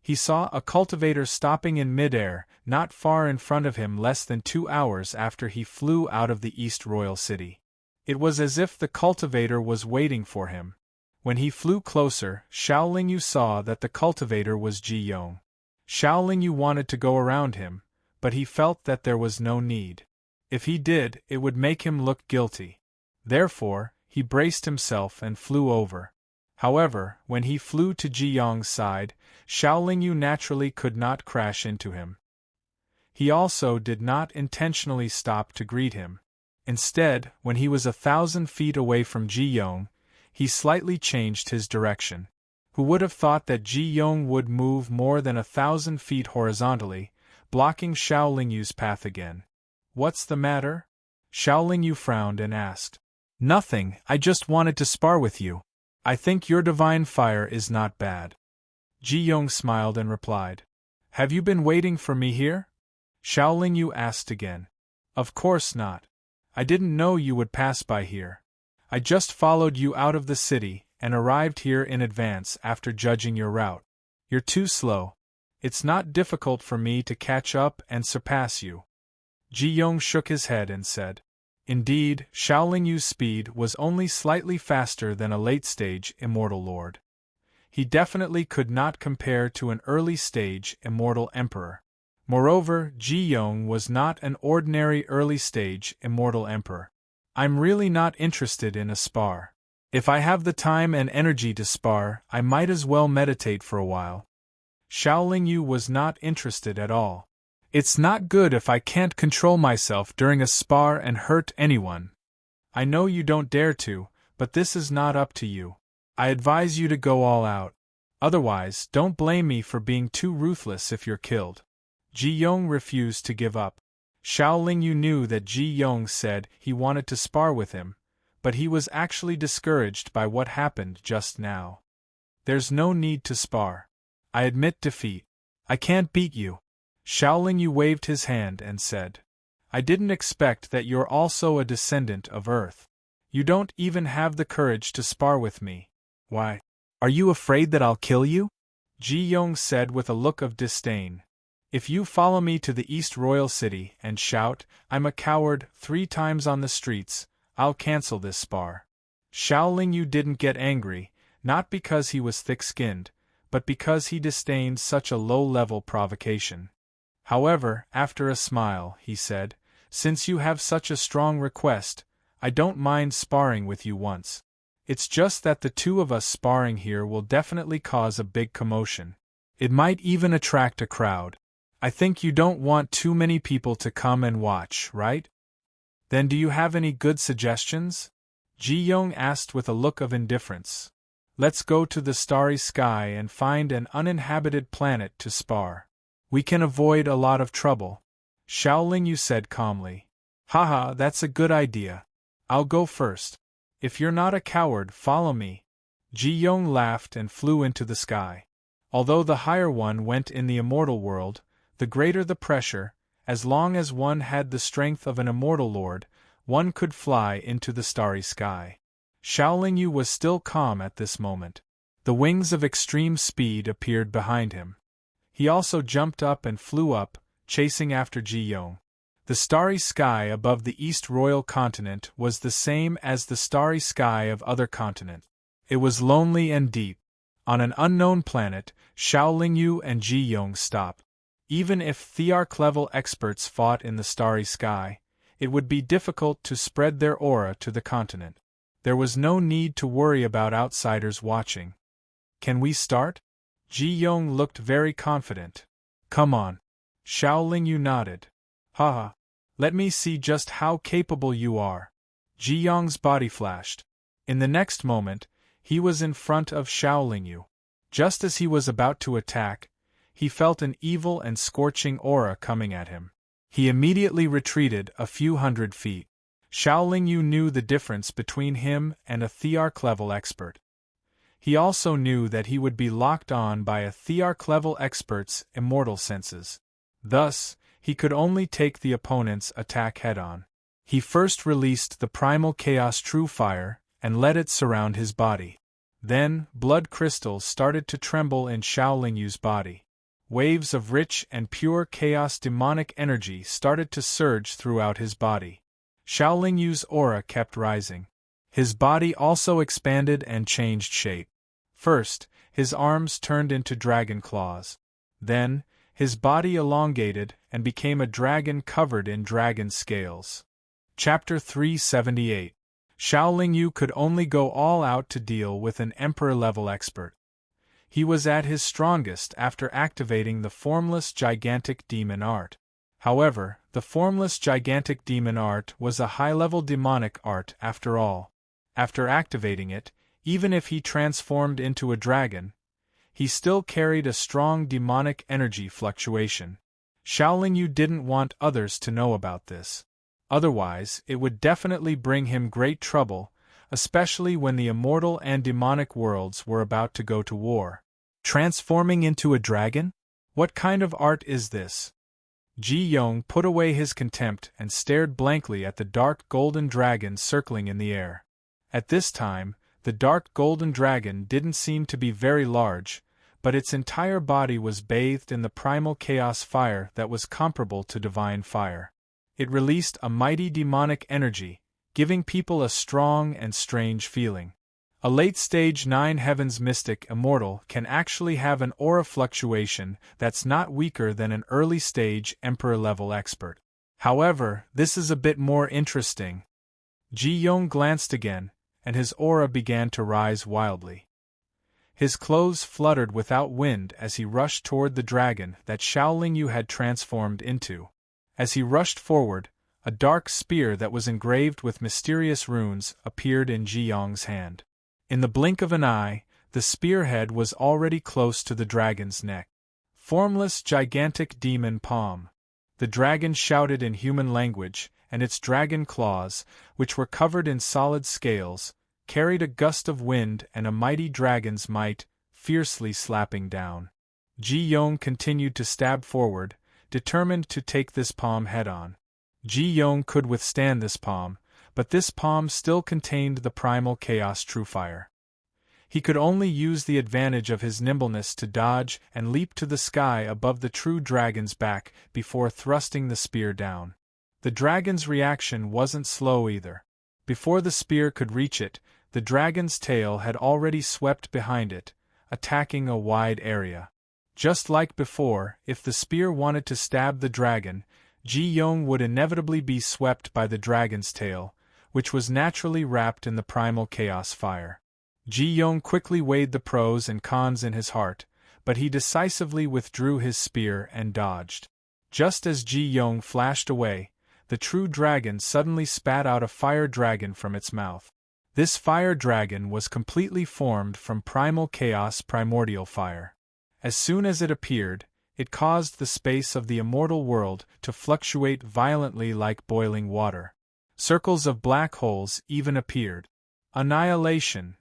[SPEAKER 1] he saw a cultivator stopping in midair, not far in front of him less than 2 hours after he flew out of the East Royal City. It was as if the cultivator was waiting for him. When he flew closer, Xiao Lingyu saw that the cultivator was Ji Yong. Xiao Lingyu wanted to go around him, but he felt that there was no need. If he did, it would make him look guilty. Therefore, he braced himself and flew over. However, when he flew to Ji Yong's side, Xiao Lingyu naturally could not crash into him. He also did not intentionally stop to greet him. Instead, when he was 1,000 feet away from Ji Yong, he slightly changed his direction. Who would have thought that Ji Yong would move more than 1,000 feet horizontally, blocking Xiao Lingyu's path again? What's the matter? Xiao Lingyu frowned and asked. Nothing, I just wanted to spar with you. I think your divine fire is not bad. Ji Yong smiled and replied. Have you been waiting for me here? Xiao Lingyu asked again. Of course not. I didn't know you would pass by here. I just followed you out of the city and arrived here in advance after judging your route. You're too slow. It's not difficult for me to catch up and surpass you. Ji Yong shook his head and said. Indeed, Xiao Lingyu's speed was only slightly faster than a late-stage Immortal Lord. He definitely could not compare to an early-stage Immortal Emperor. Moreover, Ji Yong was not an ordinary early-stage Immortal Emperor. I'm really not interested in a spar. If I have the time and energy to spar, I might as well meditate for a while. Xiao Lingyu was not interested at all. It's not good if I can't control myself during a spar and hurt anyone. I know you don't dare to, but this is not up to you. I advise you to go all out. Otherwise, don't blame me for being too ruthless if you're killed. Ji Yong refused to give up. Xiao Lingyu knew that Ji Yong said he wanted to spar with him, but he was actually discouraged by what happened just now. There's no need to spar. I admit defeat. I can't beat you. Xiao Lingyu waved his hand and said, I didn't expect that you're also a descendant of Earth. You don't even have the courage to spar with me. Why? Are you afraid that I'll kill you? Ji Yong said with a look of disdain. If you follow me to the East Royal City and shout, I'm a coward, 3 times on the streets, I'll cancel this spar. Xiao Lingyu didn't get angry, not because he was thick-skinned, but because he disdained such a low-level provocation. However, after a smile, he said, Since you have such a strong request, I don't mind sparring with you once. It's just that the 2 of us sparring here will definitely cause a big commotion. It might even attract a crowd. I think you don't want too many people to come and watch, right? Then do you have any good suggestions? Ji Yong asked with a look of indifference. Let's go to the starry sky and find an uninhabited planet to spar. We can avoid a lot of trouble. Xiao Lingyu said calmly. Haha, that's a good idea. I'll go first. If you're not a coward, follow me. Ji Yong laughed and flew into the sky. Although the higher one went in the immortal world, the greater the pressure, as long as one had the strength of an immortal lord, one could fly into the starry sky. Xiao Lingyu was still calm at this moment. The wings of extreme speed appeared behind him. He also jumped up and flew up, chasing after Ji Yong. The starry sky above the East Royal Continent was the same as the starry sky of other continents. It was lonely and deep. On an unknown planet, Xiao Lingyu and Ji Yong stopped. Even if Theark-level experts fought in the starry sky, it would be difficult to spread their aura to the continent. There was no need to worry about outsiders watching. Can we start? Ji Yong looked very confident. Come on. Xiao Lingyu nodded. Haha. Let me see just how capable you are. Ji Yong's body flashed. In the next moment, he was in front of Xiao Lingyu. Just as he was about to attack, he felt an evil and scorching aura coming at him. He immediately retreated a few hundred feet. Xiao Lingyu knew the difference between him and a Theark-level expert. He also knew that he would be locked on by a Theark-level expert's immortal senses. Thus, he could only take the opponent's attack head-on. He first released the primal chaos true fire and let it surround his body. Then, blood crystals started to tremble in Xiao Lingyu's body. Waves of rich and pure chaos demonic energy started to surge throughout his body. Xiao Lingyu's aura kept rising. His body also expanded and changed shape. First, his arms turned into dragon claws. Then, his body elongated and became a dragon covered in dragon scales. Chapter 378. Xiao Lingyu could only go all out to deal with an emperor-level expert. He was at his strongest after activating the formless gigantic demon art. However, the formless gigantic demon art was a high-level demonic art after all. After activating it, even if he transformed into a dragon, he still carried a strong demonic energy fluctuation. Xiao Lingyu didn't want others to know about this. Otherwise, it would definitely bring him great trouble, especially when the immortal and demonic worlds were about to go to war. Transforming into a dragon? What kind of art is this? Ji Yong put away his contempt and stared blankly at the dark golden dragon circling in the air. At this time, the dark golden dragon didn't seem to be very large, but its entire body was bathed in the primal chaos fire that was comparable to divine fire. It released a mighty demonic energy, giving people a strong and strange feeling. A late-stage 9 Heavens mystic immortal can actually have an aura fluctuation that's not weaker than an early-stage emperor-level expert. However, this is a bit more interesting. Ji Yong glanced again, and his aura began to rise wildly. His clothes fluttered without wind as he rushed toward the dragon that Xiao Lingyu had transformed into. As he rushed forward, a dark spear that was engraved with mysterious runes appeared in Ji Yong's hand. In the blink of an eye, the spearhead was already close to the dragon's neck. Formless, gigantic demon palm. The dragon shouted in human language, and its dragon claws, which were covered in solid scales, carried a gust of wind and a mighty dragon's might, fiercely slapping down. Ji Yong continued to stab forward, determined to take this palm head-on. Ji Yong could withstand this palm, but this palm still contained the primal chaos Truefire. He could only use the advantage of his nimbleness to dodge and leap to the sky above the true dragon's back before thrusting the spear down. The dragon's reaction wasn't slow either. Before the spear could reach it, the dragon's tail had already swept behind it, attacking a wide area. Just like before, if the spear wanted to stab the dragon, Ji Yong would inevitably be swept by the dragon's tail, which was naturally wrapped in the primal chaos fire. Ji Yong quickly weighed the pros and cons in his heart, but he decisively withdrew his spear and dodged. Just as Ji Yong flashed away, the true dragon suddenly spat out a fire dragon from its mouth. This fire dragon was completely formed from primal chaos primordial fire. As soon as it appeared, it caused the space of the immortal world to fluctuate violently like boiling water. Circles of black holes even appeared. Annihilation!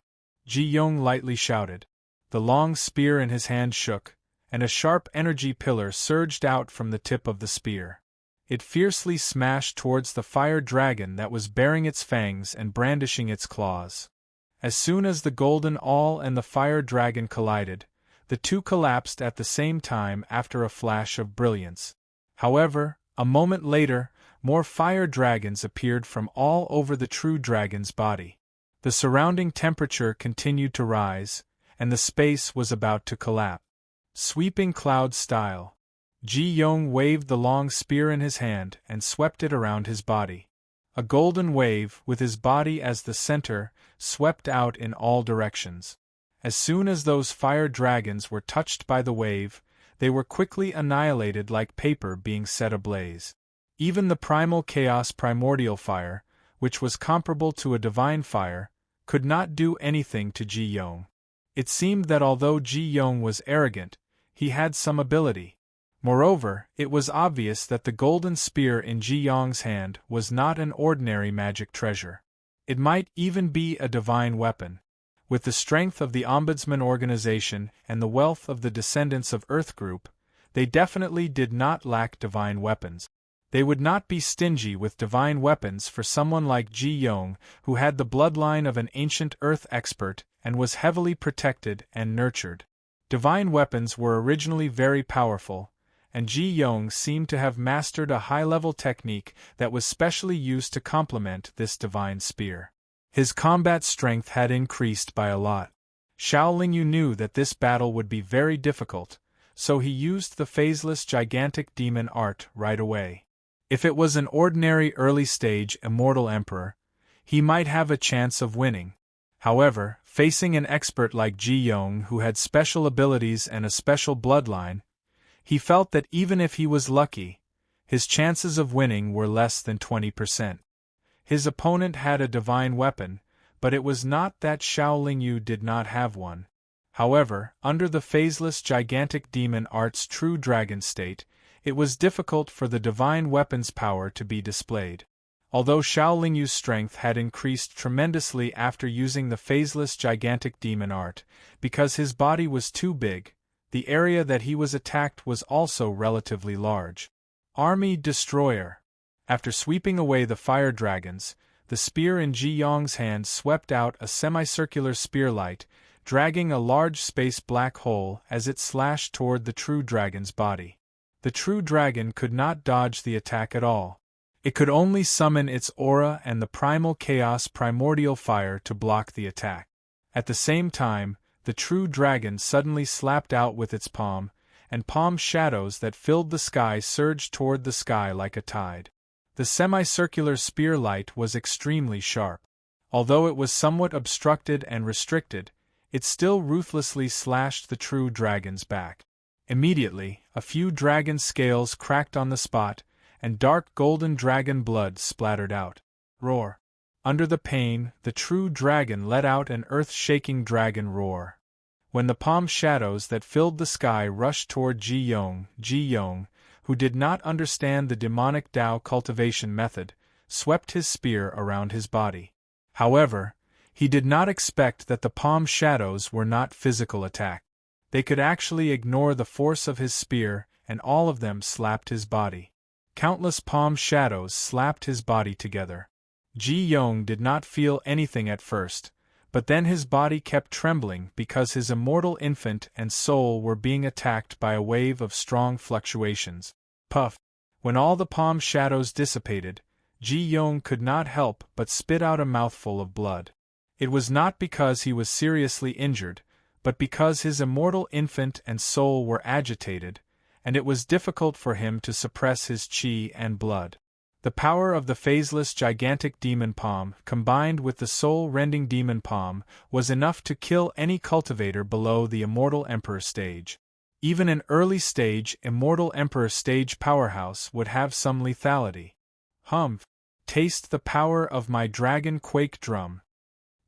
[SPEAKER 1] Ji Yong lightly shouted. The long spear in his hand shook, and a sharp energy pillar surged out from the tip of the spear. It fiercely smashed towards the fire dragon that was baring its fangs and brandishing its claws. As soon as the golden awl and the fire dragon collided, the two collapsed at the same time after a flash of brilliance. However, a moment later, more fire dragons appeared from all over the true dragon's body. The surrounding temperature continued to rise, and the space was about to collapse. Sweeping cloud style. Ji Yong waved the long spear in his hand and swept it around his body. A golden wave, with his body as the center, swept out in all directions. As soon as those fire dragons were touched by the wave, they were quickly annihilated like paper being set ablaze. Even the primal chaos primordial fire, which was comparable to a divine fire, could not do anything to Ji Yong. It seemed that although Ji Yong was arrogant, he had some ability. Moreover, it was obvious that the golden spear in Ji Yong's hand was not an ordinary magic treasure. It might even be a divine weapon. With the strength of the Ombudsman organization and the wealth of the descendants of Earth Group, they definitely did not lack divine weapons. They would not be stingy with divine weapons for someone like Ji Yong, who had the bloodline of an ancient Earth expert and was heavily protected and nurtured. Divine weapons were originally very powerful, and Ji Yong seemed to have mastered a high-level technique that was specially used to complement this divine spear. His combat strength had increased by a lot. Xiao Lingyu knew that this battle would be very difficult, so he used the phaseless gigantic demon art right away. If it was an ordinary early-stage immortal emperor, he might have a chance of winning. However, facing an expert like Ji Yong who had special abilities and a special bloodline, he felt that even if he was lucky, his chances of winning were less than 20%. His opponent had a divine weapon, but it was not that Xiao Lingyu did not have one. However, under the phaseless gigantic demon art's true dragon state, it was difficult for the divine weapon's power to be displayed. Although Xiao Lingyu's strength had increased tremendously after using the phaseless gigantic demon art, because his body was too big, the area that he was attacked was also relatively large. Army Destroyer. After sweeping away the fire dragons, the spear in Ji Yong's hand swept out a semicircular spearlight, dragging a large space black hole as it slashed toward the true dragon's body. The true dragon could not dodge the attack at all. It could only summon its aura and the primal chaos primordial fire to block the attack. At the same time, the true dragon suddenly slapped out with its palm, and palm shadows that filled the sky surged toward the sky like a tide. The semicircular spear light was extremely sharp. Although it was somewhat obstructed and restricted, it still ruthlessly slashed the true dragon's back. Immediately, a few dragon scales cracked on the spot, and dark golden dragon blood splattered out. Roar! Under the pain, the true dragon let out an earth-shaking dragon roar. When the palm shadows that filled the sky rushed toward Ji Yong, who did not understand the demonic Tao cultivation method, swept his spear around his body. However, he did not expect that the palm shadows were not physical attack. They could actually ignore the force of his spear, and all of them slapped his body. Countless palm shadows slapped his body together. Ji Yong did not feel anything at first, but then his body kept trembling because his immortal infant and soul were being attacked by a wave of strong fluctuations. Puff! When all the palm shadows dissipated, Ji Yong could not help but spit out a mouthful of blood. It was not because he was seriously injured, but because his immortal infant and soul were agitated, and it was difficult for him to suppress his qi and blood. The power of the phaseless gigantic demon palm, combined with the soul-rending demon palm, was enough to kill any cultivator below the Immortal Emperor stage. Even an early-stage Immortal Emperor stage powerhouse would have some lethality. Taste the power of my dragon quake drum.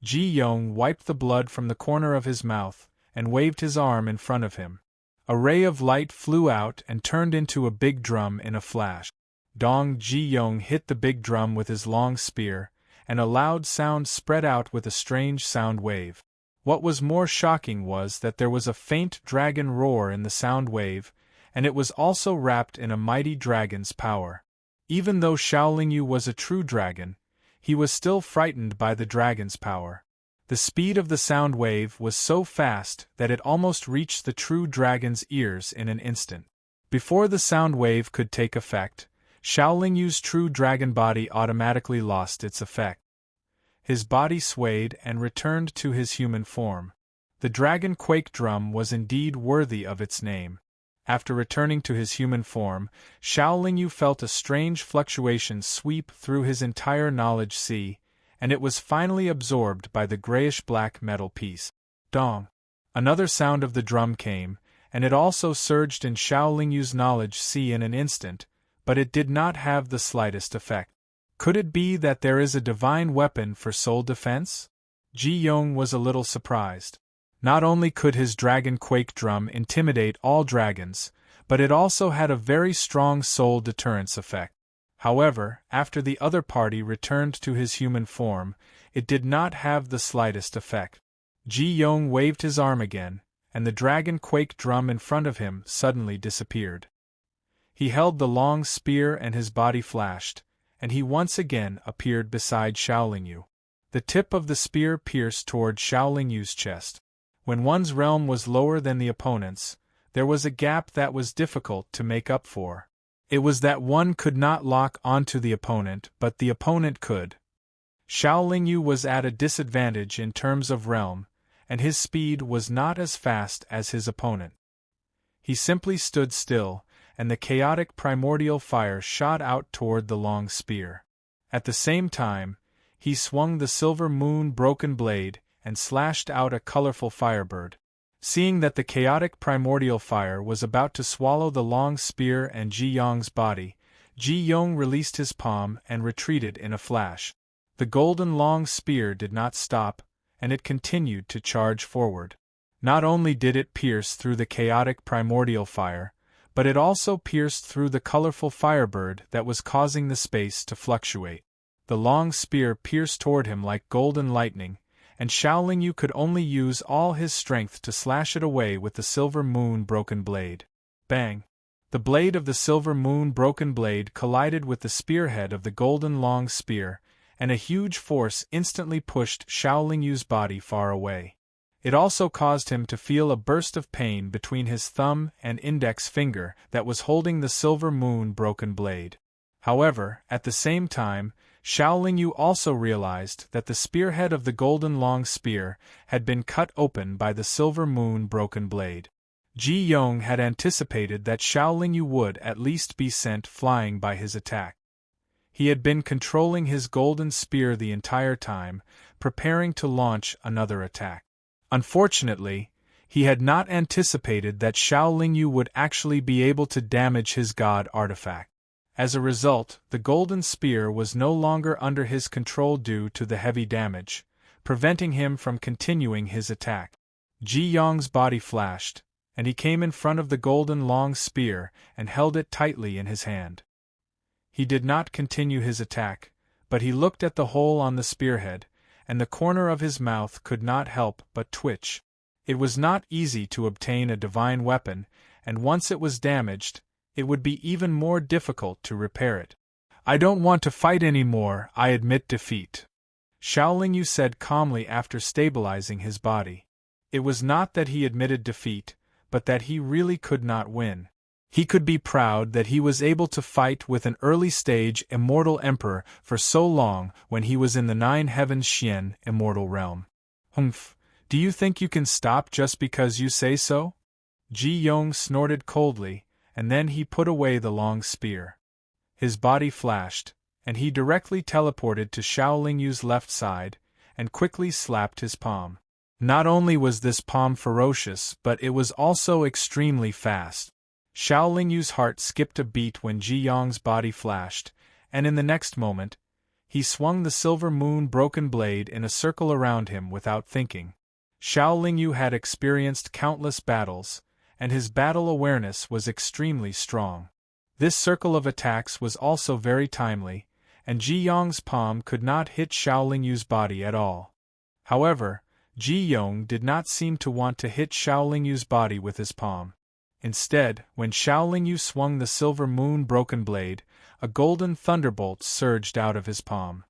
[SPEAKER 1] Ji Yong wiped the blood from the corner of his mouth, and waved his arm in front of him. A ray of light flew out and turned into a big drum in a flash. Dong! Ji Yong hit the big drum with his long spear, and a loud sound spread out with a strange sound wave. What was more shocking was that there was a faint dragon roar in the sound wave, and it was also wrapped in a mighty dragon's power. Even though Xiaolingyu was a true dragon, he was still frightened by the dragon's power. The speed of the sound wave was so fast that it almost reached the true dragon's ears in an instant. Before the sound wave could take effect, Xiaolingyu's true dragon body automatically lost its effect. His body swayed and returned to his human form. The dragon quake drum was indeed worthy of its name. After returning to his human form, Xiaolingyu felt a strange fluctuation sweep through his entire knowledge sea, and it was finally absorbed by the grayish-black metal piece. Dong! Another sound of the drum came, and it also surged in Xiaolingyu's knowledge sea in an instant, but it did not have the slightest effect. Could it be that there is a divine weapon for soul defense? Ji Yong was a little surprised. Not only could his dragon quake drum intimidate all dragons, but it also had a very strong soul deterrence effect. However, after the other party returned to his human form, it did not have the slightest effect. Ji Yong waved his arm again, and the dragon quake drum in front of him suddenly disappeared. He held the long spear and his body flashed, and he once again appeared beside Xiaolingyu. The tip of the spear pierced toward Xiaolingyu's chest. When one's realm was lower than the opponent's, there was a gap that was difficult to make up for. It was that one could not lock onto the opponent, but the opponent could. Xiaolingyu was at a disadvantage in terms of realm, and his speed was not as fast as his opponent. He simply stood still, and the chaotic primordial fire shot out toward the long spear. At the same time, he swung the silver moon broken blade and slashed out a colorful firebird. Seeing that the chaotic primordial fire was about to swallow the long spear and Ji Yong's body, Ji Yong released his palm and retreated in a flash. The golden long spear did not stop, and it continued to charge forward. Not only did it pierce through the chaotic primordial fire, but it also pierced through the colorful firebird that was causing the space to fluctuate. The long spear pierced toward him like golden lightning, and Xiaolingyu could only use all his strength to slash it away with the silver moon broken blade. Bang! The blade of the silver moon broken blade collided with the spearhead of the golden long spear, and a huge force instantly pushed Xiaolingyu's body far away. It also caused him to feel a burst of pain between his thumb and index finger that was holding the silver moon broken blade. However, at the same time, Xiaolingyu also realized that the spearhead of the golden long spear had been cut open by the silver moon broken blade. Ji Yong had anticipated that Xiaolingyu would at least be sent flying by his attack. He had been controlling his golden spear the entire time, preparing to launch another attack. Unfortunately, he had not anticipated that Xiaolingyu would actually be able to damage his god artifact. As a result, the golden spear was no longer under his control due to the heavy damage, preventing him from continuing his attack. Ji Yong's body flashed, and he came in front of the golden long spear and held it tightly in his hand. He did not continue his attack, but he looked at the hole on the spearhead, and the corner of his mouth could not help but twitch. It was not easy to obtain a divine weapon, and once it was damaged, it would be even more difficult to repair it. "I don't want to fight anymore, I admit defeat," Xiaolingyu said calmly after stabilizing his body. It was not that he admitted defeat, but that he really could not win. He could be proud that he was able to fight with an early-stage immortal emperor for so long when he was in the Nine Heavens Xian immortal realm. "Humph, do you think you can stop just because you say so?" Ji Yong snorted coldly, and then he put away the long spear. His body flashed, and he directly teleported to Xiaolingyu's left side, and quickly slapped his palm. Not only was this palm ferocious, but it was also extremely fast. Xiaolingyu's heart skipped a beat when Ji Yong's body flashed, and in the next moment, he swung the silver moon broken blade in a circle around him without thinking. Xiaolingyu had experienced countless battles, and his battle awareness was extremely strong. This circle of attacks was also very timely, and Ji Yong's palm could not hit Xiaolingyu's body at all. However, Ji Yong did not seem to want to hit Xiaolingyu's body with his palm. Instead, when Xiaolingyu swung the silver moon broken blade, a golden thunderbolt surged out of his palm.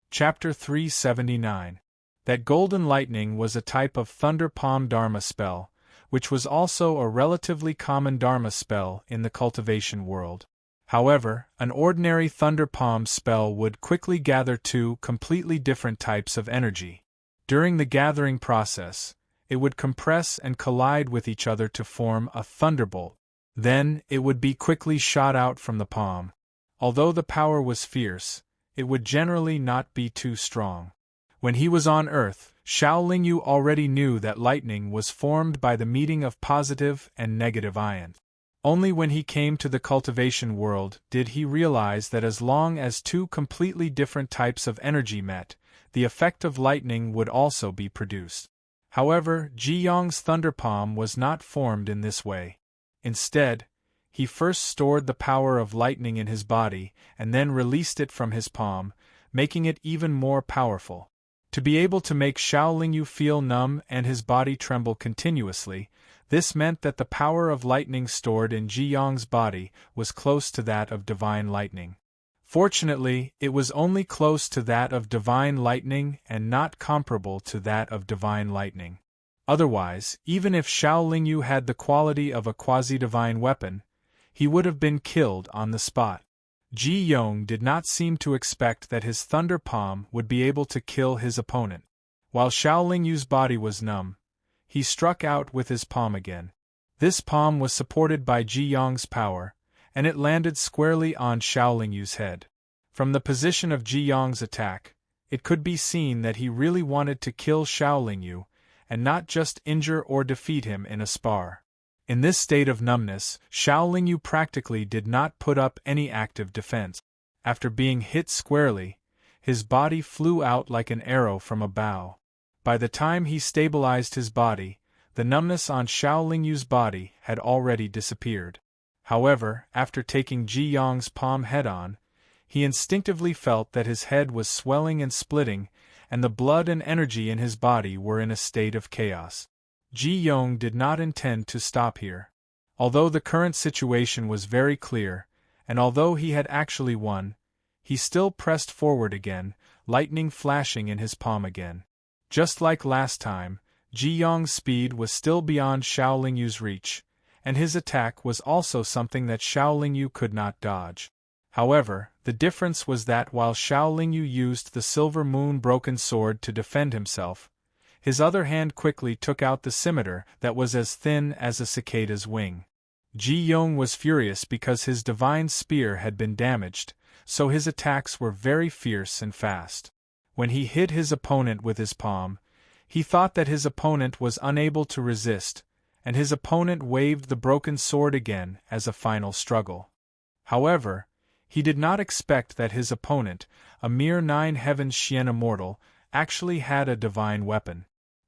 [SPEAKER 1] Chapter 379. That golden lightning was a type of thunder palm dharma spell, which was also a relatively common dharma spell in the cultivation world. However, an ordinary thunder palm spell would quickly gather two completely different types of energy. During the gathering process, it would compress and collide with each other to form a thunderbolt. Then, it would be quickly shot out from the palm. Although the power was fierce, it would generally not be too strong. When he was on Earth, Xiaolingyu already knew that lightning was formed by the meeting of positive and negative ions. Only when he came to the cultivation world did he realize that as long as two completely different types of energy met, the effect of lightning would also be produced. However, Ji Yong's thunder palm was not formed in this way. Instead, he first stored the power of lightning in his body and then released it from his palm, making it even more powerful. To be able to make Xiaolingyu feel numb and his body tremble continuously, this meant that the power of lightning stored in Ji Yong's body was close to that of divine lightning. Fortunately, it was only close to that of divine lightning and not comparable to that of divine lightning. Otherwise, even if Xiaolingyu had the quality of a quasi-divine weapon, he would have been killed on the spot. Ji Yong did not seem to expect that his thunder palm would be able to kill his opponent. While Xiaolingyu's body was numb, he struck out with his palm again. This palm was supported by Ji Yong's power, and it landed squarely on Xiaolingyu's head. From the position of Ji Yong's attack, it could be seen that he really wanted to kill Xiaolingyu, and not just injure or defeat him in a spar. In this state of numbness, Xiaolingyu practically did not put up any active defense. After being hit squarely, his body flew out like an arrow from a bow. By the time he stabilized his body, the numbness on Xiaolingyu's body had already disappeared. However, after taking Ji Yong's palm head-on, he instinctively felt that his head was swelling and splitting, and the blood and energy in his body were in a state of chaos. Ji Yong did not intend to stop here. Although the current situation was very clear, and although he had actually won, he still pressed forward again, lightning flashing in his palm again. Just like last time, Ji Yong's speed was still beyond Xiaolingyu's reach, and his attack was also something that Xiaolingyu could not dodge. However, the difference was that while Xiaolingyu used the silver moon broken sword to defend himself, his other hand quickly took out the scimitar that was as thin as a cicada's wing. Ji Yong was furious because his divine spear had been damaged, so his attacks were very fierce and fast. When he hit his opponent with his palm, he thought that his opponent was unable to resist, and his opponent waved the broken sword again as a final struggle. However, He did not expect that his opponent, a mere 9 heavens Xian immortal, actually had a divine weapon.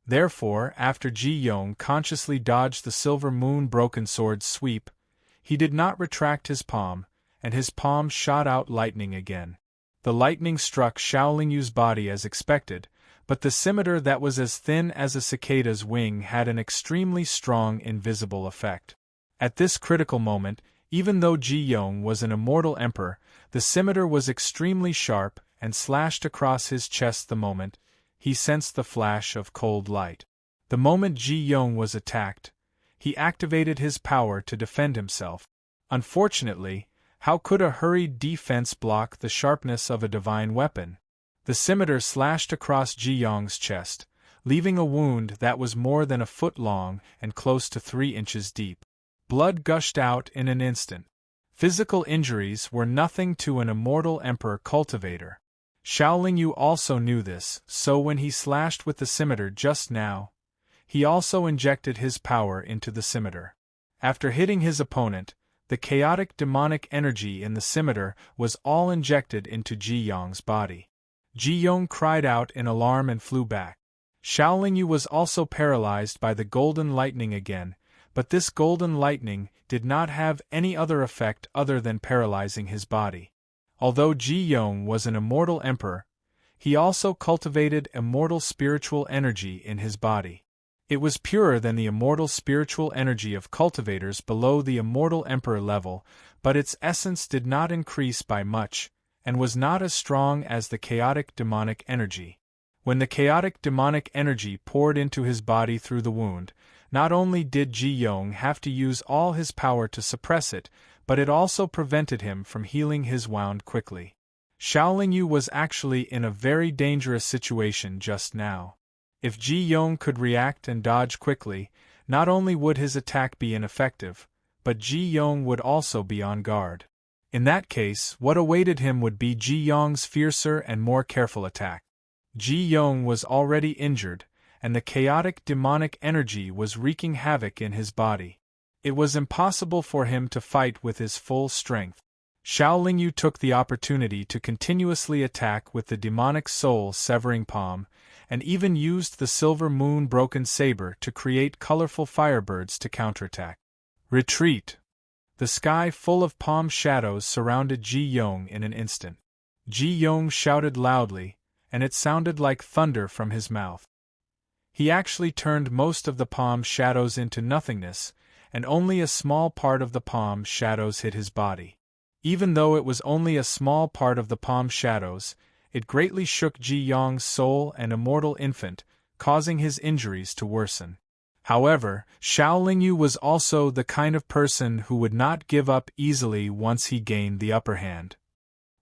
[SPEAKER 1] Therefore, after Ji Yong consciously dodged the silver moon broken sword's sweep, he did not retract his palm, and his palm shot out lightning again. The lightning struck Xiaolin Yu's body as expected, but the scimitar that was as thin as a cicada's wing had an extremely strong invisible effect. At this critical moment, even though Ji Yong was an immortal emperor, the scimitar was extremely sharp and slashed across his chest the moment he sensed the flash of cold light. The moment Ji Yong was attacked, he activated his power to defend himself. Unfortunately, how could a hurried defense block the sharpness of a divine weapon? The scimitar slashed across Ji Yong's chest, leaving a wound that was more than a foot long and close to 3 inches deep. Blood gushed out in an instant. Physical injuries were nothing to an immortal emperor cultivator. Xiaolin Yu also knew this, so when he slashed with the scimitar just now, he also injected his power into the scimitar. After hitting his opponent, the chaotic demonic energy in the scimitar was all injected into Ji Yong's body. Ji Yong cried out in alarm and flew back. Xiaolin Yu was also paralyzed by the golden lightning again, but this golden lightning did not have any other effect other than paralyzing his body. Although Ji Yong was an immortal emperor, he also cultivated immortal spiritual energy in his body. It was purer than the immortal spiritual energy of cultivators below the immortal emperor level, but its essence did not increase by much, and was not as strong as the chaotic demonic energy. When the chaotic demonic energy poured into his body through the wound, not only did Ji Yong have to use all his power to suppress it, but it also prevented him from healing his wound quickly. Xiaolin Yu was actually in a very dangerous situation just now. If Ji Yong could react and dodge quickly, not only would his attack be ineffective, but Ji Yong would also be on guard. In that case, what awaited him would be Ji Yong's fiercer and more careful attack. Ji Yong was already injured, and the chaotic demonic energy was wreaking havoc in his body. It was impossible for him to fight with his full strength. Xiaolin Yu took the opportunity to continuously attack with the demonic soul-severing palm, and even used the silver moon-broken saber to create colorful firebirds to counterattack. Retreat! The sky full of palm shadows surrounded Ji Yong in an instant. Ji Yong shouted loudly, and it sounded like thunder from his mouth. He actually turned most of the palm shadows into nothingness, and only a small part of the palm shadows hit his body. Even though it was only a small part of the palm shadows, it greatly shook Ji Yong's soul and immortal infant, causing his injuries to worsen. However, Xiaolin Yu was also the kind of person who would not give up easily once he gained the upper hand.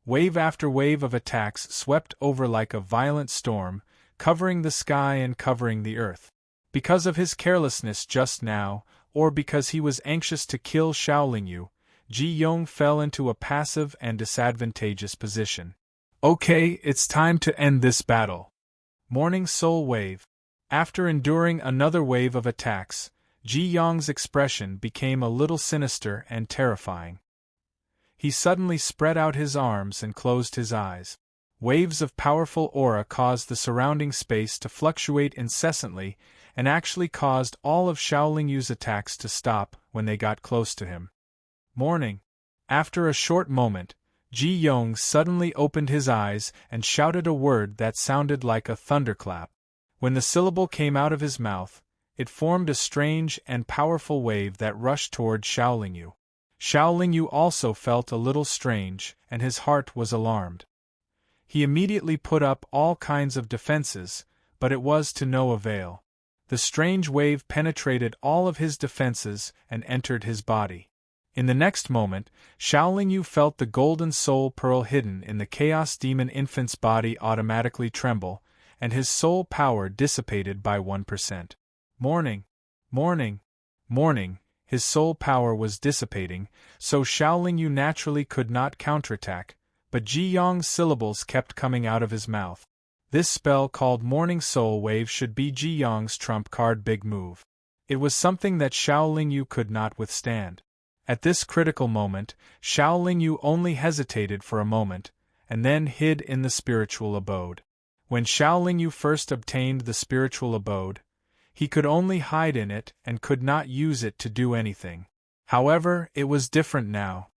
[SPEAKER 1] Wave after wave of attacks swept over like a violent storm, covering the sky and covering the earth. Because of his carelessness just now, or because he was anxious to kill Xiaolin Yu, Ji Yong fell into a passive and disadvantageous position. Okay, it's time to end this battle. Morning Soul Wave. After enduring another wave of attacks, Ji Yong's expression became a little sinister and terrifying. He suddenly spread out his arms and closed his eyes. Waves of powerful aura caused the surrounding space to fluctuate incessantly and actually caused all of Xiaolin Yu's attacks to stop when they got close to him. Morning. After a short moment, Ji Yong suddenly opened his eyes and shouted a word that sounded like a thunderclap. When the syllable came out of his mouth, it formed a strange and powerful wave that rushed toward Xiaolin Yu. Xiaolin Yu also felt a little strange, and his heart was alarmed. He immediately put up all kinds of defenses, but it was to no avail. The strange wave penetrated all of his defenses and entered his body. In the next moment, Xiaolin Yu felt the golden soul pearl hidden in the chaos demon infant's body automatically tremble, and his soul power dissipated by 1%. Morning. His soul power was dissipating, so Xiaolin Yu naturally could not counterattack, but Ji Yong's syllables kept coming out of his mouth. This spell called Morning Soul Wave should be Ji Yong's trump card big move. It was something that Xiaolin Yu could not withstand. At this critical moment, Xiao Lingyu only hesitated for a moment, and then hid in the spiritual abode. When Xiao Lingyu first obtained the spiritual abode, he could only hide in it and could not use it to do anything. However, it was different now.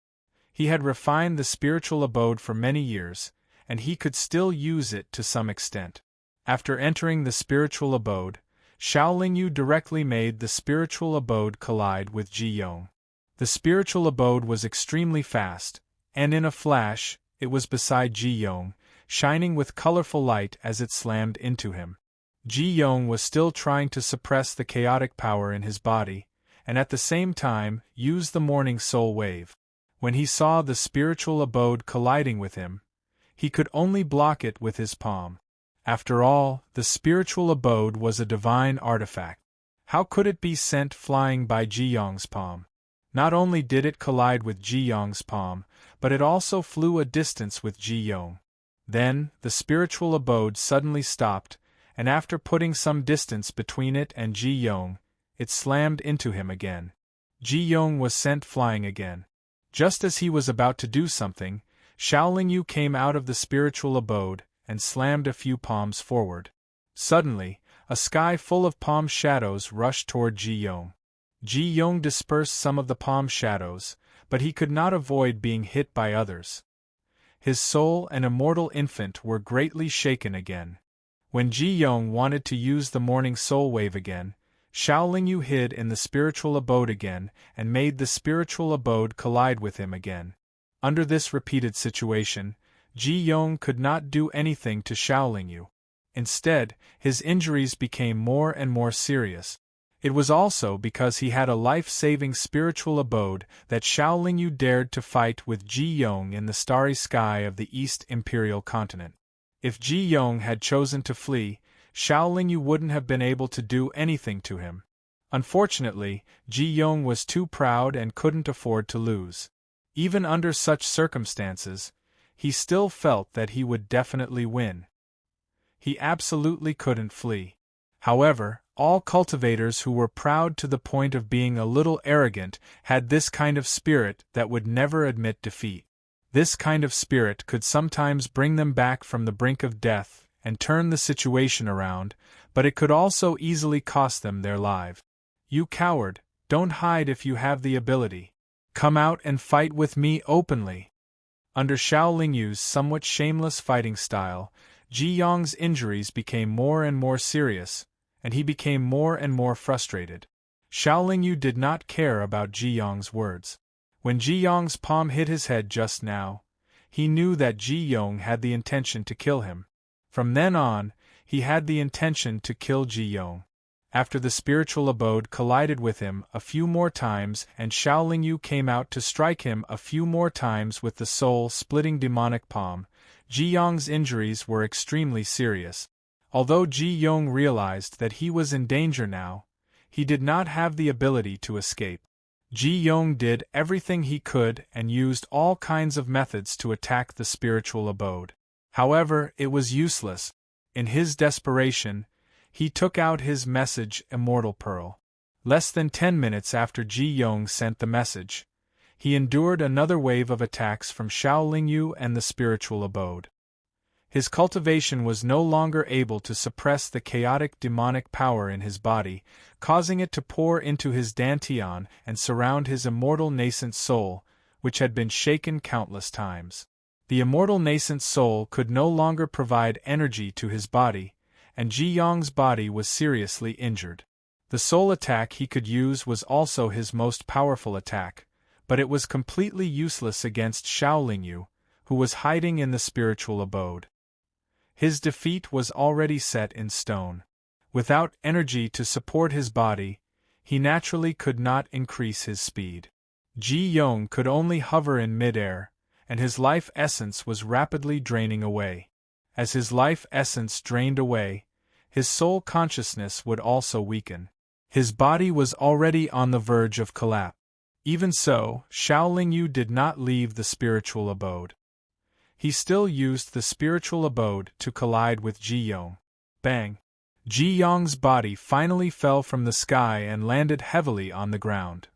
[SPEAKER 1] He had refined the spiritual abode for many years, and he could still use it to some extent. After entering the spiritual abode, Xiao Lingyu directly made the spiritual abode collide with Ji Yong. The spiritual abode was extremely fast, and in a flash, it was beside Ji Yong, shining with colorful light as it slammed into him. Ji Yong was still trying to suppress the chaotic power in his body, and at the same time use the morning soul wave. When he saw the spiritual abode colliding with him, he could only block it with his palm. After all, the spiritual abode was a divine artifact. How could it be sent flying by Ji Yong's palm? Not only did it collide with Ji Yong's palm, but it also flew a distance with Ji Yong. Then, the spiritual abode suddenly stopped, and after putting some distance between it and Ji Yong, it slammed into him again. Ji Yong was sent flying again. Just as he was about to do something, Xiao Lingyu came out of the spiritual abode and slammed a few palms forward. Suddenly, a sky full of palm shadows rushed toward Ji Yong. Ji Yong dispersed some of the palm shadows, but he could not avoid being hit by others. His soul and immortal infant were greatly shaken again. When Ji Yong wanted to use the morning soul wave again, Xiao Lingyu hid in the spiritual abode again and made the spiritual abode collide with him again. Under this repeated situation, Ji Yong could not do anything to Xiao Lingyu. Instead, his injuries became more and more serious. It was also because he had a life-saving spiritual abode that Xiao Lingyu dared to fight with Ji Yong in the starry sky of the East Imperial Continent. If Ji Yong had chosen to flee, Xiao Lingyu wouldn't have been able to do anything to him. Unfortunately, Ji Yong was too proud and couldn't afford to lose. Even under such circumstances, he still felt that he would definitely win. He absolutely couldn't flee. However, all cultivators who were proud to the point of being a little arrogant had this kind of spirit that would never admit defeat. This kind of spirit could sometimes bring them back from the brink of death and turn the situation around, but it could also easily cost them their lives. You coward, don't hide if you have the ability. Come out and fight with me openly. Under Xiao Lingyu's somewhat shameless fighting style, Ji Yong's injuries became more and more serious, and he became more and more frustrated. Xiao Lingyu did not care about Ji Yong's words. When Ji Yong's palm hit his head just now, he knew that Ji Yong had the intention to kill him. From then on, he had the intention to kill Ji Yong. After the spiritual abode collided with him a few more times and Xiao Lingyu came out to strike him a few more times with the soul-splitting demonic palm, Ji Yong's injuries were extremely serious. Although Ji Yong realized that he was in danger now, he did not have the ability to escape. Ji Yong did everything he could and used all kinds of methods to attack the spiritual abode. However, it was useless. In his desperation, he took out his message Immortal Pearl. Less than 10 minutes after Ji Yong sent the message, he endured another wave of attacks from Xiao Lingyu and the spiritual abode. His cultivation was no longer able to suppress the chaotic demonic power in his body, causing it to pour into his dantian and surround his immortal nascent soul, which had been shaken countless times. The immortal nascent soul could no longer provide energy to his body, and Ji Yong's body was seriously injured. The soul attack he could use was also his most powerful attack, but it was completely useless against Xiao Lingyu, who was hiding in the spiritual abode. His defeat was already set in stone. Without energy to support his body, he naturally could not increase his speed. Ji Yong could only hover in mid-air, and his life essence was rapidly draining away. As his life essence drained away, his soul consciousness would also weaken. His body was already on the verge of collapse. Even so, Xiao Lingyu did not leave the spiritual abode. He still used the spiritual abode to collide with Ji Yong. Bang! Ji Yong's body finally fell from the sky and landed heavily on the ground.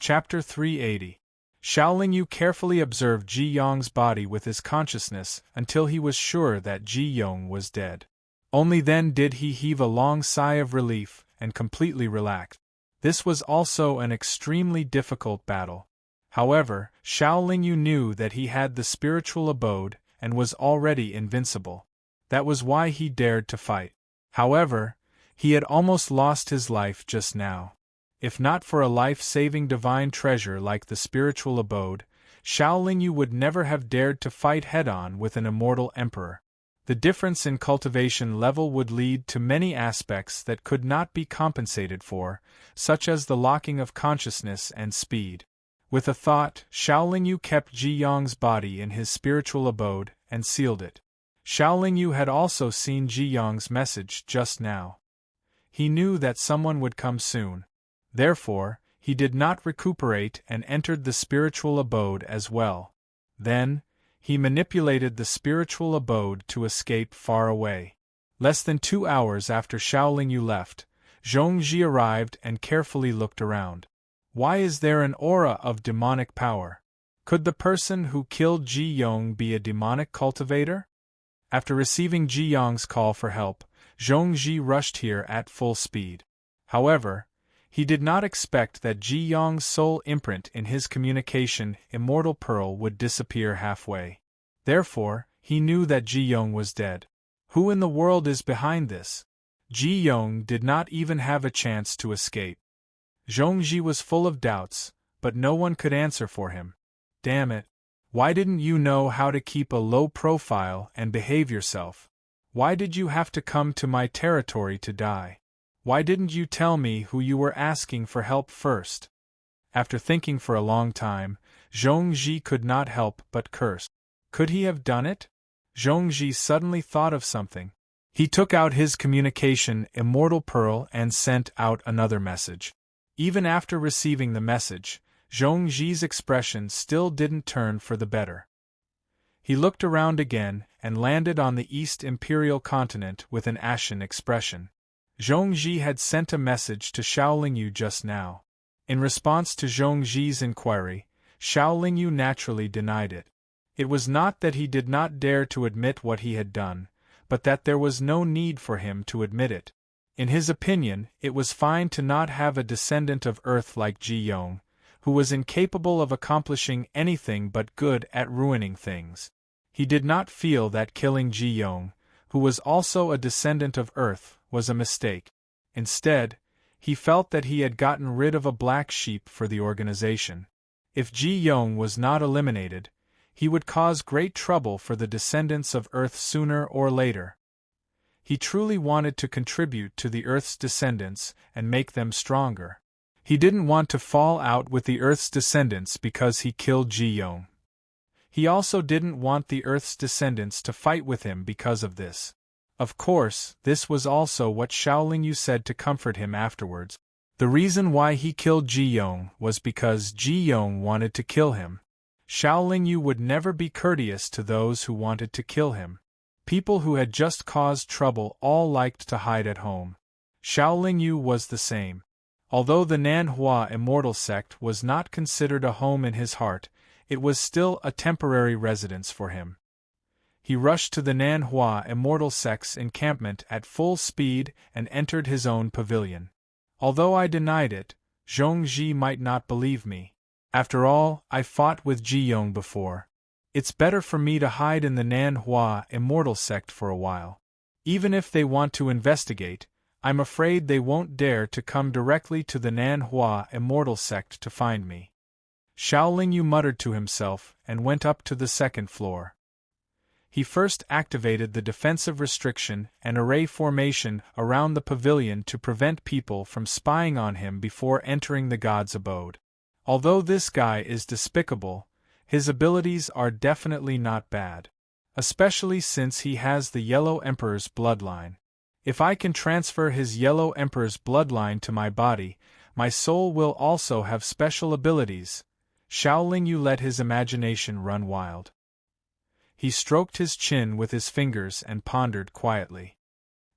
[SPEAKER 1] Chapter 380. Xiaoling Yu carefully observed Ji Yong's body with his consciousness until he was sure that Ji Yong was dead. Only then did he heave a long sigh of relief and completely relax. This was also an extremely difficult battle. However, Xiaoling Yu knew that he had the spiritual abode and was already invincible. That was why he dared to fight. However, he had almost lost his life just now. If not for a life-saving divine treasure like the spiritual abode, Xiaoling Yu would never have dared to fight head-on with an immortal emperor. The difference in cultivation level would lead to many aspects that could not be compensated for, such as the locking of consciousness and speed. With a thought, Xiaoling Yu kept Ji Yong's body in his spiritual abode and sealed it. Xiaoling Yu had also seen Ji Yong's message just now. He knew that someone would come soon. Therefore, he did not recuperate and entered the spiritual abode as well. Then, he manipulated the spiritual abode to escape far away. Less than 2 hours after Xiaoling Yu left, Zhongji arrived and carefully looked around. Why is there an aura of demonic power? Could the person who killed Ji Yong be a demonic cultivator? After receiving Ji Yong's call for help, Zhongji rushed here at full speed. However, he did not expect that Ji Yong's soul imprint in his communication immortal pearl would disappear halfway. Therefore, he knew that Ji Yong was dead. Who in the world is behind this? Ji Yong did not even have a chance to escape. Zhongji was full of doubts, but no one could answer for him. Damn it. Why didn't you know how to keep a low profile and behave yourself? Why did you have to come to my territory to die? Why didn't you tell me who you were asking for help first? After thinking for a long time, Zhongji could not help but curse. Could he have done it? Zhongji suddenly thought of something. He took out his communication immortal pearl and sent out another message. Even after receiving the message, Zhongji's expression still didn't turn for the better. He looked around again and landed on the East Imperial continent with an ashen expression. Zhongji had sent a message to Xiaoling Yu just now. In response to Zhongji's inquiry, Xiaoling Yu naturally denied it. It was not that he did not dare to admit what he had done, but that there was no need for him to admit it. In his opinion, it was fine to not have a descendant of Earth like Ji Yong, who was incapable of accomplishing anything but good at ruining things. He did not feel that killing Ji Yong, who was also a descendant of Earth, was a mistake. Instead, he felt that he had gotten rid of a black sheep for the organization. If Ji Yong was not eliminated, he would cause great trouble for the descendants of Earth sooner or later. He truly wanted to contribute to the Earth's descendants and make them stronger. He didn't want to fall out with the Earth's descendants because he killed Ji Yong. He also didn't want the Earth's descendants to fight with him because of this. Of course, this was also what Xiaoling Yu said to comfort him afterwards. The reason why he killed Ji Yong was because Ji Yong wanted to kill him. Xiaoling Yu would never be courteous to those who wanted to kill him. People who had just caused trouble all liked to hide at home. Xiaoling Yu was the same. Although the Nanhua immortal sect was not considered a home in his heart, it was still a temporary residence for him. He rushed to the Nanhua immortal sect's encampment at full speed and entered his own pavilion. Although I denied it, Zhongji might not believe me. After all, I fought with Ji Yong before. It's better for me to hide in the Nanhua immortal sect for a while. Even if they want to investigate, I'm afraid they won't dare to come directly to the Nanhua immortal sect to find me. Xiaoling Yu muttered to himself and went up to the second floor. He first activated the defensive restriction and array formation around the pavilion to prevent people from spying on him before entering the god's abode. Although this guy is despicable, his abilities are definitely not bad. Especially since he has the Yellow Emperor's bloodline. If I can transfer his Yellow Emperor's bloodline to my body, my soul will also have special abilities. Xiaoling Yu let his imagination run wild. He stroked his chin with his fingers and pondered quietly.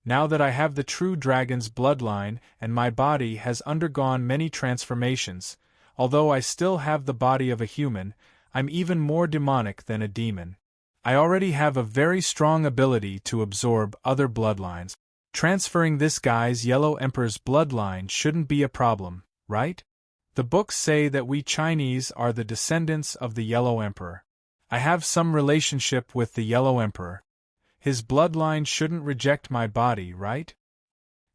[SPEAKER 1] Now that I have the true dragon's bloodline and my body has undergone many transformations, although I still have the body of a human, I'm even more demonic than a demon. I already have a very strong ability to absorb other bloodlines. Transferring this guy's Yellow Emperor's bloodline shouldn't be a problem, right? The books say that we Chinese are the descendants of the Yellow Emperor. I have some relationship with the Yellow Emperor. His bloodline shouldn't reject my body, right?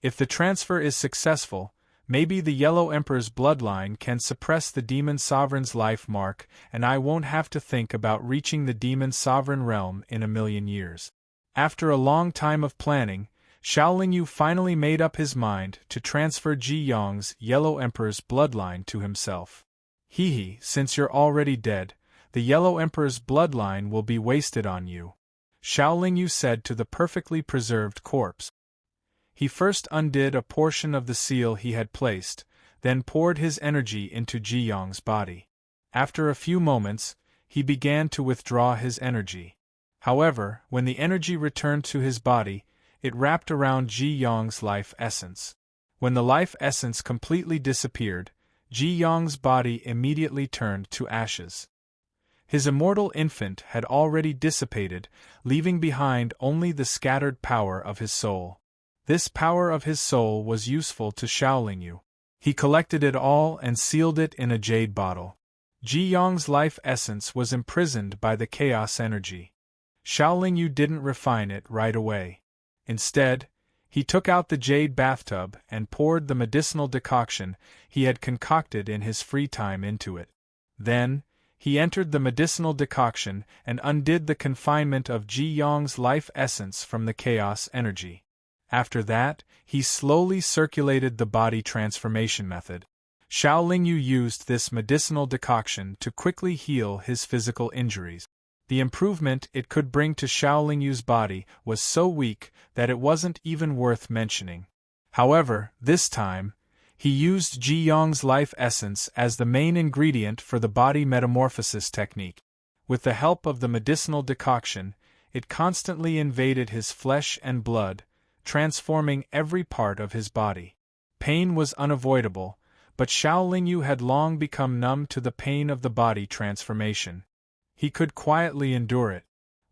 [SPEAKER 1] If the transfer is successful, maybe the Yellow Emperor's bloodline can suppress the Demon Sovereign's life mark, and I won't have to think about reaching the Demon Sovereign realm in a million years. After a long time of planning, Xiao Lingyu finally made up his mind to transfer Ji Yong's Yellow Emperor's bloodline to himself. Since you're already dead, the Yellow Emperor's bloodline will be wasted on you, Xiao Lingyu said to the perfectly preserved corpse. He first undid a portion of the seal he had placed, then poured his energy into Ji Yong's body. After a few moments, he began to withdraw his energy. However, when the energy returned to his body, it wrapped around Ji Yong's life essence. When the life essence completely disappeared, Ji Yong's body immediately turned to ashes. His immortal infant had already dissipated, leaving behind only the scattered power of his soul. This power of his soul was useful to Xiao Lingyu. He collected it all and sealed it in a jade bottle. Ji Yong's life essence was imprisoned by the chaos energy. Xiao Lingyu didn't refine it right away. Instead, he took out the jade bathtub and poured the medicinal decoction he had concocted in his free time into it. Then, he entered the medicinal decoction and undid the confinement of Ji Yong's life essence from the chaos energy. After that, he slowly circulated the body transformation method. Xiao Lingyu used this medicinal decoction to quickly heal his physical injuries. The improvement it could bring to Xiao Lingyu's body was so weak that it wasn't even worth mentioning. However, this time, he used Ji Yong's life essence as the main ingredient for the body metamorphosis technique. With the help of the medicinal decoction, it constantly invaded his flesh and blood, transforming every part of his body. Pain was unavoidable, but Xiao Lingyu had long become numb to the pain of the body transformation. He could quietly endure it.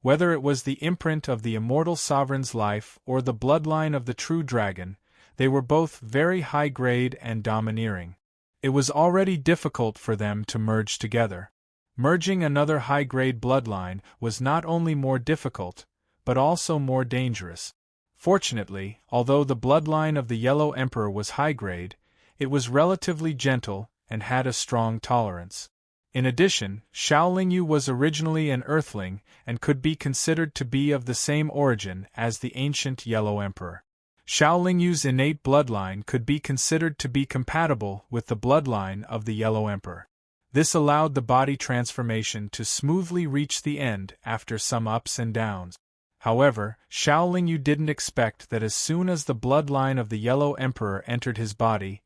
[SPEAKER 1] Whether it was the imprint of the immortal sovereign's life or the bloodline of the true dragon, they were both very high-grade and domineering. It was already difficult for them to merge together. Merging another high-grade bloodline was not only more difficult, but also more dangerous. Fortunately, although the bloodline of the Yellow Emperor was high-grade, it was relatively gentle and had a strong tolerance. In addition, Xiao Lingyu was originally an Earthling and could be considered to be of the same origin as the ancient Yellow Emperor. Xiao Lingyu's innate bloodline could be considered to be compatible with the bloodline of the Yellow Emperor. This allowed the body transformation to smoothly reach the end after some ups and downs. However, Xiao Lingyu didn't expect that as soon as the bloodline of the Yellow Emperor entered his body,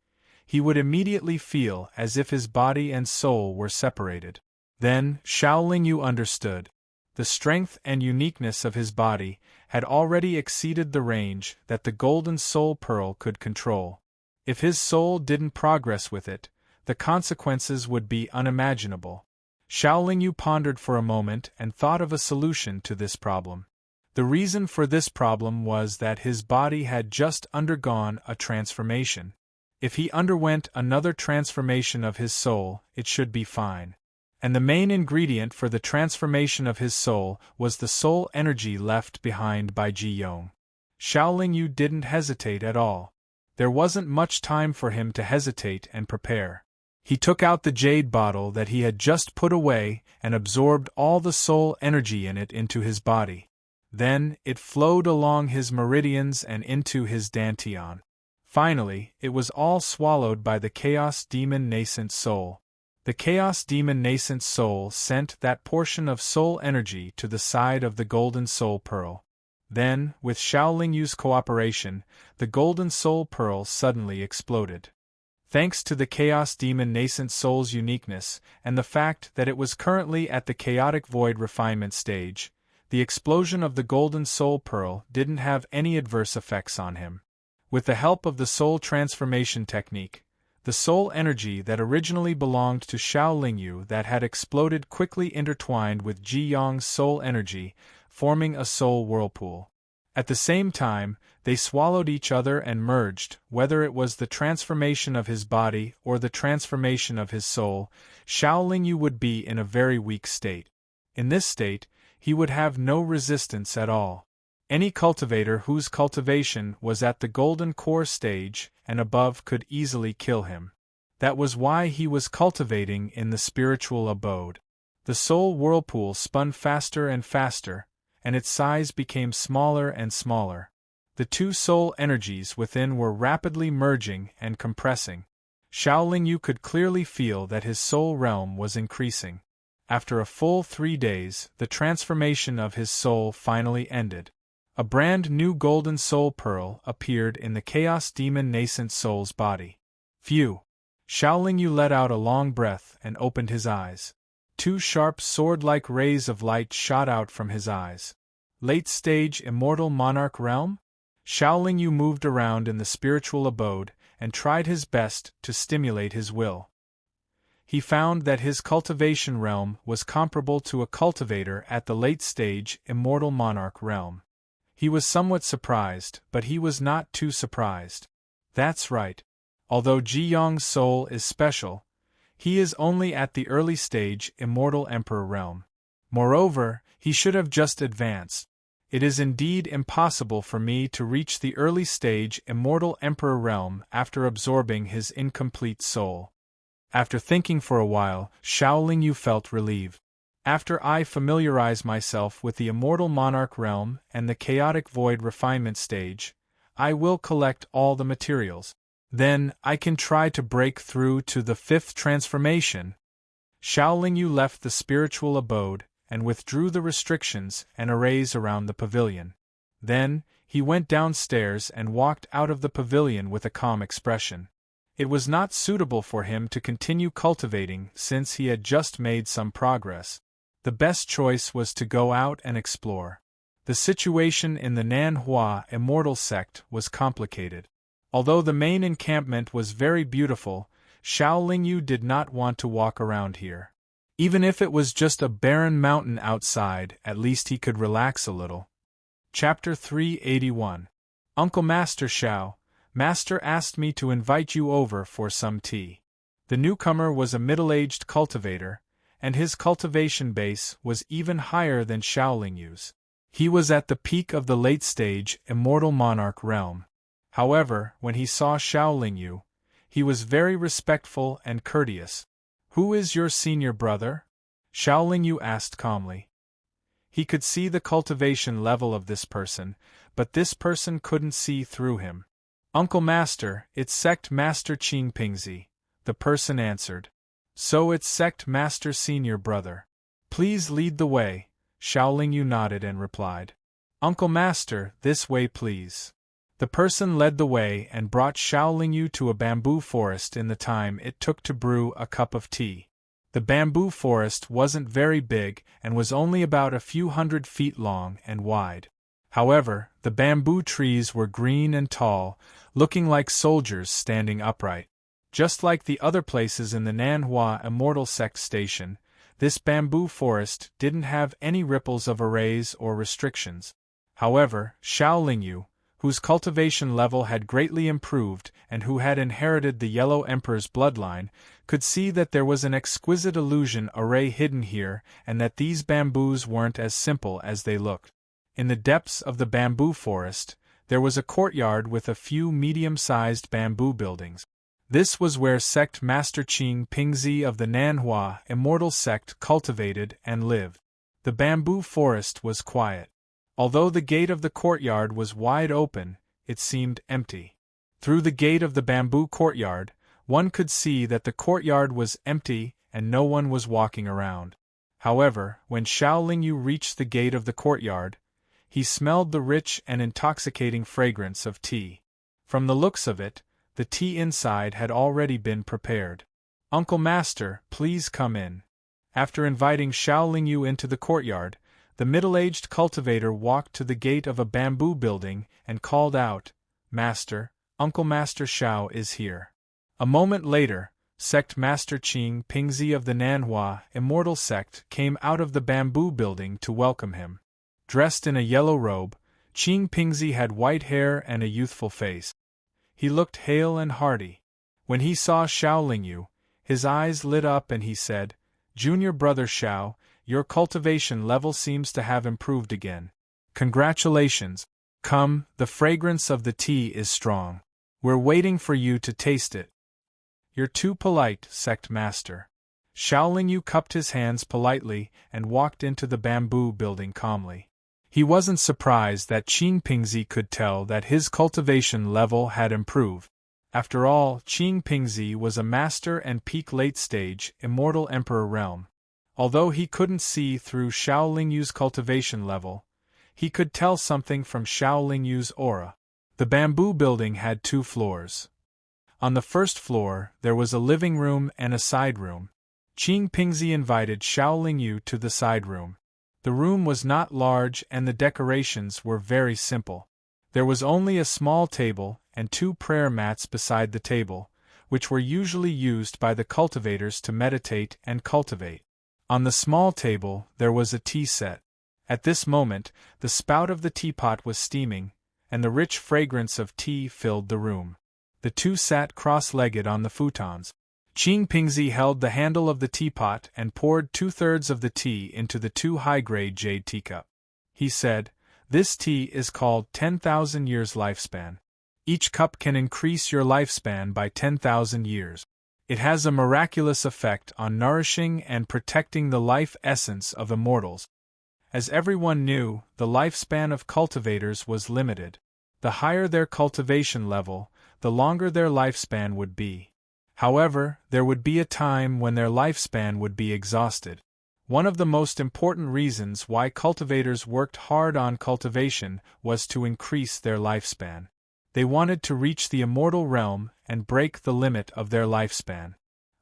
[SPEAKER 1] he would immediately feel as if his body and soul were separated. Then, Xiao Lingyu understood. The strength and uniqueness of his body had already exceeded the range that the Golden Soul Pearl could control. If his soul didn't progress with it, the consequences would be unimaginable. Xiao Lingyu pondered for a moment and thought of a solution to this problem. The reason for this problem was that his body had just undergone a transformation. If he underwent another transformation of his soul, it should be fine. And the main ingredient for the transformation of his soul was the soul energy left behind by Ji Yong. Xiao Lingyu didn't hesitate at all. There wasn't much time for him to hesitate and prepare. He took out the jade bottle that he had just put away and absorbed all the soul energy in it into his body. Then, it flowed along his meridians and into his dantian. Finally, it was all swallowed by the Chaos Demon Nascent Soul. The Chaos Demon Nascent Soul sent that portion of soul energy to the side of the Golden Soul Pearl. Then, with Xiao Lingyu's cooperation, the Golden Soul Pearl suddenly exploded. Thanks to the Chaos Demon Nascent Soul's uniqueness and the fact that it was currently at the Chaotic Void refinement stage, the explosion of the Golden Soul Pearl didn't have any adverse effects on him. With the help of the soul transformation technique, The soul energy that originally belonged to Xiao Lingyu that had exploded quickly intertwined with Ji Yong's soul energy, forming a soul whirlpool. At the same time, they swallowed each other and merged. Whether it was the transformation of his body or the transformation of his soul, Xiao Lingyu would be in a very weak state. In this state, he would have no resistance at all. Any cultivator whose cultivation was at the golden core stage and above could easily kill him. That was why he was cultivating in the spiritual abode. The soul whirlpool spun faster and faster, and its size became smaller and smaller. The two soul energies within were rapidly merging and compressing. Xiao Lingyu could clearly feel that his soul realm was increasing. After a full 3 days, the transformation of his soul finally ended. A brand new golden soul pearl appeared in the Chaos Demon nascent soul's body. Phew! Xiao Lingyu let out a long breath and opened his eyes. 2 sharp sword-like rays of light shot out from his eyes. Late-stage immortal monarch realm? Xiao Lingyu moved around in the spiritual abode and tried his best to stimulate his will. He found that his cultivation realm was comparable to a cultivator at the late-stage immortal monarch realm. He was somewhat surprised, but he was not too surprised. That's right. Although Ji Yong's soul is special, he is only at the early stage immortal emperor realm. Moreover, he should have just advanced. It is indeed impossible for me to reach the early stage immortal emperor realm after absorbing his incomplete soul. After thinking for a while, Xiao Lingyu felt relieved. After I familiarize myself with the immortal monarch realm and the chaotic void refinement stage, I will collect all the materials. Then, I can try to break through to the 5th transformation. Xiao Lingyu left the spiritual abode and withdrew the restrictions and arrays around the pavilion. Then, he went downstairs and walked out of the pavilion with a calm expression. It was not suitable for him to continue cultivating since he had just made some progress. The best choice was to go out and explore. The situation in the Nanhua Immortal Sect was complicated. Although the main encampment was very beautiful, Xiao Lingyu did not want to walk around here. Even if it was just a barren mountain outside, at least he could relax a little. Chapter 381. Uncle Master Xiao, Master asked me to invite you over for some tea. The newcomer was a middle-aged cultivator, and his cultivation base was even higher than Xiao Lingyu's. He was at the peak of the late-stage immortal monarch realm. However, when he saw Xiao Lingyu, he was very respectful and courteous. "Who is your senior brother?" Xiao Lingyu asked calmly. He could see the cultivation level of this person, but this person couldn't see through him. "Uncle Master, it's Sect Master Qing Pingzi," the person answered. "So it's Sect Master Senior Brother. Please lead the way," Xiao Lingyu nodded and replied. "Uncle Master, this way please." The person led the way and brought Xiao Lingyu to a bamboo forest in the time it took to brew a cup of tea. The bamboo forest wasn't very big and was only about a few 100 feet long and wide. However, the bamboo trees were green and tall, looking like soldiers standing upright. Just like the other places in the Nanhua Immortal Sect Station, this bamboo forest didn't have any ripples of arrays or restrictions. However, Xiao Lingyu, whose cultivation level had greatly improved and who had inherited the Yellow Emperor's bloodline, could see that there was an exquisite illusion array hidden here and that these bamboos weren't as simple as they looked. In the depths of the bamboo forest, there was a courtyard with a few medium-sized bamboo buildings. This was where Sect Master Qing Pingzi of the Nanhua Immortal Sect cultivated and lived. The bamboo forest was quiet. Although the gate of the courtyard was wide open, it seemed empty. Through the gate of the bamboo courtyard, one could see that the courtyard was empty and no one was walking around. However, when Xiao Lingyu reached the gate of the courtyard, he smelled the rich and intoxicating fragrance of tea. From the looks of it, the tea inside had already been prepared. "Uncle Master, please come in." After inviting Xiao Lingyu into the courtyard, the middle-aged cultivator walked to the gate of a bamboo building and called out, "Master, Uncle Master Xiao is here." A moment later, Sect Master Qing Pingzi of the Nanhua Immortal Sect came out of the bamboo building to welcome him. Dressed in a yellow robe, Qing Pingzi had white hair and a youthful face. He looked hale and hearty. When he saw Xiao Lingyu, his eyes lit up and he said, "Junior brother Xiao, your cultivation level seems to have improved again. Congratulations. Come, the fragrance of the tea is strong. We're waiting for you to taste it." "You're too polite, Sect Master." Xiao Lingyu cupped his hands politely and walked into the bamboo building calmly. He wasn't surprised that Qing Pingzi could tell that his cultivation level had improved. After all, Qing Pingzi was a master and peak late-stage, immortal emperor realm. Although he couldn't see through Xiao Lingyu's cultivation level, he could tell something from Xiao Lingyu's aura. The bamboo building had 2 floors. On the first floor, there was a living room and a side room. Qing Pingzi invited Xiao Lingyu to the side room. The room was not large and the decorations were very simple. There was only a small table and 2 prayer mats beside the table, which were usually used by the cultivators to meditate and cultivate. On the small table, there was a tea set. At this moment, the spout of the teapot was steaming, and the rich fragrance of tea filled the room. The 2 sat cross-legged on the futons. Qing Pingzi held the handle of the teapot and poured 2/3 of the tea into the 2 high-grade jade teacup. He said, "This tea is called 10,000 years lifespan. Each cup can increase your lifespan by 10,000 years. It has a miraculous effect on nourishing and protecting the life essence of immortals." As everyone knew, the lifespan of cultivators was limited. The higher their cultivation level, the longer their lifespan would be. However, there would be a time when their lifespan would be exhausted. One of the most important reasons why cultivators worked hard on cultivation was to increase their lifespan. They wanted to reach the immortal realm and break the limit of their lifespan.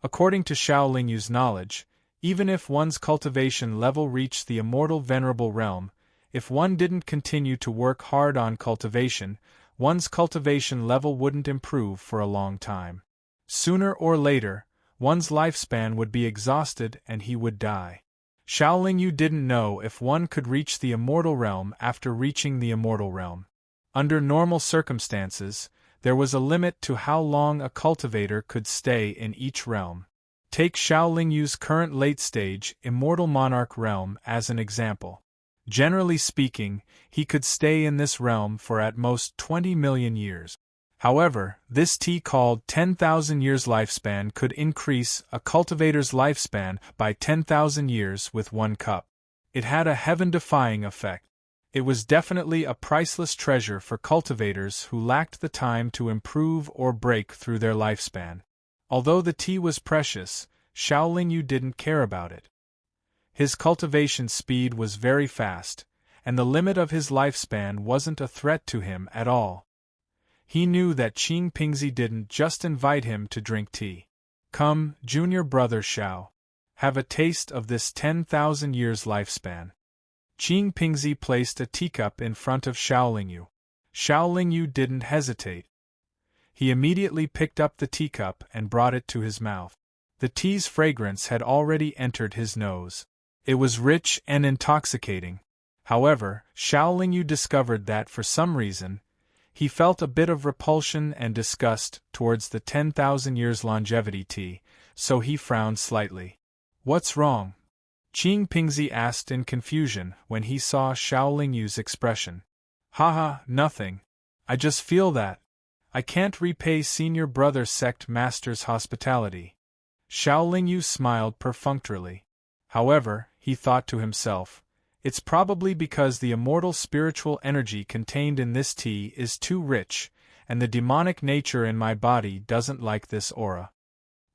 [SPEAKER 1] According to Xiao Lingyu's knowledge, even if one's cultivation level reached the immortal venerable realm, if one didn't continue to work hard on cultivation, one's cultivation level wouldn't improve for a long time. Sooner or later, one's lifespan would be exhausted and he would die. Xiao Lingyu didn't know if one could reach the immortal realm after reaching the immortal realm. Under normal circumstances, there was a limit to how long a cultivator could stay in each realm. Take Xiao Lingyu's current late-stage, immortal monarch realm as an example. Generally speaking, he could stay in this realm for at most 20 million years. However, this tea called 10,000 years lifespan could increase a cultivator's lifespan by 10,000 years with 1 cup. It had a heaven-defying effect. It was definitely a priceless treasure for cultivators who lacked the time to improve or break through their lifespan. Although the tea was precious, Xiao Lingyu didn't care about it. His cultivation speed was very fast, and the limit of his lifespan wasn't a threat to him at all. He knew that Qing Pingzi didn't just invite him to drink tea. "Come, junior brother Xiao. Have a taste of this 10,000 years lifespan." Qing Pingzi placed a teacup in front of Xiao Lingyu. Xiao Lingyu didn't hesitate. He immediately picked up the teacup and brought it to his mouth. The tea's fragrance had already entered his nose. It was rich and intoxicating. However, Xiao Lingyu discovered that for some reason, he felt a bit of repulsion and disgust towards the 10,000 years longevity tea, so he frowned slightly. "What's wrong?" Qing Pingzi asked in confusion when he saw Xiao Lingyu's expression. "Haha, nothing. I just feel that I can't repay senior brother Sect Master's hospitality." Xiao Lingyu smiled perfunctorily. However, he thought to himself, "It's probably because the immortal spiritual energy contained in this tea is too rich, and the demonic nature in my body doesn't like this aura."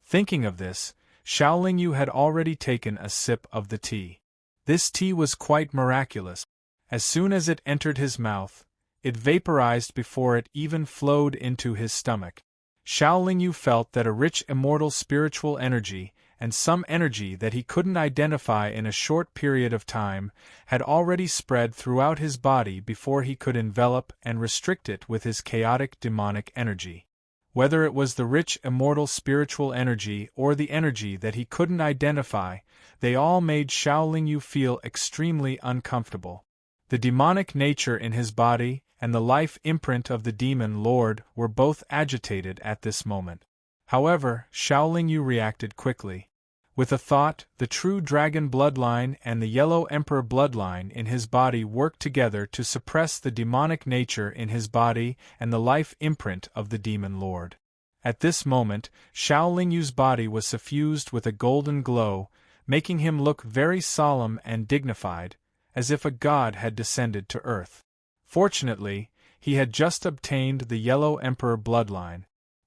[SPEAKER 1] Thinking of this, Xiao Lingyu had already taken a sip of the tea. This tea was quite miraculous. As soon as it entered his mouth, it vaporized before it even flowed into his stomach. Xiao Lingyu felt that a rich immortal spiritual energy, and some energy that he couldn't identify in a short period of time, had already spread throughout his body before he could envelop and restrict it with his chaotic demonic energy. Whether it was the rich immortal spiritual energy or the energy that he couldn't identify, they all made Xiao Lingyu feel extremely uncomfortable. The demonic nature in his body and the life imprint of the demon lord were both agitated at this moment. However, Xiao Lingyu reacted quickly. With a thought, the true dragon bloodline and the yellow emperor bloodline in his body worked together to suppress the demonic nature in his body and the life imprint of the demon lord. At this moment, Xiao Lingyu's body was suffused with a golden glow, making him look very solemn and dignified, as if a god had descended to earth. Fortunately, he had just obtained the yellow emperor bloodline.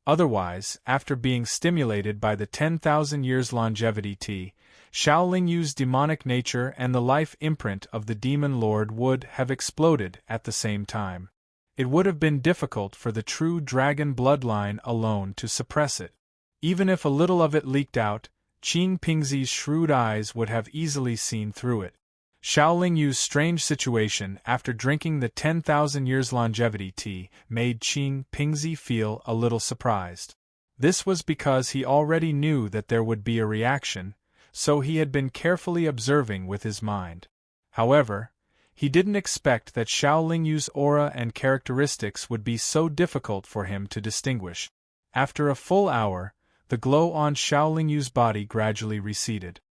[SPEAKER 1] Otherwise, after being stimulated by the 10,000 years longevity tea, Xiao Lingyu's demonic nature and the life imprint of the demon lord would have exploded at the same time. It would have been difficult for the true dragon bloodline alone to suppress it. Even if a little of it leaked out, Qing Pingzi's shrewd eyes would have easily seen through it. Xiao Lingyu's strange situation after drinking the 10,000 years longevity tea made Qing Pingzi feel a little surprised. This was because he already knew that there would be a reaction, so he had been carefully observing with his mind. However, he didn't expect that Xiao Lingyu's aura and characteristics would be so difficult for him to distinguish. After a full hour, the glow on Xiao Lingyu's body gradually receded.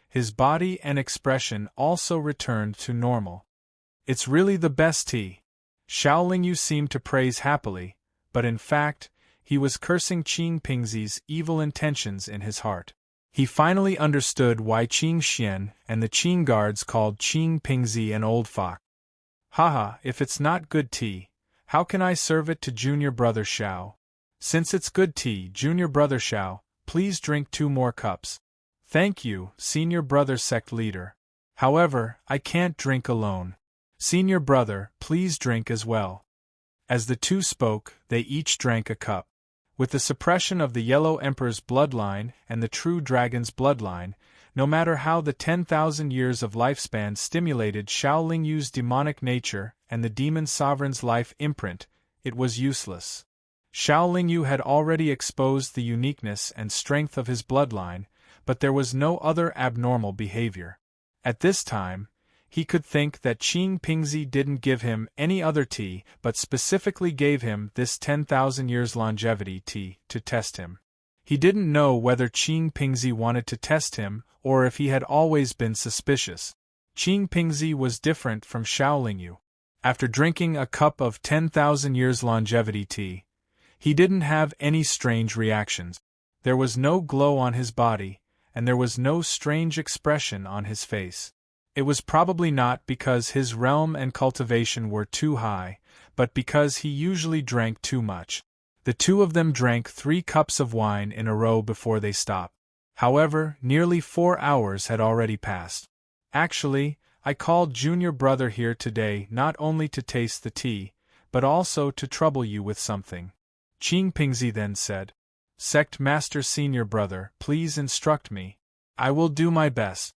[SPEAKER 1] His body and expression also returned to normal. "It's really the best tea." Xiao Lingyu seemed to praise happily, but in fact, he was cursing Qing Pingzi's evil intentions in his heart. He finally understood why Qing Xian and the Qing guards called Qing Pingzi an old fox. "Haha, if it's not good tea, how can I serve it to junior brother Xiao? Since it's good tea, junior brother Xiao, please drink 2 more cups." "Thank you, senior brother sect leader. However, I can't drink alone. Senior brother, please drink as well." As the two spoke, they each drank a cup. With the suppression of the Yellow Emperor's bloodline and the True Dragon's bloodline, no matter how the 10,000 years of lifespan stimulated Xiao Lingyu's demonic nature and the Demon Sovereign's life imprint, it was useless. Xiao Lingyu had already exposed the uniqueness and strength of his bloodline, but there was no other abnormal behavior. At this time, he could think that Qing Pingzi didn't give him any other tea but specifically gave him this 10,000 years longevity tea to test him. He didn't know whether Qing Pingzi wanted to test him or if he had always been suspicious. Qing Pingzi was different from Xiao Lingyu. After drinking a cup of 10,000 years longevity tea, he didn't have any strange reactions. There was no glow on his body, and there was no strange expression on his face. It was probably not because his realm and cultivation were too high, but because he usually drank too much. The two of them drank 3 cups of wine in a row before they stopped. However, nearly 4 hours had already passed. "Actually, I called junior brother here today not only to taste the tea, but also to trouble you with something," Qing Pingzi then said. "Sect Master Senior Brother, please instruct me. I will do my best."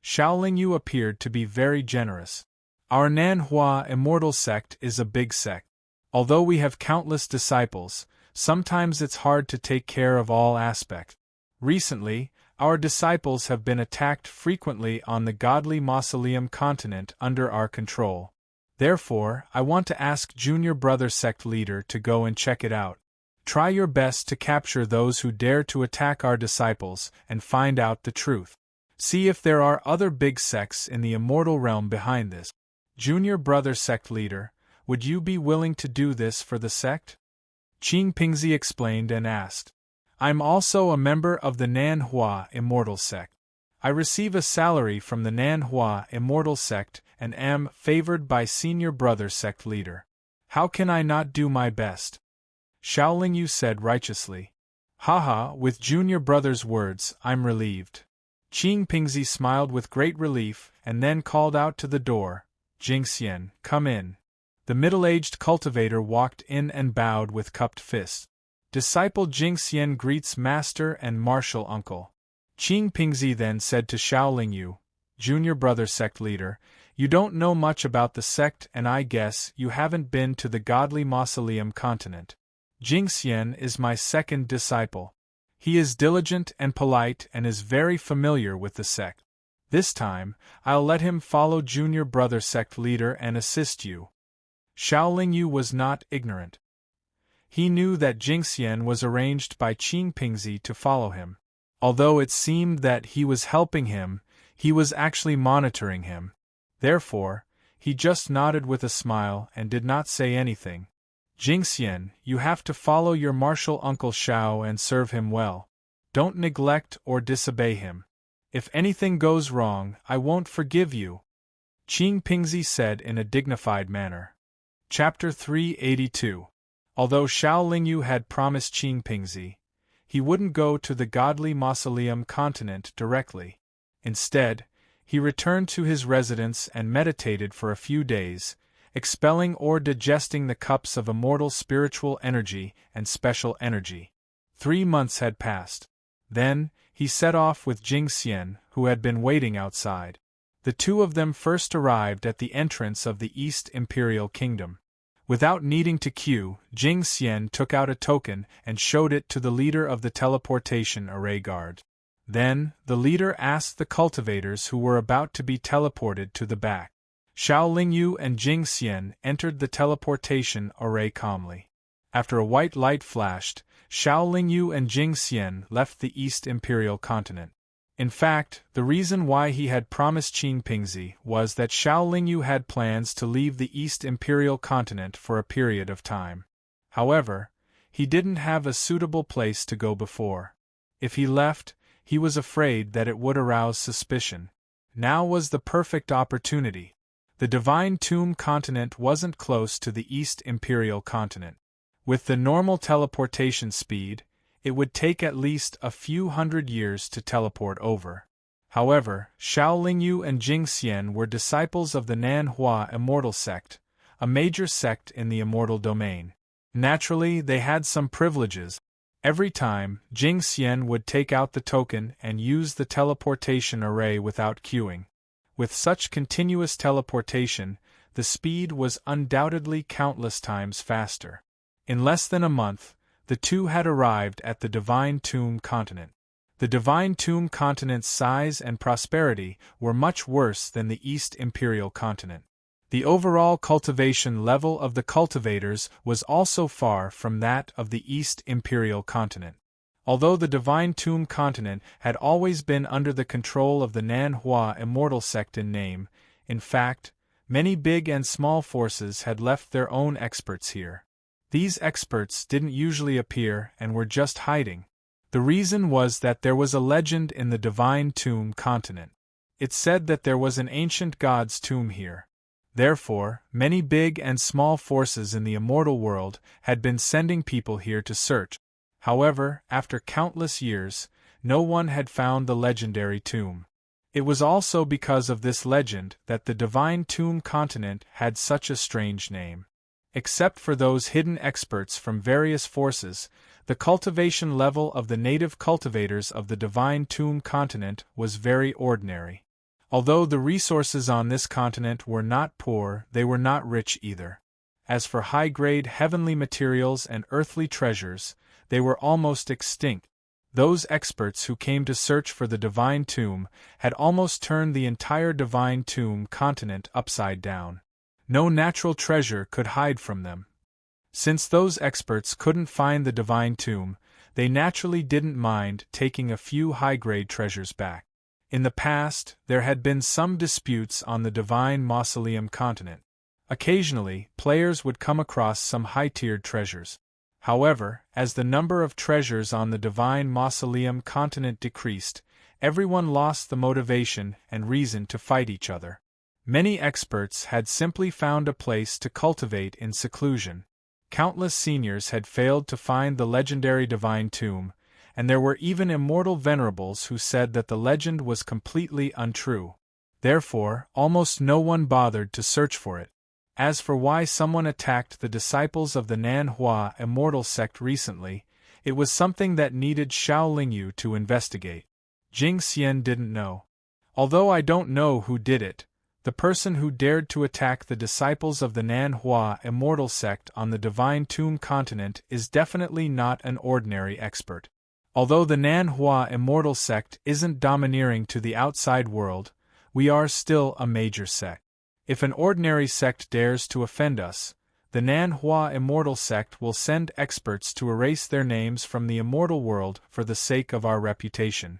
[SPEAKER 1] Xiao Lingyu appeared to be very generous. "Our Nanhua Immortal Sect is a big sect. Although we have countless disciples, sometimes it's hard to take care of all aspects. Recently, our disciples have been attacked frequently on the godly mausoleum continent under our control. Therefore, I want to ask Junior Brother Sect Leader to go and check it out. Try your best to capture those who dare to attack our disciples and find out the truth. See if there are other big sects in the immortal realm behind this. Junior Brother Sect Leader, would you be willing to do this for the sect?" Qing Pingzi explained and asked. "I'm also a member of the Nanhua Immortal Sect. I receive a salary from the Nanhua Immortal Sect and am favored by Senior Brother Sect Leader. How can I not do my best?" Xiao Lingyu said righteously. "Haha, with Junior Brother's words, I'm relieved." Qing Pingzi smiled with great relief and then called out to the door, "Jingxian, come in." The middle-aged cultivator walked in and bowed with cupped fists. "Disciple Jingxian greets master and martial uncle." Qing Pingzi then said to Xiao Lingyu, "Junior Brother Sect Leader, you don't know much about the sect and I guess you haven't been to the godly mausoleum continent. Jingxian is my second disciple. He is diligent and polite and is very familiar with the sect. This time, I'll let him follow junior brother sect leader and assist you." Xiaolingyu was not ignorant. He knew that Jingxian was arranged by Qing Pingzi to follow him. Although it seemed that he was helping him, he was actually monitoring him. Therefore, he just nodded with a smile and did not say anything. "Jingxian, you have to follow your martial uncle Xiao and serve him well. Don't neglect or disobey him. If anything goes wrong, I won't forgive you," Qing Pingzi said in a dignified manner. Chapter 382. Although Xiaolingyu had promised Qing Pingzi, he wouldn't go to the godly mausoleum continent directly. Instead, he returned to his residence and meditated for a few days, expelling or digesting the cups of immortal spiritual energy and special energy. 3 months had passed. Then, he set off with Jingxian, who had been waiting outside. The two of them first arrived at the entrance of the East Imperial Kingdom. Without needing to queue, Jingxian took out a token and showed it to the leader of the teleportation array guard. Then, the leader asked the cultivators who were about to be teleported to the back. Xiaolingyu and Jingxian entered the teleportation array calmly. After a white light flashed, Xiaolingyu and Jingxian left the East Imperial Continent. In fact, the reason why he had promised Qing Pingzi was that Xiaolingyu had plans to leave the East Imperial Continent for a period of time. However, he didn't have a suitable place to go before. If he left, he was afraid that it would arouse suspicion. Now was the perfect opportunity. The Divine Tomb Continent wasn't close to the East Imperial Continent. With the normal teleportation speed, it would take at least a few hundred years to teleport over. However, Xiaolingyu and Jingxian were disciples of the Nanhua Immortal Sect, a major sect in the immortal domain. Naturally, they had some privileges. Every time, Jingxian would take out the token and use the teleportation array without queuing. With such continuous teleportation, the speed was undoubtedly countless times faster. In less than a month, the two had arrived at the Divine Tomb Continent. The Divine Tomb Continent's size and prosperity were much worse than the East Imperial Continent. The overall cultivation level of the cultivators was also far from that of the East Imperial Continent. Although the Divine Tomb Continent had always been under the control of the Nanhua Immortal Sect in name, in fact, many big and small forces had left their own experts here. These experts didn't usually appear and were just hiding. The reason was that there was a legend in the Divine Tomb Continent. It said that there was an ancient god's tomb here. Therefore, many big and small forces in the immortal world had been sending people here to search. However, after countless years, no one had found the legendary tomb. It was also because of this legend that the Divine Tomb Continent had such a strange name. Except for those hidden experts from various forces, the cultivation level of the native cultivators of the Divine Tomb Continent was very ordinary. Although the resources on this continent were not poor, they were not rich either. As for high-grade heavenly materials and earthly treasures, they were almost extinct. Those experts who came to search for the Divine Tomb had almost turned the entire Divine Tomb Continent upside down. No natural treasure could hide from them. Since those experts couldn't find the Divine Tomb, they naturally didn't mind taking a few high-grade treasures back. In the past, there had been some disputes on the Divine Mausoleum Continent. Occasionally, players would come across some high-tiered treasures. However, as the number of treasures on the Divine Mausoleum Continent decreased, everyone lost the motivation and reason to fight each other. Many experts had simply found a place to cultivate in seclusion. Countless seniors had failed to find the legendary Divine Tomb, and there were even immortal venerables who said that the legend was completely untrue. Therefore, almost no one bothered to search for it. As for why someone attacked the disciples of the Nanhua Immortal Sect recently, it was something that needed Xiaolingyu to investigate. Jingxian didn't know. Although I don't know who did it, The person who dared to attack the disciples of the Nan Hua immortal sect on the Divine Tomb continent is definitely not an ordinary expert. Although the Nan Hua immortal sect isn't domineering to the outside world, we are still a major sect. If an ordinary sect dares to offend us, the Nan Hua immortal sect will send experts to erase their names from the immortal world for the sake of our reputation.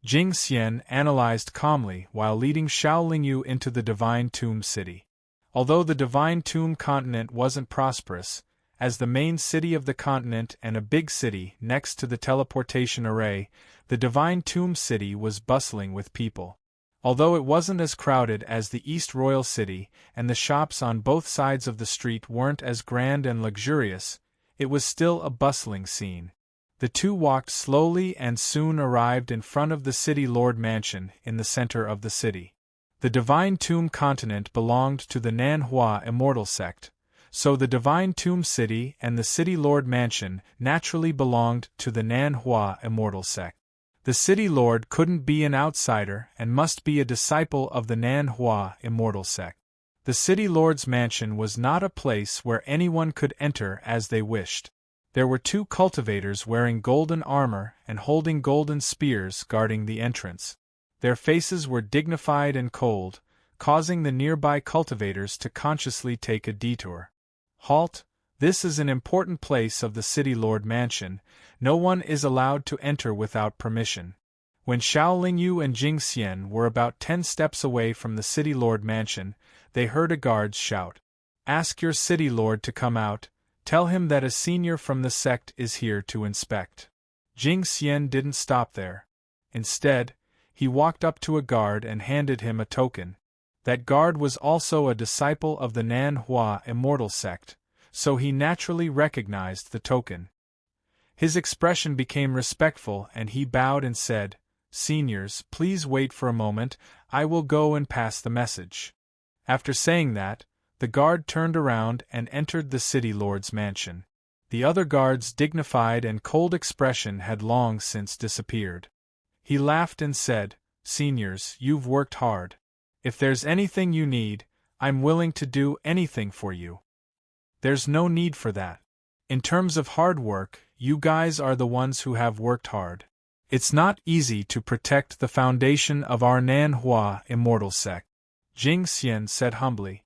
[SPEAKER 1] Jing Xian analyzed calmly while leading Xiao Lingyu into the Divine Tomb City. Although the Divine Tomb continent wasn't prosperous, as the main city of the continent and a big city next to the teleportation array, the Divine Tomb City was bustling with people. Although it wasn't as crowded as the East Royal City, and the shops on both sides of the street weren't as grand and luxurious, it was still a bustling scene. The two walked slowly and soon arrived in front of the City Lord Mansion in the center of the city. The Divine Tomb continent belonged to the Nan Hua immortal sect, so the Divine Tomb City and the City Lord Mansion naturally belonged to the Nan Hua immortal sect. The City Lord couldn't be an outsider and must be a disciple of the Nan Hua immortal sect. The City Lord's mansion was not a place where anyone could enter as they wished. There were two cultivators wearing golden armor and holding golden spears guarding the entrance. Their faces were dignified and cold, causing the nearby cultivators to consciously take a detour. Halt! This is an important place of the City Lord Mansion. No one is allowed to enter without permission. When Xiao Lingyu and Jing Xian were about 10 steps away from the City Lord Mansion, they heard a guard shout, "Ask your City Lord to come out. Tell him that a senior from the sect is here to inspect." Jing Xian didn't stop there. Instead, he walked up to a guard and handed him a token. That guard was also a disciple of the Nan Hua immortal sect, so he naturally recognized the token. His expression became respectful and he bowed and said, "Seniors, please wait for a moment, I will go and pass the message." After saying that, the guard turned around and entered the City Lord's mansion. The other guard's dignified and cold expression had long since disappeared. He laughed and said, "Seniors, you've worked hard. If there's anything you need, I'm willing to do anything for you." "There's no need for that. In terms of hard work, you guys are the ones who have worked hard. It's not easy to protect the foundation of our Nan Hua immortal sect," Jing Xian said humbly.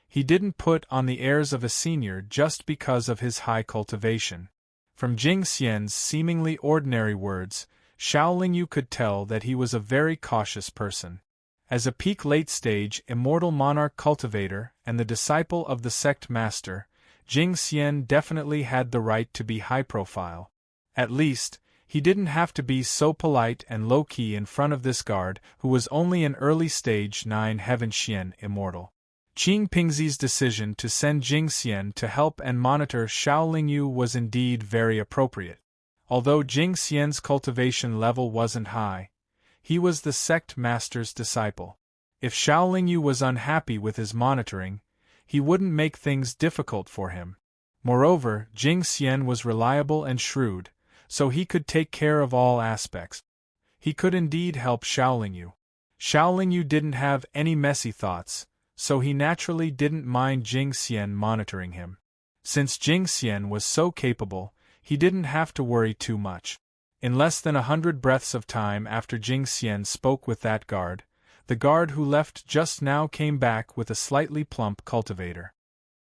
[SPEAKER 1] He didn't put on the airs of a senior just because of his high cultivation. From Jing Xian's seemingly ordinary words, Xiao Lingyu could tell that he was a very cautious person. As a peak late-stage immortal monarch cultivator and the disciple of the sect master, Jing Xian definitely had the right to be high-profile. At least, he didn't have to be so polite and low-key in front of this guard who was only an early-stage 9 Heaven Xian immortal. Qing Pingzi's decision to send Jing Xian to help and monitor Xiao Lingyu was indeed very appropriate. Although Jing Xian's cultivation level wasn't high, he was the sect master's disciple. If Xiao Lingyu was unhappy with his monitoring, he wouldn't make things difficult for him. Moreover, Jing Xian was reliable and shrewd, so he could take care of all aspects. He could indeed help Xiao Lingyu. Xiao Lingyu didn't have any messy thoughts, so he naturally didn't mind Jing Xian monitoring him. Since Jing Xian was so capable, he didn't have to worry too much. In less than 100 breaths of time after Jing Xian spoke with that guard, the guard who left just now came back with a slightly plump cultivator.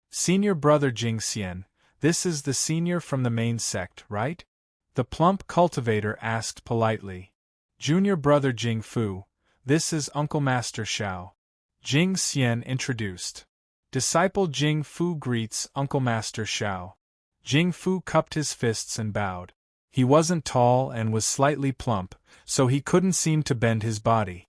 [SPEAKER 1] "Senior brother Jing Xian, this is the senior from the main sect, right?" the plump cultivator asked politely. "Junior brother Jing Fu, this is Uncle Master Xiao," Jing Xian introduced. "Disciple Jing Fu greets Uncle Master Xiao." Jing Fu cupped his fists and bowed. He wasn't tall and was slightly plump, so he couldn't seem to bend his body.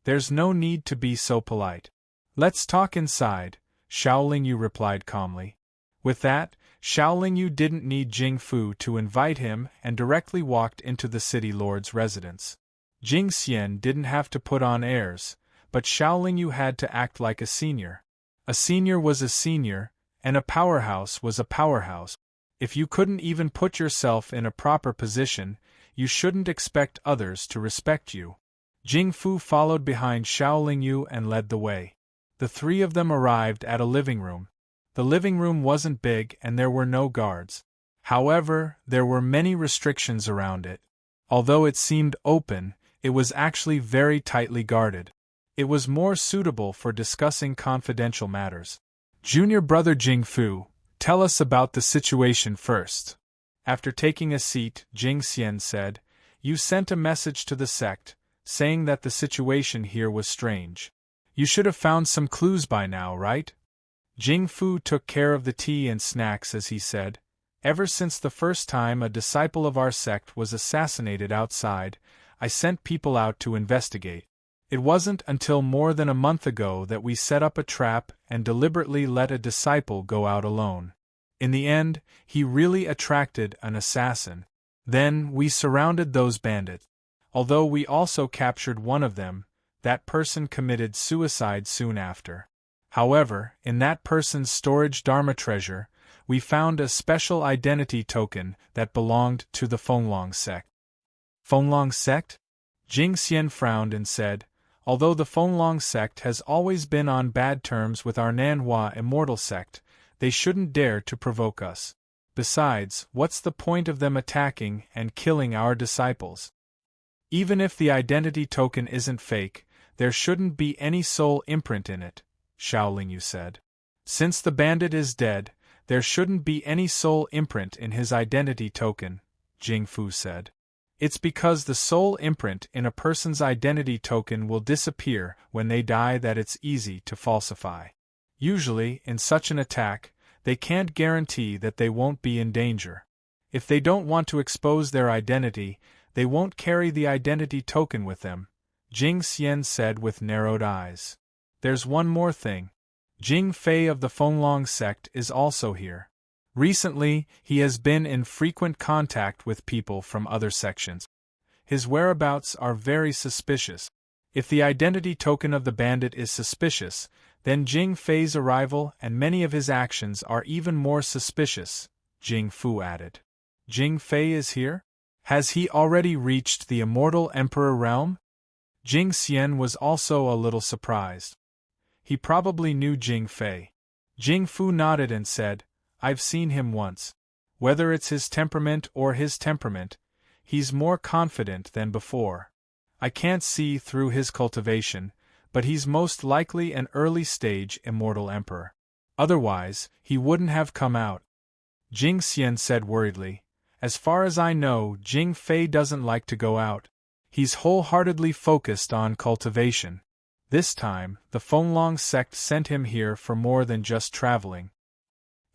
[SPEAKER 1] "There's no need to be so polite. Let's talk inside," Xiao Lingyu replied calmly. With that, Xiao Lingyu didn't need Jing Fu to invite him and directly walked into the City Lord's residence. Jing Xian didn't have to put on airs, but Xiao Lingyu had to act like a senior. A senior was a senior, and a powerhouse was a powerhouse. If you couldn't even put yourself in a proper position, you shouldn't expect others to respect you. Jing Fu followed behind Xiao Lingyu and led the way. The three of them arrived at a living room. The living room wasn't big and there were no guards. However, there were many restrictions around it. Although it seemed open, it was actually very tightly guarded. It was more suitable for discussing confidential matters. Junior brother Jing Fu, tell us about the situation first. After taking a seat, Jing Xian said, You sent a message to the sect, saying that the situation here was strange. You should have found some clues by now, right? Jing Fu took care of the tea and snacks as he said, Ever since the first time a disciple of our sect was assassinated outside, I sent people out to investigate. It wasn't until more than a month ago that we set up a trap and deliberately let a disciple go out alone. In the end, he really attracted an assassin. Then, we surrounded those bandits. Although we also captured one of them, that person committed suicide soon after. However, in that person's storage Dharma treasure, we found a special identity token that belonged to the Fenglong sect. Fenglong sect? Jing Xian frowned and said, Although the Fenglong sect has always been on bad terms with our Nanhua immortal sect, they shouldn't dare to provoke us. Besides, what's the point of them attacking and killing our disciples? Even if the identity token isn't fake, there shouldn't be any soul imprint in it, Xiao Lingyu said. Since the bandit is dead, there shouldn't be any soul imprint in his identity token, Jing Fu said. It's because the soul imprint in a person's identity token will disappear when they die that it's easy to falsify. Usually, in such an attack, they can't guarantee that they won't be in danger. If they don't want to expose their identity, they won't carry the identity token with them, Jing Xian said with narrowed eyes. There's one more thing. Jing Fei of the Fenglong sect is also here. Recently, he has been in frequent contact with people from other sections. His whereabouts are very suspicious. If the identity token of the bandit is suspicious, then Jing Fei's arrival and many of his actions are even more suspicious, Jing Fu added. Jing Fei is here? Has he already reached the immortal emperor realm? Jing Xian was also a little surprised. He probably knew Jing Fei. Jing Fu nodded and said, I've seen him once. Whether it's his temperament or his temperament, he's more confident than before. I can't see through his cultivation, but he's most likely an early-stage immortal emperor. Otherwise, he wouldn't have come out. Jing Xian said worriedly, As far as I know, Jing Fei doesn't like to go out. He's wholeheartedly focused on cultivation. This time, the Fenglong sect sent him here for more than just traveling.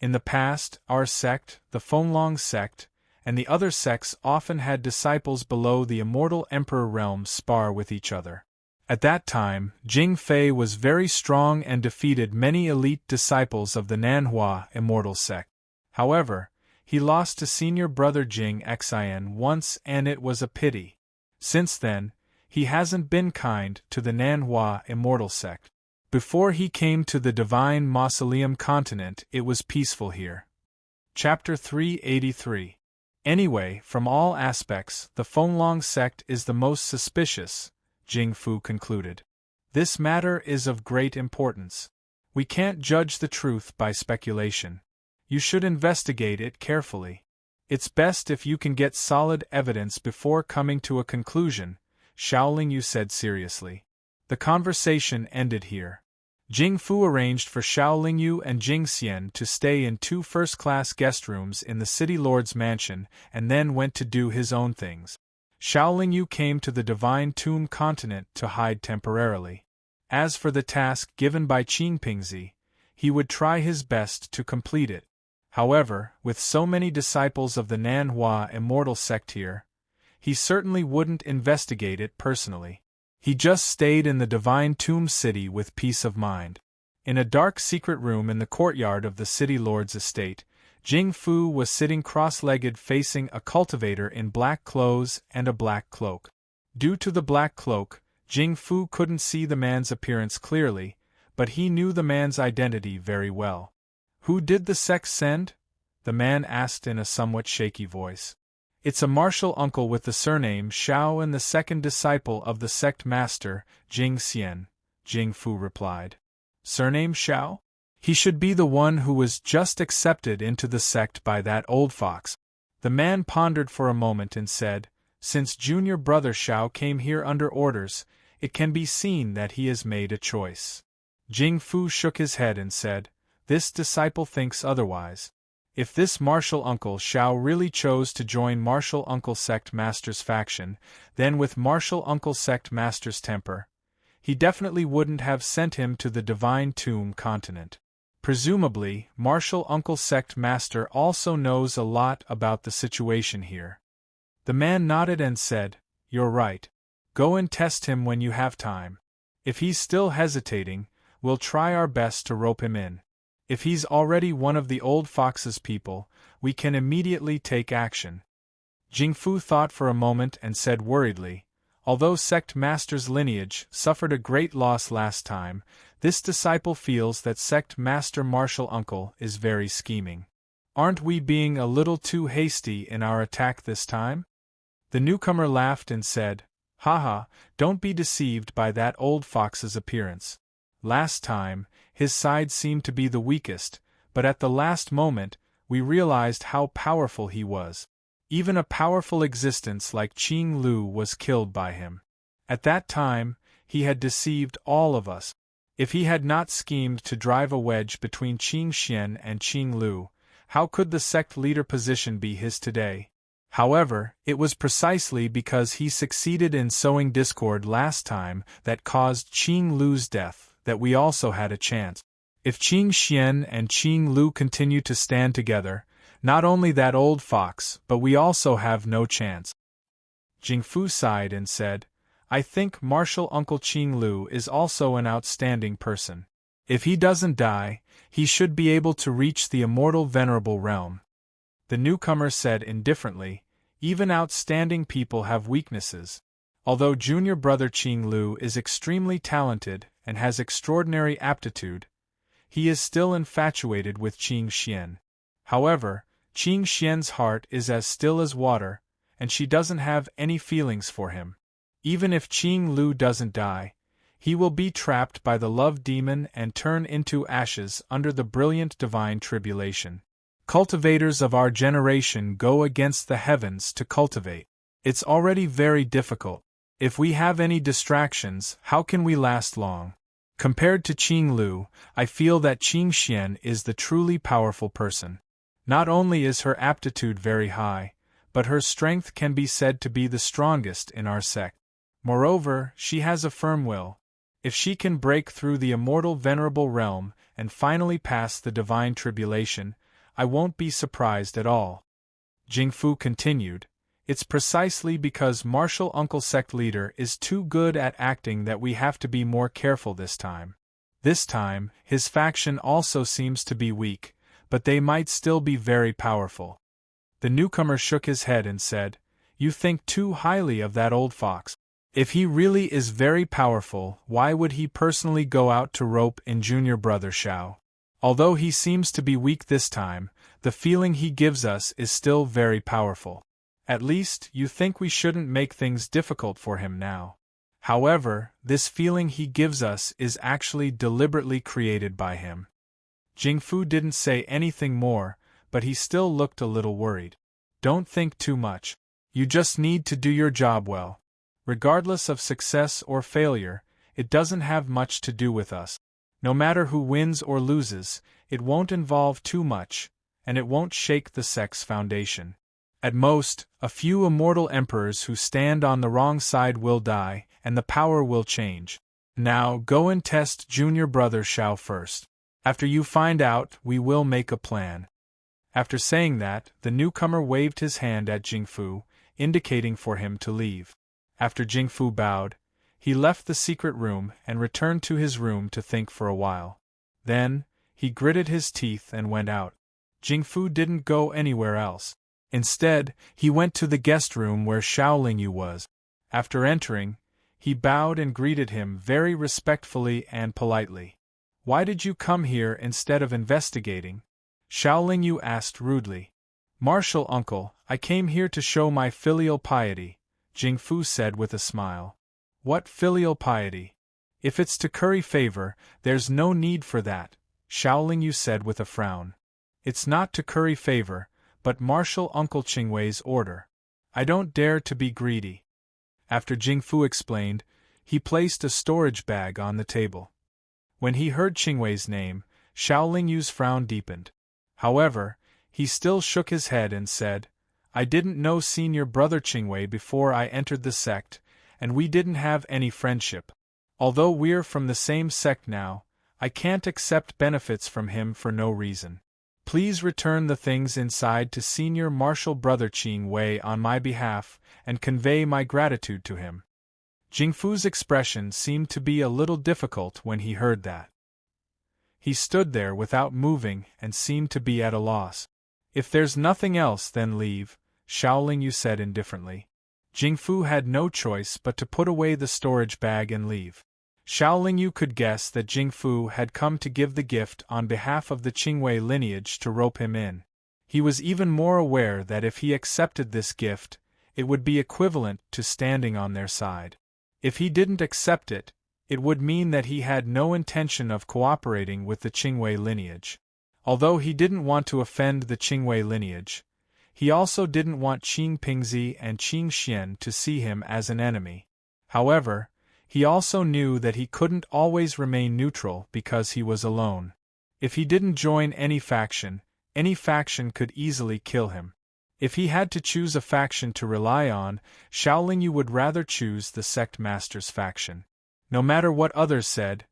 [SPEAKER 1] In the past, our sect, the Fenglong sect, and the other sects often had disciples below the immortal emperor realm spar with each other. At that time, Jing Fei was very strong and defeated many elite disciples of the Nanhua immortal sect. However, he lost to senior brother Jing Xian once and it was a pity. Since then, he hasn't been kind to the Nanhua immortal sect. Before he came to the divine mausoleum continent, it was peaceful here. Chapter 383. Anyway, from all aspects, the Fenglong sect is the most suspicious, Jing Fu concluded. This matter is of great importance. We can't judge the truth by speculation. You should investigate it carefully. It's best if you can get solid evidence before coming to a conclusion, Xiao Lingyu said seriously. The conversation ended here. Jing Fu arranged for Xiao Lingyu and Jing Xian to stay in 2 first-class guest rooms in the city lord's mansion and then went to do his own things. Xiao Lingyu came to the Divine Tomb continent to hide temporarily. As for the task given by Qin Pingzi, he would try his best to complete it. However, with so many disciples of the Nanhua immortal sect here, he certainly wouldn't investigate it personally. He just stayed in the Divine Tomb City with peace of mind. In a dark secret room in the courtyard of the city lord's estate, Jing Fu was sitting cross-legged facing a cultivator in black clothes and a black cloak. Due to the black cloak, Jing Fu couldn't see the man's appearance clearly, but he knew the man's identity very well. Who did the sect send? The man asked in a somewhat shaky voice. It's a martial uncle with the surname Xiao and the second disciple of the sect master, Jing Xian, Jing Fu replied. Surname Xiao? He should be the one who was just accepted into the sect by that old fox. The man pondered for a moment and said, since junior brother Xiao came here under orders, it can be seen that he has made a choice. Jing Fu shook his head and said, this disciple thinks otherwise. If this martial uncle Xiao really chose to join martial uncle sect master's faction, then with martial uncle sect master's temper, he definitely wouldn't have sent him to the Divine Tomb continent. Presumably, martial uncle sect master also knows a lot about the situation here. The man nodded and said, you're right. Go and test him when you have time. If he's still hesitating, we'll try our best to rope him in. If he's already one of the old fox's people, we can immediately take action. Jing Fu thought for a moment and said worriedly, although sect master's lineage suffered a great loss last time, this disciple feels that sect master martial uncle is very scheming. Aren't we being a little too hasty in our attack this time? The newcomer laughed and said, haha, don't be deceived by that old fox's appearance. Last time, his side seemed to be the weakest, but at the last moment, we realized how powerful he was. Even a powerful existence like Qing Lu was killed by him. At that time, he had deceived all of us. If he had not schemed to drive a wedge between Qing Xian and Qing Lu, how could the sect leader position be his today? However, it was precisely because he succeeded in sowing discord last time that caused Qing Lu's death that we also had a chance. If Qing Xian and Qing Lu continue to stand together, not only that old fox, but we also have no chance. Jing Fu sighed and said, I think martial uncle Qing Lu is also an outstanding person. If he doesn't die, he should be able to reach the immortal venerable realm. The newcomer said indifferently, even outstanding people have weaknesses. Although junior brother Qing Lu is extremely talented and has extraordinary aptitude, he is still infatuated with Qing Xian. However, Qing Xian's heart is as still as water, and she doesn't have any feelings for him. Even if Qing Lu doesn't die, he will be trapped by the love demon and turn into ashes under the brilliant divine tribulation. Cultivators of our generation go against the heavens to cultivate. It's already very difficult. If we have any distractions, how can we last long? Compared to Qing Lu, I feel that Qing Xian is the truly powerful person. Not only is her aptitude very high, but her strength can be said to be the strongest in our sect. Moreover, she has a firm will. If she can break through the immortal venerable realm and finally pass the divine tribulation, I won't be surprised at all. Jing Fu continued, it's precisely because martial uncle sect leader is too good at acting that we have to be more careful this time. This time, his faction also seems to be weak, but they might still be very powerful. The newcomer shook his head and said, you think too highly of that old fox. If he really is very powerful, why would he personally go out to rope in junior brother Xiao? Although he seems to be weak this time, the feeling he gives us is still very powerful. At least, you think we shouldn't make things difficult for him now. However, this feeling he gives us is actually deliberately created by him. Jing Fu didn't say anything more, but he still looked a little worried. Don't think too much. You just need to do your job well. Regardless of success or failure, it doesn't have much to do with us. No matter who wins or loses, it won't involve too much, and it won't shake the sect's foundation. At most, a few immortal emperors who stand on the wrong side will die, and the power will change. Now go and test junior brother Xiao first. After you find out, we will make a plan. After saying that, the newcomer waved his hand at Jing Fu, indicating for him to leave. After Jing Fu bowed, he left the secret room and returned to his room to think for a while. Then, he gritted his teeth and went out. Jing Fu didn't go anywhere else. Instead, he went to the guest room where Xiaolingyu was. After entering, he bowed and greeted him very respectfully and politely. Why did you come here instead of investigating? Xiaolingyu asked rudely. Martial uncle, I came here to show my filial piety, Jingfu said with a smile. What filial piety? If it's to curry favor, there's no need for that, Xiaoling said with a frown. It's not to curry favor, but martial uncle Qingwei's order. I don't dare to be greedy. After Jingfu explained, he placed a storage bag on the table. When he heard Qingwei's name, Xiaolingyu's frown deepened. However, he still shook his head and said, I didn't know senior brother Qingwei before I entered the sect, and we didn't have any friendship. Although we're from the same sect now, I can't accept benefits from him for no reason. Please return the things inside to senior martial brother Qingwei on my behalf and convey my gratitude to him. Jingfu's expression seemed to be a little difficult when he heard that. He stood there without moving and seemed to be at a loss. If there's nothing else, then leave, Xiaolingyu said indifferently. Jingfu had no choice but to put away the storage bag and leave. Xiaolingyu could guess that Jingfu had come to give the gift on behalf of the Qingwei lineage to rope him in. He was even more aware that if he accepted this gift, it would be equivalent to standing on their side. If he didn't accept it, it would mean that he had no intention of cooperating with the Qingwei lineage. Although he didn't want to offend the Qingwei lineage, he also didn't want Qing Pingzi and Qing Xian to see him as an enemy. However, he also knew that he couldn't always remain neutral because he was alone. If he didn't join any faction could easily kill him. If he had to choose a faction to rely on, Xiaolingyu would rather choose the sect master's faction. No matter what others said,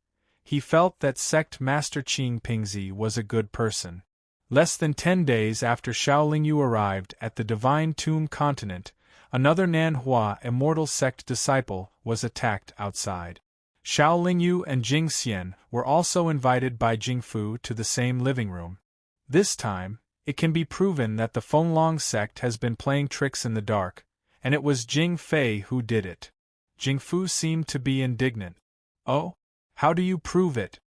[SPEAKER 1] he felt that sect master Qing Pingzi was a good person. Less than 10 days after Xiaolingyu arrived at the Divine Tomb continent, another Nanhua immortal sect disciple was attacked outside. Xiaolingyu and Jing Xian were also invited by Jingfu to the same living room. This time, it can be proven that the Fenglong sect has been playing tricks in the dark, and it was Jing Fei who did it. Jingfu seemed to be indignant. Oh? How do you prove it?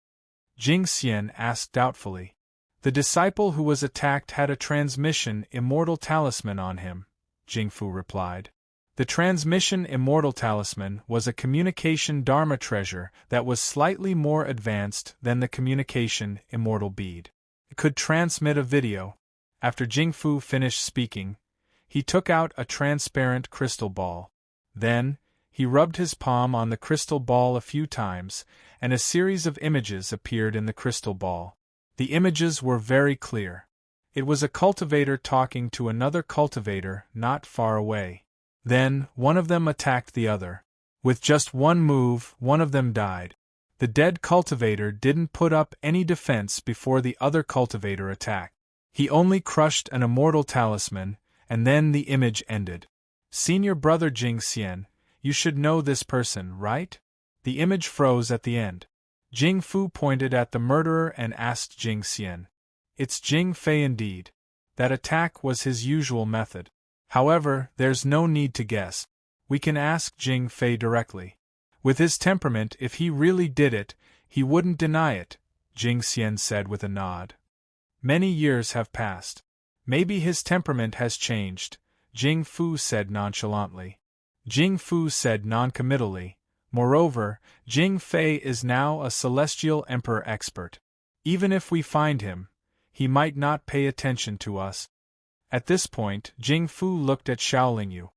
[SPEAKER 1] Jing Xian asked doubtfully. The disciple who was attacked had a transmission immortal talisman on him, Jingfu replied. The transmission immortal talisman was a communication dharma treasure that was slightly more advanced than the communication immortal bead. It could transmit a video. After Jingfu finished speaking, he took out a transparent crystal ball. Then, he rubbed his palm on the crystal ball a few times, and a series of images appeared in the crystal ball. The images were very clear. It was a cultivator talking to another cultivator not far away. Then, one of them attacked the other. With just one move, one of them died. The dead cultivator didn't put up any defense before the other cultivator attacked. He only crushed an immortal talisman, and then the image ended. Senior brother Jing Xian, you should know this person, right? The image froze at the end. Jing Fu pointed at the murderer and asked Jing Xian. It's Jing Fei indeed. That attack was his usual method. However, there's no need to guess. We can ask Jing Fei directly. With his temperament, if he really did it, he wouldn't deny it, Jing Xian said with a nod. Many years have passed. Maybe his temperament has changed, Jing Fu said nonchalantly. Jing Fu said noncommittally, moreover, Jing Fei is now a celestial emperor expert. Even if we find him, he might not pay attention to us. At this point, Jing Fu looked at Xiaolingyu.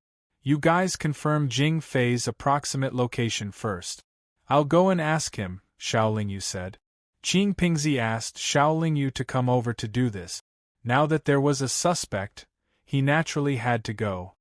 [SPEAKER 1] You guys confirm Jing Fei's approximate location first. I'll go and ask him, Xiaolingyu said. Qing Pingzi asked Xiaolingyu to come over to do this. Now that there was a suspect, he naturally had to go.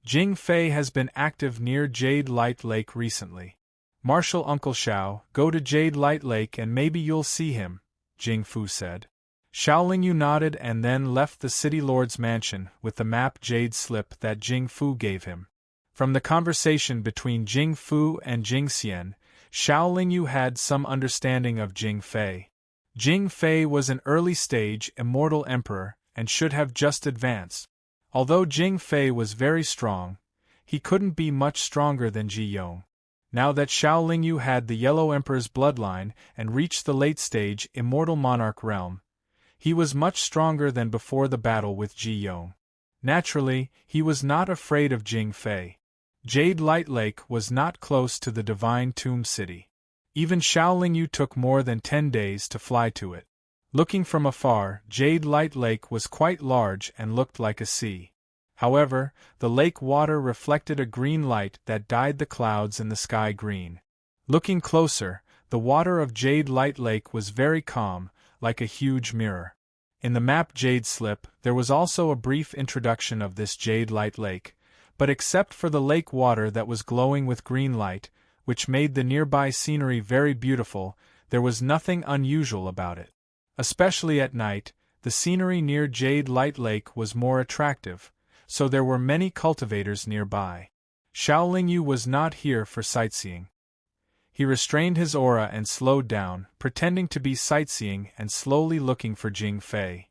[SPEAKER 1] Jing Fei has been active near Jade Light Lake recently. Martial Uncle Xiao, go to Jade Light Lake and maybe you'll see him, Jing Fu said. Xiaolingyu nodded and then left the city lord's mansion with the map jade slip that Jing Fu gave him. From the conversation between Jing Fu and Jing Xian, Xiaolingyu had some understanding of Jing Fei. Jing Fei was an early-stage immortal emperor and should have just advanced. Although Jing Fei was very strong, he couldn't be much stronger than Ji Yong. Now that Xiaolingyu had the Yellow Emperor's bloodline and reached the late-stage immortal monarch realm, he was much stronger than before the battle with Ji Yong. Naturally, he was not afraid of Jing Fei. Jade Light Lake was not close to the divine tomb city. Even Xiaoling Yu took more than 10 days to fly to it. Looking from afar, Jade Light Lake was quite large and looked like a sea. However, the lake water reflected a green light that dyed the clouds in the sky green. Looking closer, the water of Jade Light Lake was very calm, like a huge mirror. In the map Jade Slip, there was also a brief introduction of this Jade Light Lake, but except for the lake water that was glowing with green light, which made the nearby scenery very beautiful, there was nothing unusual about it. Especially at night, the scenery near Jade Light Lake was more attractive, so there were many cultivators nearby. Xiaoling Yu was not here for sightseeing. He restrained his aura and slowed down, pretending to be sightseeing and slowly looking for Jing Fei.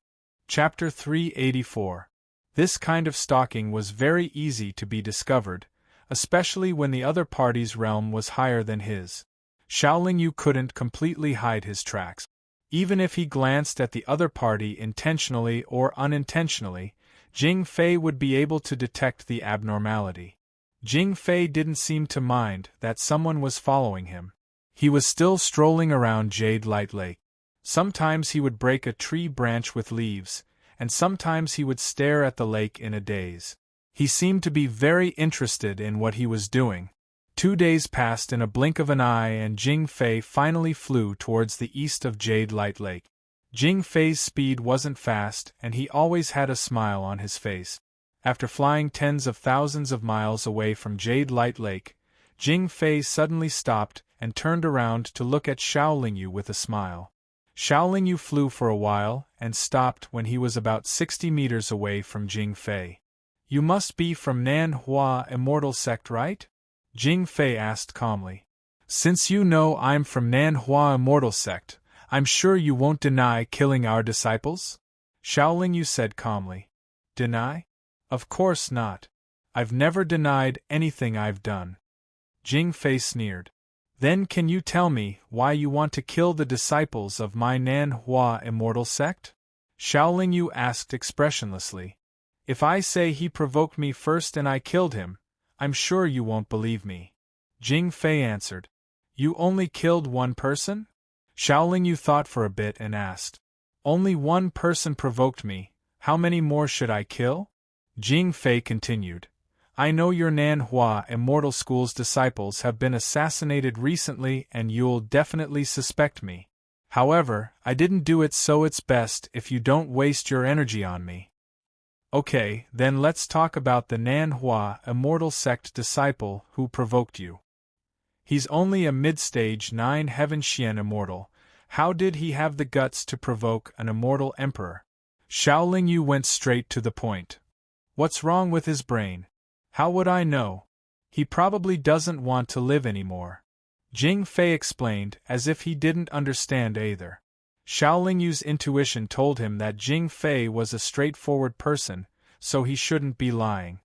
[SPEAKER 1] Chapter 384. This kind of stalking was very easy to be discovered, especially when the other party's realm was higher than his. Xiaoling Yu couldn't completely hide his tracks. Even if he glanced at the other party intentionally or unintentionally, Jing Fei would be able to detect the abnormality. Jing Fei didn't seem to mind that someone was following him. He was still strolling around Jade Light Lake. Sometimes he would break a tree branch with leaves, and sometimes he would stare at the lake in a daze. He seemed to be very interested in what he was doing. 2 days passed in a blink of an eye and Jing Fei finally flew towards the east of Jade Light Lake. Jing Fei's speed wasn't fast and he always had a smile on his face. After flying tens of thousands of miles away from Jade Light Lake, Jing Fei suddenly stopped and turned around to look at Xiaoling Yu with a smile. Xiaoling Yu flew for a while and stopped when he was about 60 meters away from Jing Fei. "You must be from Nan Hua Immortal Sect, right?" Jing Fei asked calmly. "Since you know I'm from Nan Hua Immortal Sect, I'm sure you won't deny killing our disciples?" Xiaoling Yu said calmly. "Deny? Of course not. I've never denied anything I've done." Jing Fei sneered. "Then can you tell me why you want to kill the disciples of my Nan Hua Immortal Sect?" Xiaoling Yu asked expressionlessly. "If I say he provoked me first and I killed him, I'm sure you won't believe me." Jing Fei answered. "You only killed one person?" Xiaoling Yu thought for a bit and asked. "Only one person provoked me, how many more should I kill?" Jing Fei continued. "I know your Nan Hua Immortal School's disciples have been assassinated recently and you'll definitely suspect me. However, I didn't do it, so it's best if you don't waste your energy on me." "Okay, then let's talk about the Nan Hua Immortal Sect disciple who provoked you. He's only a mid-stage 9 Heaven Xian immortal. How did he have the guts to provoke an immortal emperor?" Xiaoling Yu went straight to the point. "What's wrong with his brain? How would I know? He probably doesn't want to live anymore." Jing Fei explained as if he didn't understand either. Xiaoling Yu's intuition told him that Jing Fei was a straightforward person, so he shouldn't be lying.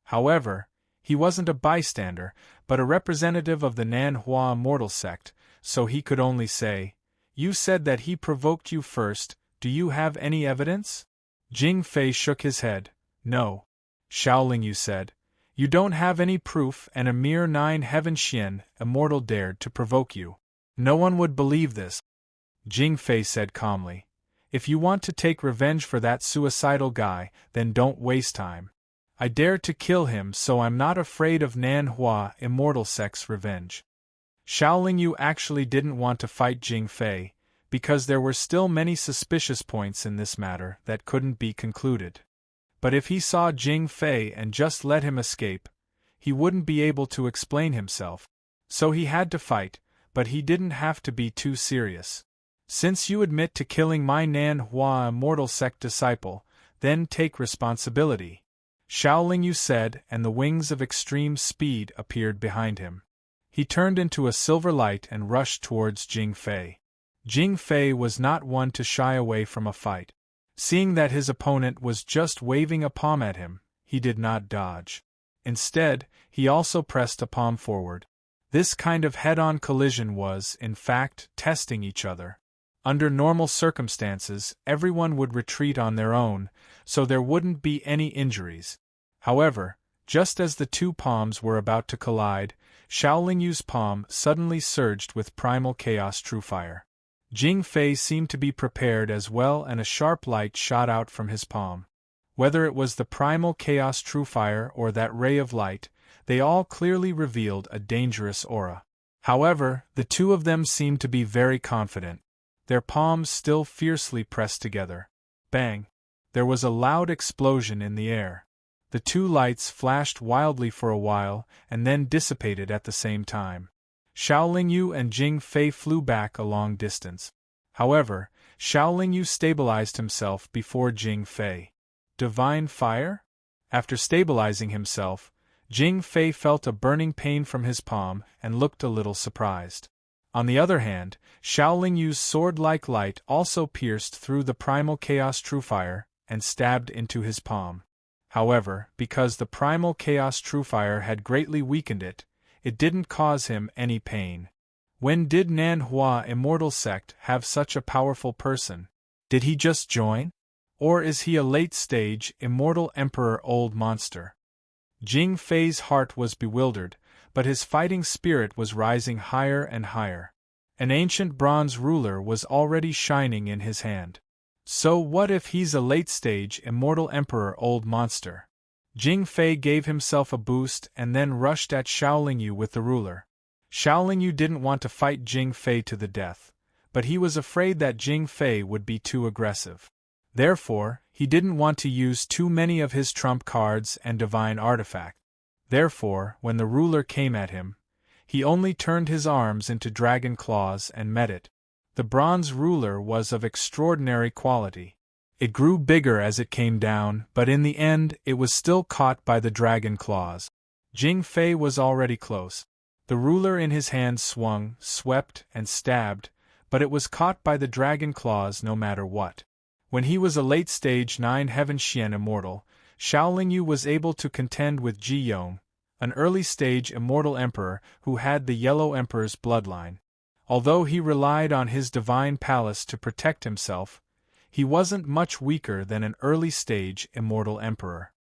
[SPEAKER 1] However, he wasn't a bystander, but a representative of the Nan Hua Immortal Sect, so he could only say, "You said that he provoked you first, do you have any evidence?" Jing Fei shook his head. "No." Xiaoling Yu said, "You don't have any proof and a mere 9 Heaven Xian immortal dared to provoke you. No one would believe this." Jing Fei said calmly, "If you want to take revenge for that suicidal guy, then don't waste time. I dare to kill him, so I'm not afraid of Nan Hua Immortal Sect's revenge." Xiaoling Yu actually didn't want to fight Jing Fei, because there were still many suspicious points in this matter that couldn't be concluded. But if he saw Jing Fei and just let him escape, he wouldn't be able to explain himself. So he had to fight, but he didn't have to be too serious. "Since you admit to killing my Nan Hua Immortal Sect disciple, then take responsibility," Xiaoling Yu said, and the wings of extreme speed appeared behind him. He turned into a silver light and rushed towards Jing Fei. Jing Fei was not one to shy away from a fight. Seeing that his opponent was just waving a palm at him, he did not dodge. Instead, he also pressed a palm forward. This kind of head-on collision was, in fact, testing each other. Under normal circumstances, everyone would retreat on their own, so there wouldn't be any injuries. However, just as the two palms were about to collide, Xiaolingyu's palm suddenly surged with primal chaos true fire. Jing Fei seemed to be prepared as well, and a sharp light shot out from his palm. Whether it was the primal chaos true fire or that ray of light, they all clearly revealed a dangerous aura. However, the two of them seemed to be very confident. Their palms still fiercely pressed together. Bang! There was a loud explosion in the air. The two lights flashed wildly for a while and then dissipated at the same time. Xiaolingyu and Jing Fei flew back a long distance. However, Xiaolingyu stabilized himself before Jing Fei. Divine fire? After stabilizing himself, Jing Fei felt a burning pain from his palm and looked a little surprised. On the other hand, Xiaolingyu's sword-like light also pierced through the primal chaos true fire and stabbed into his palm. However, because the primal chaos true fire had greatly weakened it, it didn't cause him any pain. When did Nanhua Immortal Sect have such a powerful person? Did he just join? Or is he a late-stage Immortal Emperor old monster? Jing Fei's heart was bewildered, but his fighting spirit was rising higher and higher. An ancient bronze ruler was already shining in his hand. So what if he's a late-stage Immortal Emperor old monster? Jing Fei gave himself a boost and then rushed at Xiaolingyu with the ruler. Xiaolingyu didn't want to fight Jing Fei to the death, but he was afraid that Jing Fei would be too aggressive. Therefore, he didn't want to use too many of his trump cards and divine artifacts. Therefore, when the ruler came at him, he only turned his arms into dragon claws and met it. The bronze ruler was of extraordinary quality. It grew bigger as it came down, but in the end it was still caught by the dragon claws. Jing Fei was already close. The ruler in his hand swung, swept, and stabbed, but it was caught by the dragon claws no matter what. When he was a late-stage 9 Heaven Xian Immortal, Xiaolingyu was able to contend with Ji Yong, an early-stage Immortal Emperor who had the Yellow Emperor's bloodline. Although he relied on his divine palace to protect himself, he wasn't much weaker than an early-stage Immortal Emperor.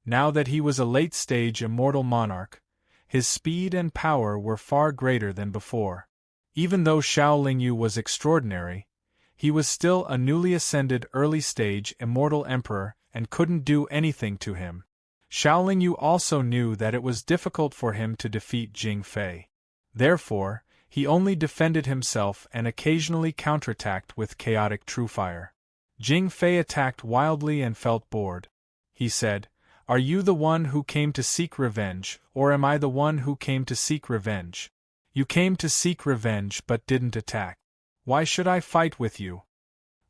[SPEAKER 1] Now that he was a late-stage Immortal Monarch, his speed and power were far greater than before. Even though Xiaolingyu was extraordinary, he was still a newly ascended early-stage Immortal Emperor and couldn't do anything to him. Xiaolingyu also knew that it was difficult for him to defeat Jing Fei. Therefore, he only defended himself and occasionally counterattacked with chaotic true fire. Jing Fei attacked wildly and felt bored. He said, "Are you the one who came to seek revenge, or am I the one who came to seek revenge? You came to seek revenge but didn't attack. Why should I fight with you?"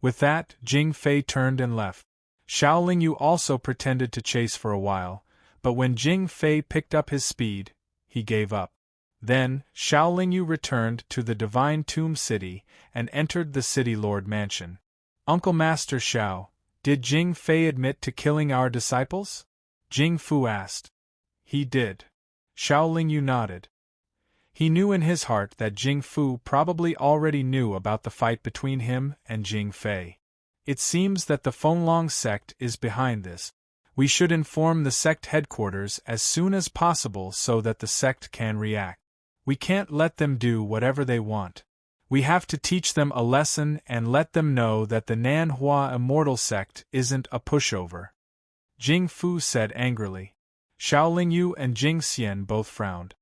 [SPEAKER 1] With that, Jing Fei turned and left. Xiaolingyu also pretended to chase for a while, but when Jing Fei picked up his speed, he gave up. Then, Xiaolingyu returned to the Divine Tomb City and entered the City Lord Mansion. "Uncle Master Xiao, did Jing Fei admit to killing our disciples?" Jing Fu asked. "He did." Xiaolingyu nodded. He knew in his heart that Jing Fu probably already knew about the fight between him and Jing Fei. It seems that the Fenglong sect is behind this. We should inform the sect headquarters as soon as possible so that the sect can react. We can't let them do whatever they want. We have to teach them a lesson and let them know that the Nanhua Immortal Sect isn't a pushover. Jing Fu said angrily. Xiaolingyu and Jing Xian both frowned.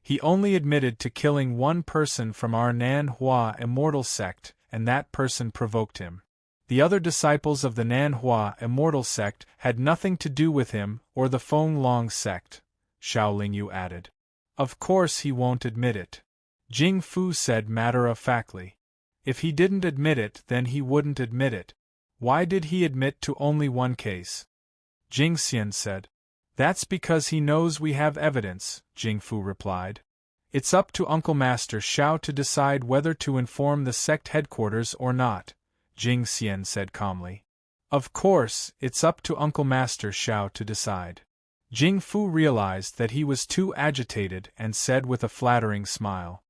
[SPEAKER 1] He only admitted to killing one person from our Nanhua Immortal Sect, and that person provoked him. The other disciples of the Nanhua Immortal Sect had nothing to do with him or the Fenglong Sect, Xiaolingyu added. Of course he won't admit it. Jing Fu said matter-of-factly. If he didn't admit it, then he wouldn't admit it. Why did he admit to only one case? Jing Xian said. That's because he knows we have evidence, Jing Fu replied. It's up to Uncle Master Xiao to decide whether to inform the sect headquarters or not, Jing Xian said calmly. Of course, it's up to Uncle Master Xiao to decide. Jing Fu realized that he was too agitated and said with a flattering smile.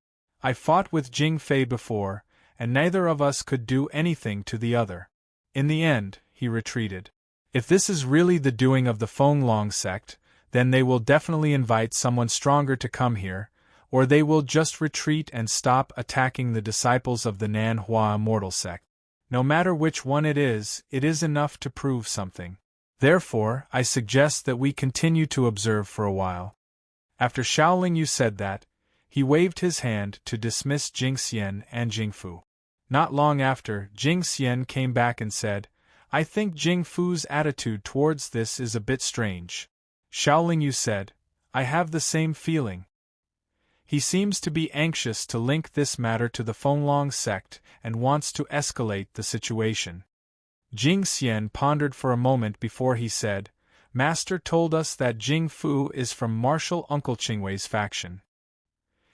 [SPEAKER 1] I fought with Jing Fei before, and neither of us could do anything to the other. In the end, he retreated. If this is really the doing of the Fenglong sect, then they will definitely invite someone stronger to come here, or they will just retreat and stop attacking the disciples of the Nanhua Immortal sect. No matter which one it is enough to prove something. Therefore, I suggest that we continue to observe for a while. After Xiaoling said that, he waved his hand to dismiss Jing Xian and Jing Fu. Not long after, Jing Xian came back and said, I think Jing Fu's attitude towards this is a bit strange. Xiaoling said, I have the same feeling. He seems to be anxious to link this matter to the Fenglong sect and wants to escalate the situation. Jing Xian pondered for a moment before he said, Master told us that Jing Fu is from Martial Uncle Qingwei's faction.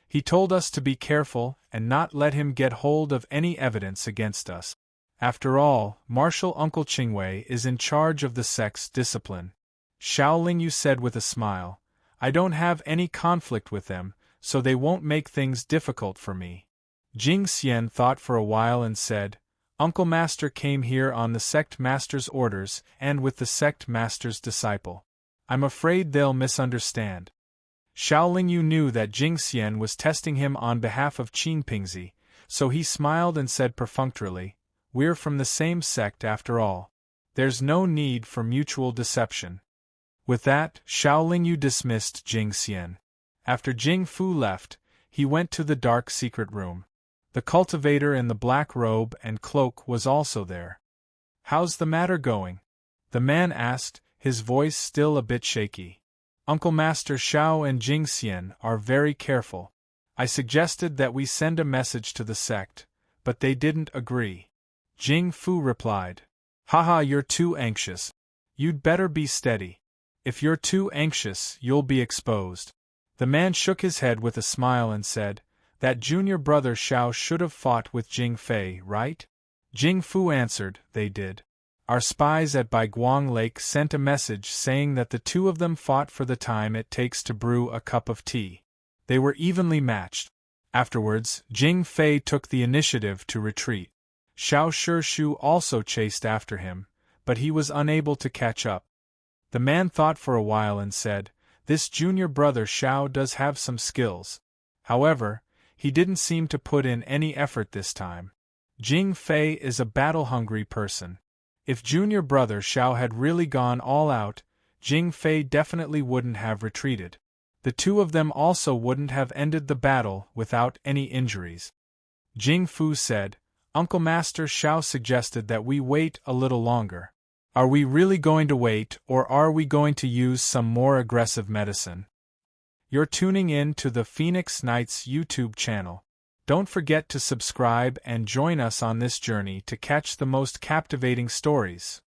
[SPEAKER 1] He told us to be careful and not let him get hold of any evidence against us. After all, Martial Uncle Qingwei is in charge of the sect's discipline. Xiaoling said with a smile, I don't have any conflict with them, so they won't make things difficult for me. Jing Xian thought for a while and said, Uncle Master came here on the sect master's orders and with the sect master's disciple. I'm afraid they'll misunderstand. Xiaoling knew that Jing Xian was testing him on behalf of Qin Pingzi, so he smiled and said perfunctorily, We're from the same sect after all. There's no need for mutual deception. With that, Xiaoling dismissed Jing Xian. After Jing Fu left, he went to the dark secret room. The cultivator in the black robe and cloak was also there. How's the matter going? The man asked, his voice still a bit shaky. Uncle Master Xiao and Jing Xian are very careful. I suggested that we send a message to the sect, but they didn't agree. Jing Fu replied, Haha, you're too anxious. You'd better be steady. If you're too anxious, you'll be exposed. The man shook his head with a smile and said, That junior brother Xiao should have fought with Jing Fei, right? Jing Fu answered, They did. Our spies at Baiguang Lake sent a message saying that the two of them fought for the time it takes to brew a cup of tea. They were evenly matched. Afterwards, Jing Fei took the initiative to retreat. Xiao Shishu also chased after him, but he was unable to catch up. The man thought for a while and said, This junior brother Xiao does have some skills. However, he didn't seem to put in any effort this time. Jing Fei is a battle-hungry person. If junior brother Xiao had really gone all out, Jing Fei definitely wouldn't have retreated. The two of them also wouldn't have ended the battle without any injuries. Jing Fu said, Uncle Master Xiao suggested that we wait a little longer. Are we really going to wait, or are we going to use some more aggressive medicine? You're tuning in to the Phoenix Knights YouTube channel. Don't forget to subscribe and join us on this journey to catch the most captivating stories.